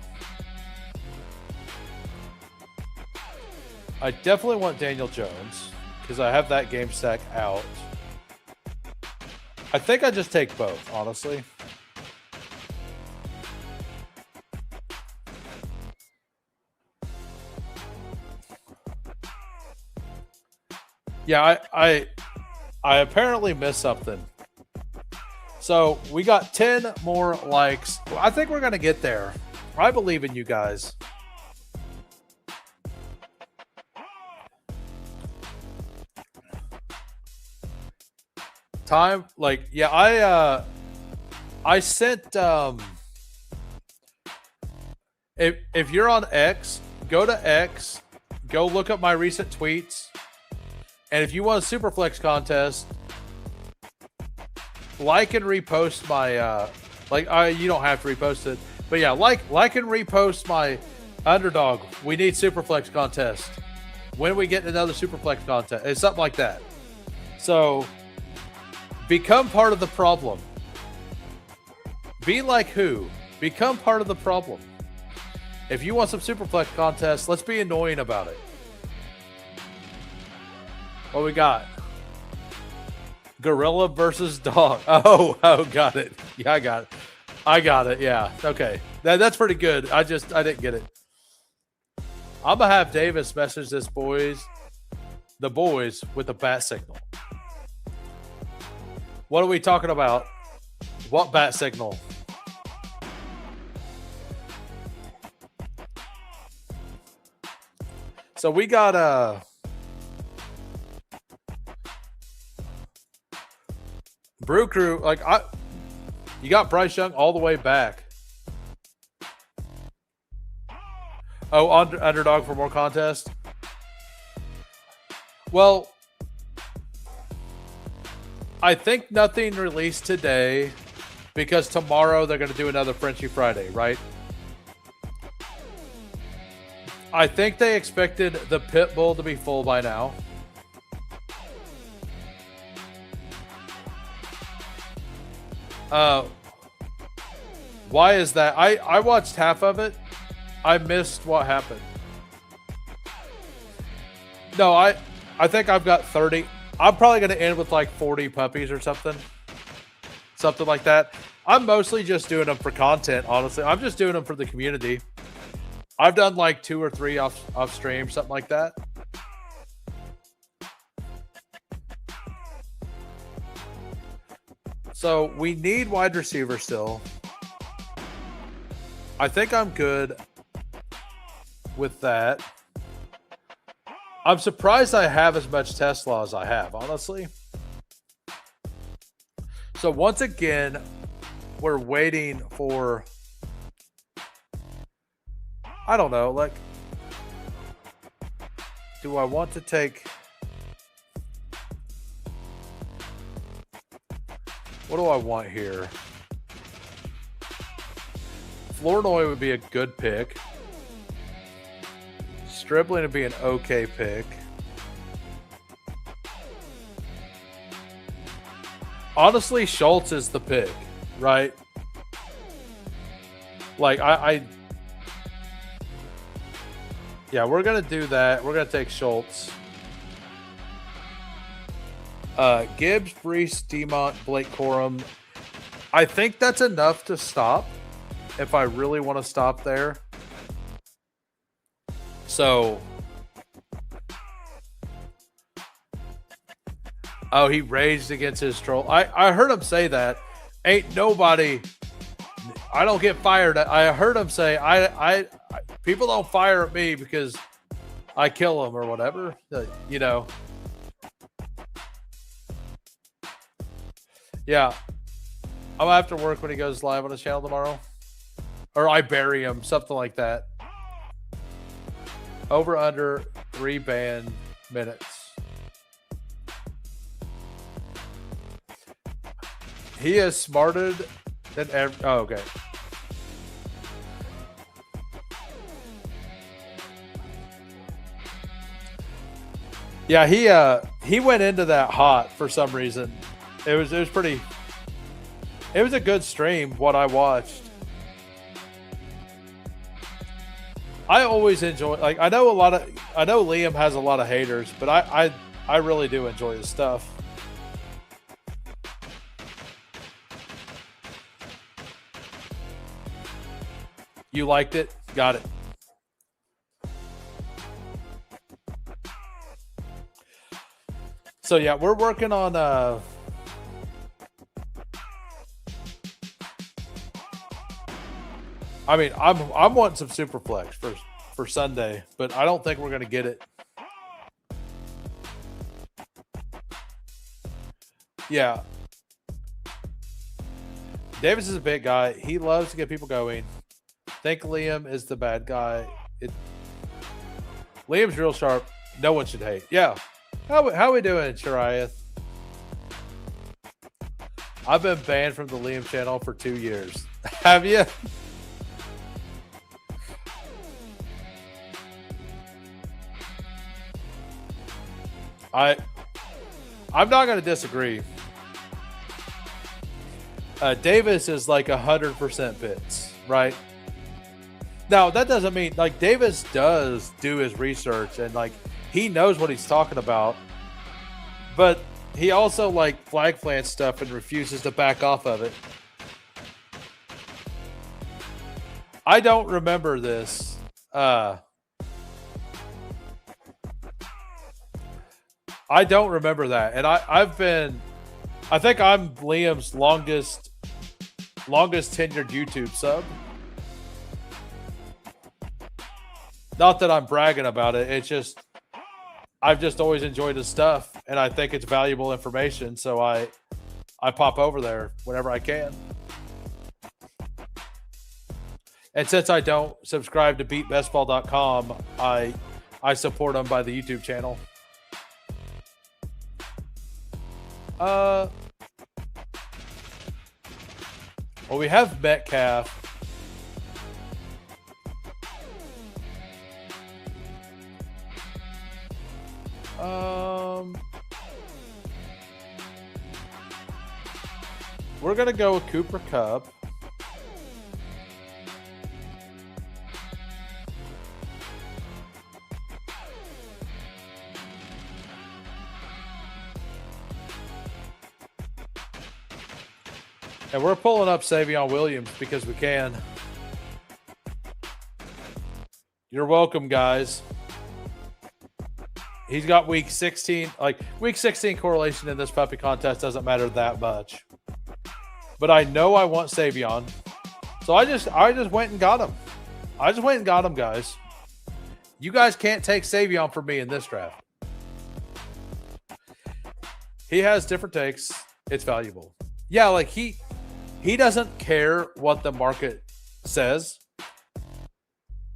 I definitely want Daniel Jones because I have that game stack out. I think I just take both, honestly. Yeah, I apparently missed something. So we got 10 more likes. I think we're going to get there. I believe in you guys. Time, like, yeah, I sent, if you're on X, go to X, go look up my recent tweets. And if you want a Superflex contest, like and repost my, you don't have to repost it, but yeah, like and repost my Underdog. We need Superflex contest. When we get another Superflex contest, it's something like that. So become part of the problem. Be like who? Become part of the problem. If you want some Superflex contest, let's be annoying about it. What we got? Gorilla versus dog. Oh, got it. Yeah, I got it. Yeah. Okay. That's pretty good. I didn't get it. I'm going to have Davis message the boys with a bat signal. What are we talking about? What bat signal? So we got Brew Crew, you got Bryce Young all the way back. Oh, Underdog for more contest. Well, I think nothing released today because tomorrow they're going to do another Frenchie Friday, right? I think they expected the pit bull to be full by now. Why is that? I watched half of it. I missed what happened. No, I think I've got 30. I'm probably going to end with like 40 puppies or something. Something like that. I'm mostly just doing them for content, honestly. I'm just doing them for the community. I've done like 2 or 3 off stream, something like that. So we need wide receiver still. I think I'm good with that. I'm surprised I have as much Tesla as I have, honestly. So once again, we're waiting for, I don't know, like, do I want to take, what do I want here? Flournoy would be a good pick. Stribling would be an okay pick. Honestly, Schultz is the pick, right? Like, yeah, we're going to do that. We're going to take Schultz. Gibbs, Brees, Demont, Blake Corum. I think that's enough to stop if I really want to stop there. So, oh, he raged against his troll. I heard him say that. Ain't nobody, I don't get fired. I heard him say, I people don't fire at me because I kill them or whatever, you know. Yeah. I'm gonna have to work when he goes live on his channel tomorrow. Or I bury him, something like that. Over under 3 ban minutes. He is smarter than ever. Oh, okay. Yeah, he went into that hot for some reason. It was pretty. It was a good stream. What I watched. I always enjoy. Like I know Liam has a lot of haters, but I really do enjoy his stuff. You liked it? Got it. So yeah, we're working on I mean, I'm wanting some super flex for Sunday, but I don't think we're gonna get it. Yeah. Davis is a big guy. He loves to get people going. I think Liam is the bad guy. Liam's real sharp. No one should hate. Yeah. How we doing, Shariah? I've been banned from the Liam channel for 2 years. Have you? I'm not going to disagree. Davis is like 100% bits, right? Now, that doesn't mean, like, Davis does do his research and, like, he knows what he's talking about, but he also, like, flag plants stuff and refuses to back off of it. I don't remember this. I don't remember that. And I think I'm Liam's longest tenured YouTube sub. Not that I'm bragging about it. It's just, I've just always enjoyed his stuff and I think it's valuable information. So I pop over there whenever I can. And since I don't subscribe to beatbestball.com, I support them by the YouTube channel. Well, we have Metcalf. We're gonna go with Cooper Kupp. And we're pulling up Savion Williams because we can. You're welcome, guys. He's got week 16. Like, week 16 correlation in this puppy contest doesn't matter that much. but I know I want Savion. So I just went and got him. I just went and got him, guys. You guys can't take Savion from me in this draft. He has different takes. It's valuable. Yeah, like he doesn't care what the market says.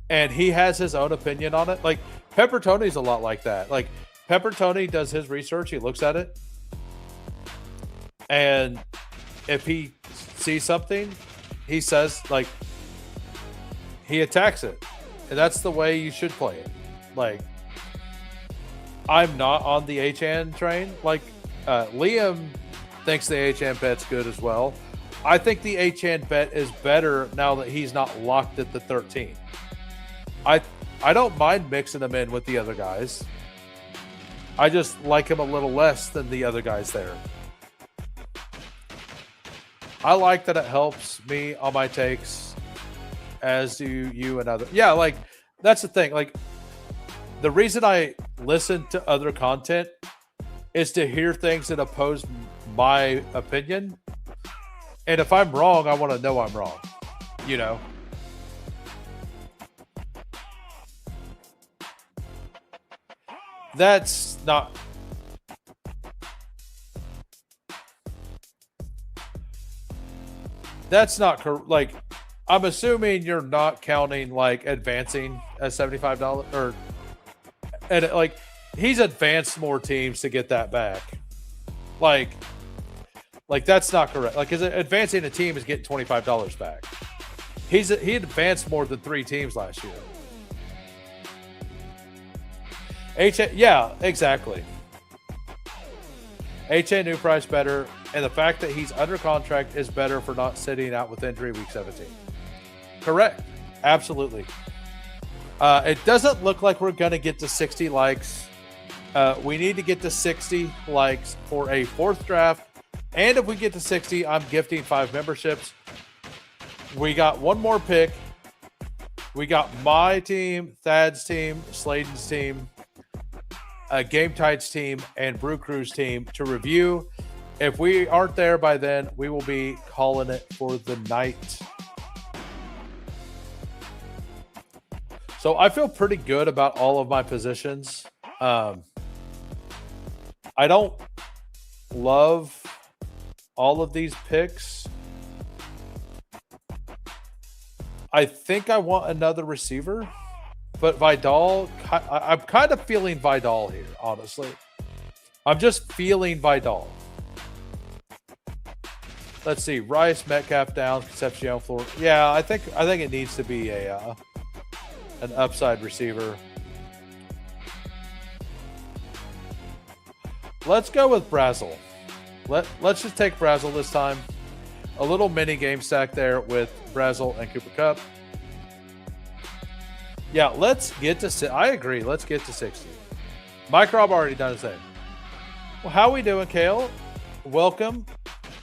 And he has his own opinion on it. Like Pepper Tony's a lot like that. Like Pepper Tony does his research, he looks at it. And if he sees something, he says, like, he attacks it. And that's the way you should play it. Like, I'm not on the HN train. Like, Liam thinks the HN bet's good as well. I think the HN bet is better now that he's not locked at the 13. I don't mind mixing him in with the other guys. I just like him a little less than the other guys there. I like that it helps me on my takes, as do you and other. Yeah, like that's the thing. Like the reason I listen to other content is to hear things that oppose my opinion. And if I'm wrong, I want to know I'm wrong. You know? That's not... That's not like, I'm assuming you're not counting like advancing as $75 or, and like he's advanced more teams to get that back. Like that's not correct. Like, cause advancing a team is getting $25 back. He advanced more than 3 teams last year. Yeah, exactly. HA new price better, and the fact that he's under contract is better for not sitting out with injury week 17. Correct. Absolutely. It doesn't look like we're going to get to 60 likes. We need to get to 60 likes for a 4th draft. And if we get to 60, I'm gifting 5 memberships. We got one more pick. We got my team, Thad's team, Sladen's team, Game Tide's team, and Brew Crew's team to review. If we aren't there by then, we will be calling it for the night. So I feel pretty good about all of my positions. I don't love all of these picks. I think I want another receiver. But Vidal, I'm kind of feeling Vidal here, honestly. I'm just feeling Vidal. Let's see. Rice, Metcalf, Downs, Concepcion, Florida. Yeah, I think it needs to be an upside receiver. Let's go with Brazel. Let's just take Brazel this time. A little mini game stack there with Brazel and Cooper Kupp. Yeah, let's get to... I agree. Let's get to 60. Mike Rob already done his thing. Well, how we doing, Kale? Welcome.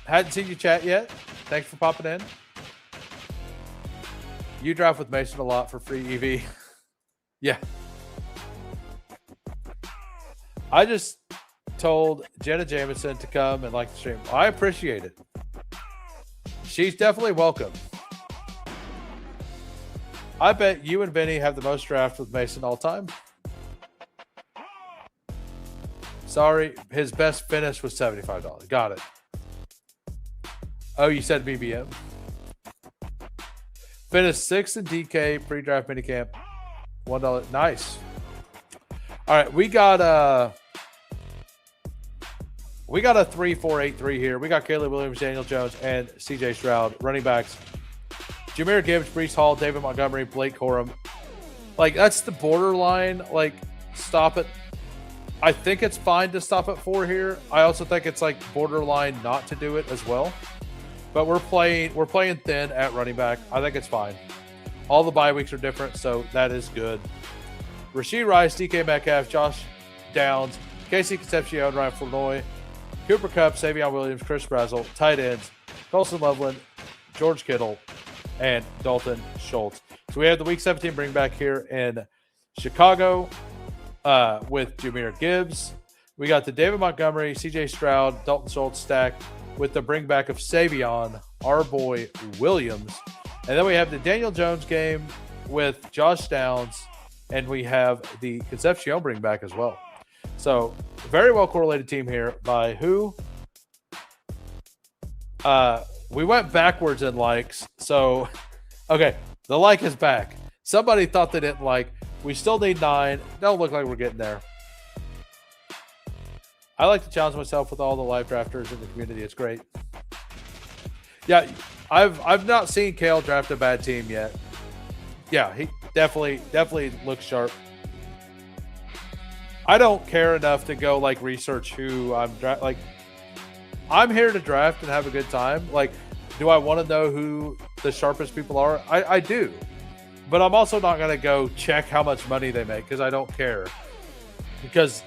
Hadn't seen you chat yet. Thanks for popping in. You draft with Mason a lot for free EV. Yeah. I just told Jenna Jameson to come and like the stream. I appreciate it. She's definitely welcome. I bet you and Vinny have the most draft with Mason all time. Sorry, his best finish was $75. Got it. Oh, you said BBM. Finished 6th in DK pre-draft minicamp. $1. Nice. All right, we got a 3-4-8-3 here. We got Caleb Williams, Daniel Jones, and CJ Stroud, running backs. Jahmyr Gibbs, Breece Hall, David Montgomery, Blake Corum. Like, that's the borderline. Like, stop it. I think it's fine to stop at 4 here. I also think it's like borderline not to do it as well. But we're playing thin at running back. I think it's fine. All the bye weeks are different, so that is good. Rashee Rice, DK Metcalf, Josh Downs, Casey Concepcion, Ryan Flournoy, Cooper Kupp, Savion Williams, Chris Brazel, tight ends, Colson Loveland, George Kittle, and Dalton Schultz. So we have the Week 17 bring back here in Chicago with Jahmyr Gibbs. We got the David Montgomery, CJ Stroud, Dalton Schultz stack with the bring back of Savion our boy Williams. And then we have the Daniel Jones game with Josh Downs, and we have the Concepcion bring back as well. So very well correlated team here by who? We went backwards in likes. So, okay, the like is back. Somebody thought they didn't like. We still need 9. Don't look like we're getting there. I like to challenge myself with all the live drafters in the community. It's great. Yeah, I've not seen Kale draft a bad team yet. Yeah, he definitely looks sharp. I don't care enough to go like research who I'm like. I'm here to draft and have a good time. Like, do I want to know who the sharpest people are? I do. But I'm also not going to go check how much money they make because I don't care. Because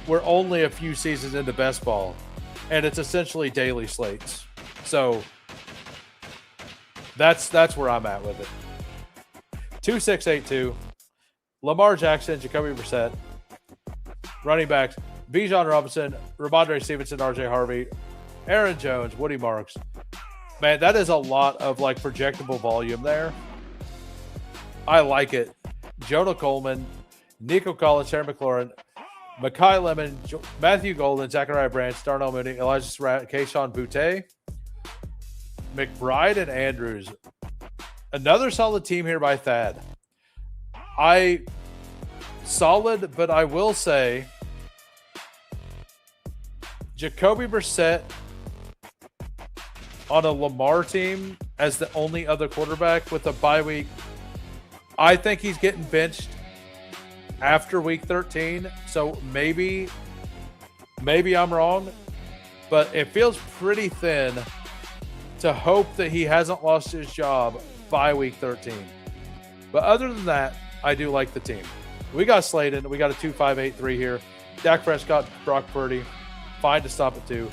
we're only a few seasons into best ball, and it's essentially daily slates. So that's where I'm at with it. 2682, Lamar Jackson, Jacoby Brissett, running backs, Bijan Robinson, Ramondre Stevenson, RJ Harvey, Aaron Jones, Woody Marks. Man, that is a lot of like projectable volume there. I like it. Jonah Coleman, Nico Collins, Terry McLaurin, Mekhi Lemon, Matthew Golden, Zachariah Branch, Darnell Mooney, Elijah Surratt, Kayshon Boutte, McBride, and Andrews. Another solid team here by Thad. Solid, but I will say Jacoby Brissett on a Lamar team as the only other quarterback with a bye week. I think he's getting benched after week 13. So maybe I'm wrong, but it feels pretty thin to hope that he hasn't lost his job by week 13. But other than that, I do like the team. We got Slayton. We got a 2-5-8-3 here. Dak Prescott, Brock Purdy. Fine to stop at 2.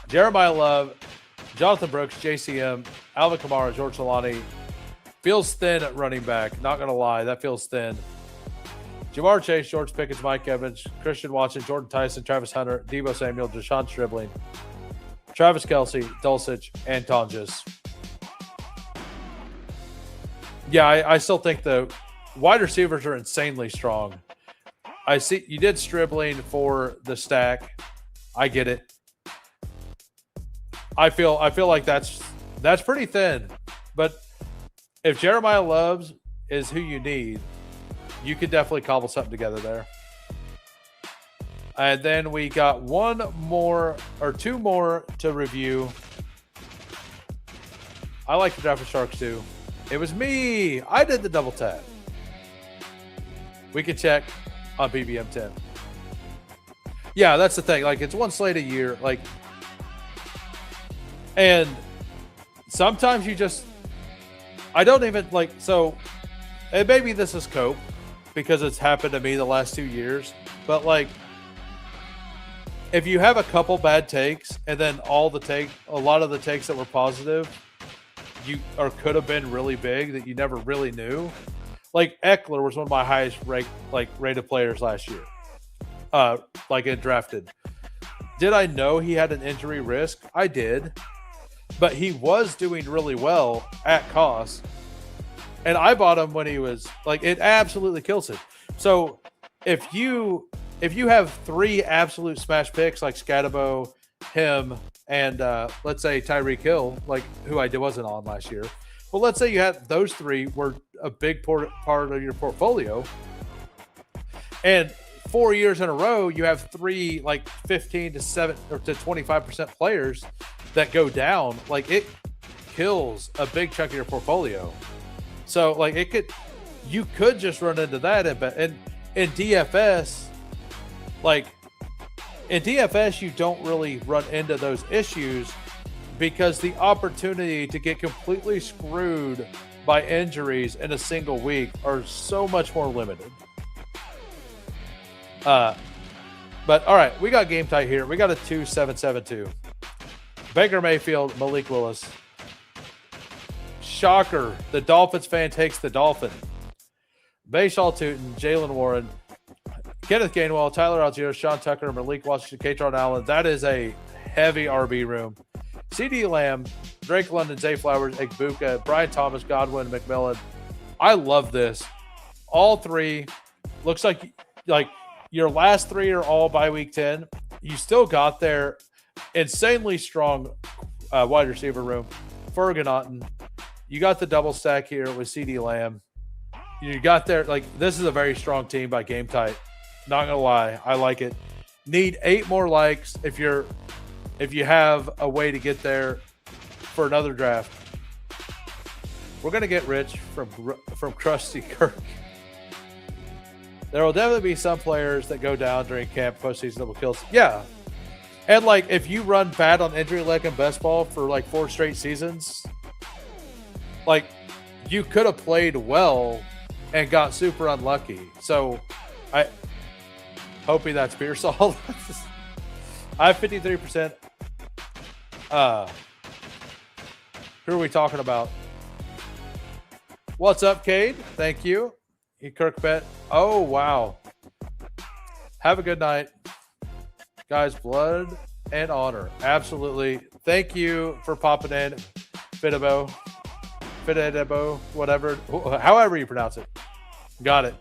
Jeremiah Love, Jonathan Brooks, JCM, Alvin Kamara, George Solani. Feels thin at running back. Not going to lie. That feels thin. Jamar Chase, George Pickens, Mike Evans, Christian Watson, Jordan Tyson, Travis Hunter, Deebo Samuel, Deshaun Stribling, Travis Kelce, Dulcich, and Tonjes. Yeah, I still think the wide receivers are insanely strong. I see you did Stribling for the stack. I get it. I feel like that's pretty thin. But if Jeremiah Loves is who you need, you could definitely cobble something together there. And then we got two more to review. I like the draft with Sharks too. It was me. I did the double tap. We can check on BBM 10. Yeah, that's the thing. Like, it's one slate a year. Like, and sometimes you just, I don't even like, so, and maybe this is cope because it's happened to me the last 2 years, but like, if you have a couple bad takes and then a lot of the takes that were positive, could have been really big that you never really knew. Like Eckler was one of my highest rated players last year. It drafted. Did I know he had an injury risk? I did. But he was doing really well at cost. And I bought him when he was like, it absolutely kills it. So if you have 3 absolute smash picks like Scatabo, him, and let's say Tyreek Hill, like who I wasn't on last year. Well, let's say you had those 3 were a big part of your portfolio. And 4 years in a row, you have 3 like 15 to 7 or to 25% players that go down. Like, it kills a big chunk of your portfolio. So like you could just run into that in DFS. Like in DFS, you don't really run into those issues because the opportunity to get completely screwed by injuries in a single week are so much more limited. But all right, we got game tight here. We got a 2-7-7-2. Baker Mayfield, Malik Willis. Shocker. The Dolphins fan takes the Dolphin. Bayshaw Tootin, Jalen Warren, Kenneth Gainwell, Tyler Algier, Sean Tucker, Malik Washington, Katron Allen. That is a heavy RB room. CD Lamb, Drake London, Zay Flowers, Egbuka, Brian Thomas, Godwin, McMillan. I love this. All three looks like your last three are all by week 10. You still got their insanely strong wide receiver room. Fergan Otten. You got the double stack here with CD Lamb. You got there, this is a very strong team by Game Tight. Not gonna lie, I like it. Need 8 more likes if you have a way to get there for another draft. We're gonna get rich from Krusty Kirk. There will definitely be some players that go down during camp postseason double kills. Yeah. And if you run bad on injury leg and best ball for 4 straight seasons, you could have played well and got super unlucky. So I hoping that's Pearsall. I have 53%. Who are we talking about? What's up, Cade? Thank you. Kirk bet. Oh, wow. Have a good night. Guys, blood and honor. Absolutely. Thank you for popping in. Fidebo, whatever. However you pronounce it. Got it.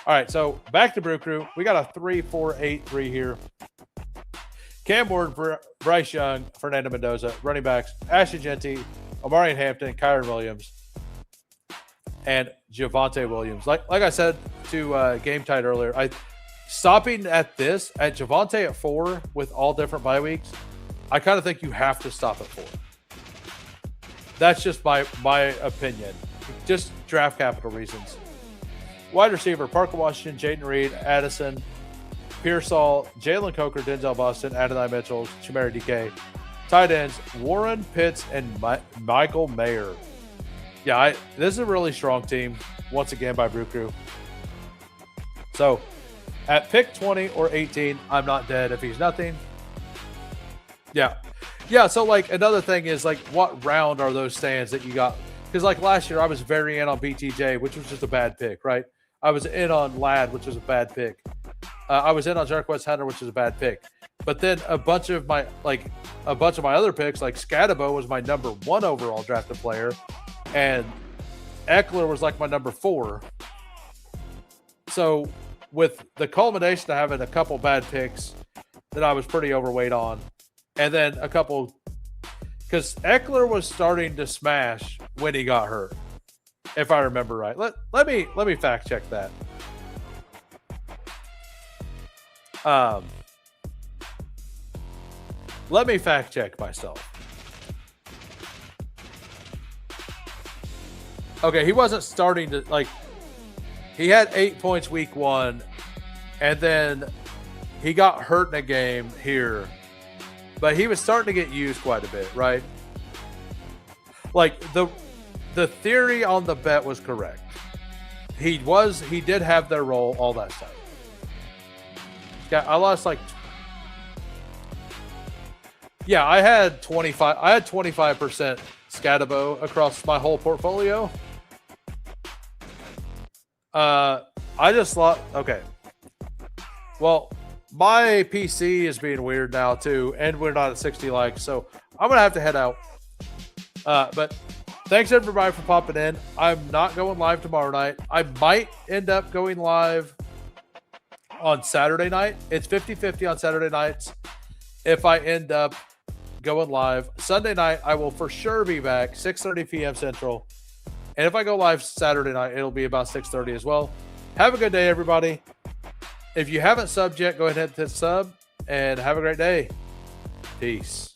All right, so back to Brew Crew. We got a 3-4-8-3 here. Cam Ward, Bryce Young, Fernando Mendoza, running backs, Ashton Genty, Omarion Hampton, Kyron Williams, and Javonte Williams. Like I said to Game Tight earlier, stopping at Javonte at 4 with all different bye weeks, I kind of think you have to stop at 4. That's just my opinion. Just draft capital reasons. Wide receiver, Parker Washington, Jaden Reed, Addison, Pearsall, Jalen Coker, Denzel Boston, Adonai Mitchell, Chimera DK. Tight ends, Warren Pitts and Michael Mayer. Yeah, this is a really strong team, once again, by Brew Crew. So, at pick 20 or 18, I'm not dead if he's nothing. Yeah. Yeah, so, another thing is, what round are those stands that you got? Because, last year, I was very in on BTJ, which was just a bad pick, right? I was in on Ladd, which was a bad pick. I was in on Jarquez Hunter, which is a bad pick. But then a bunch of my other picks, like Scatabo was my number 1 overall drafted player, and Eckler was my number 4. So with the culmination of having a couple bad picks that I was pretty overweight on, and then a couple, because Eckler was starting to smash when he got hurt, if I remember right. Let me fact check that. Let me fact check myself. Okay, he wasn't starting to he had 8 points week 1, and then he got hurt in a game here, but he was starting to get used quite a bit, right? The theory on the bet was correct. He did have their role, all that stuff. Yeah, I lost I had 25% Scatabo across my whole portfolio. I just lost. Okay. Well, my PC is being weird now too, and we're not at 60 likes, so I'm gonna have to head out. But thanks everybody for popping in. I'm not going live tomorrow night. I might end up going live on Saturday night. It's 50-50 on Saturday nights. If I end up going live Sunday night, I will for sure be back 6:30 p.m. Central. And if I go live Saturday night, it'll be about 6:30 as well. Have a good day, everybody. If you haven't subbed yet, go ahead and hit sub, and have a great day. Peace.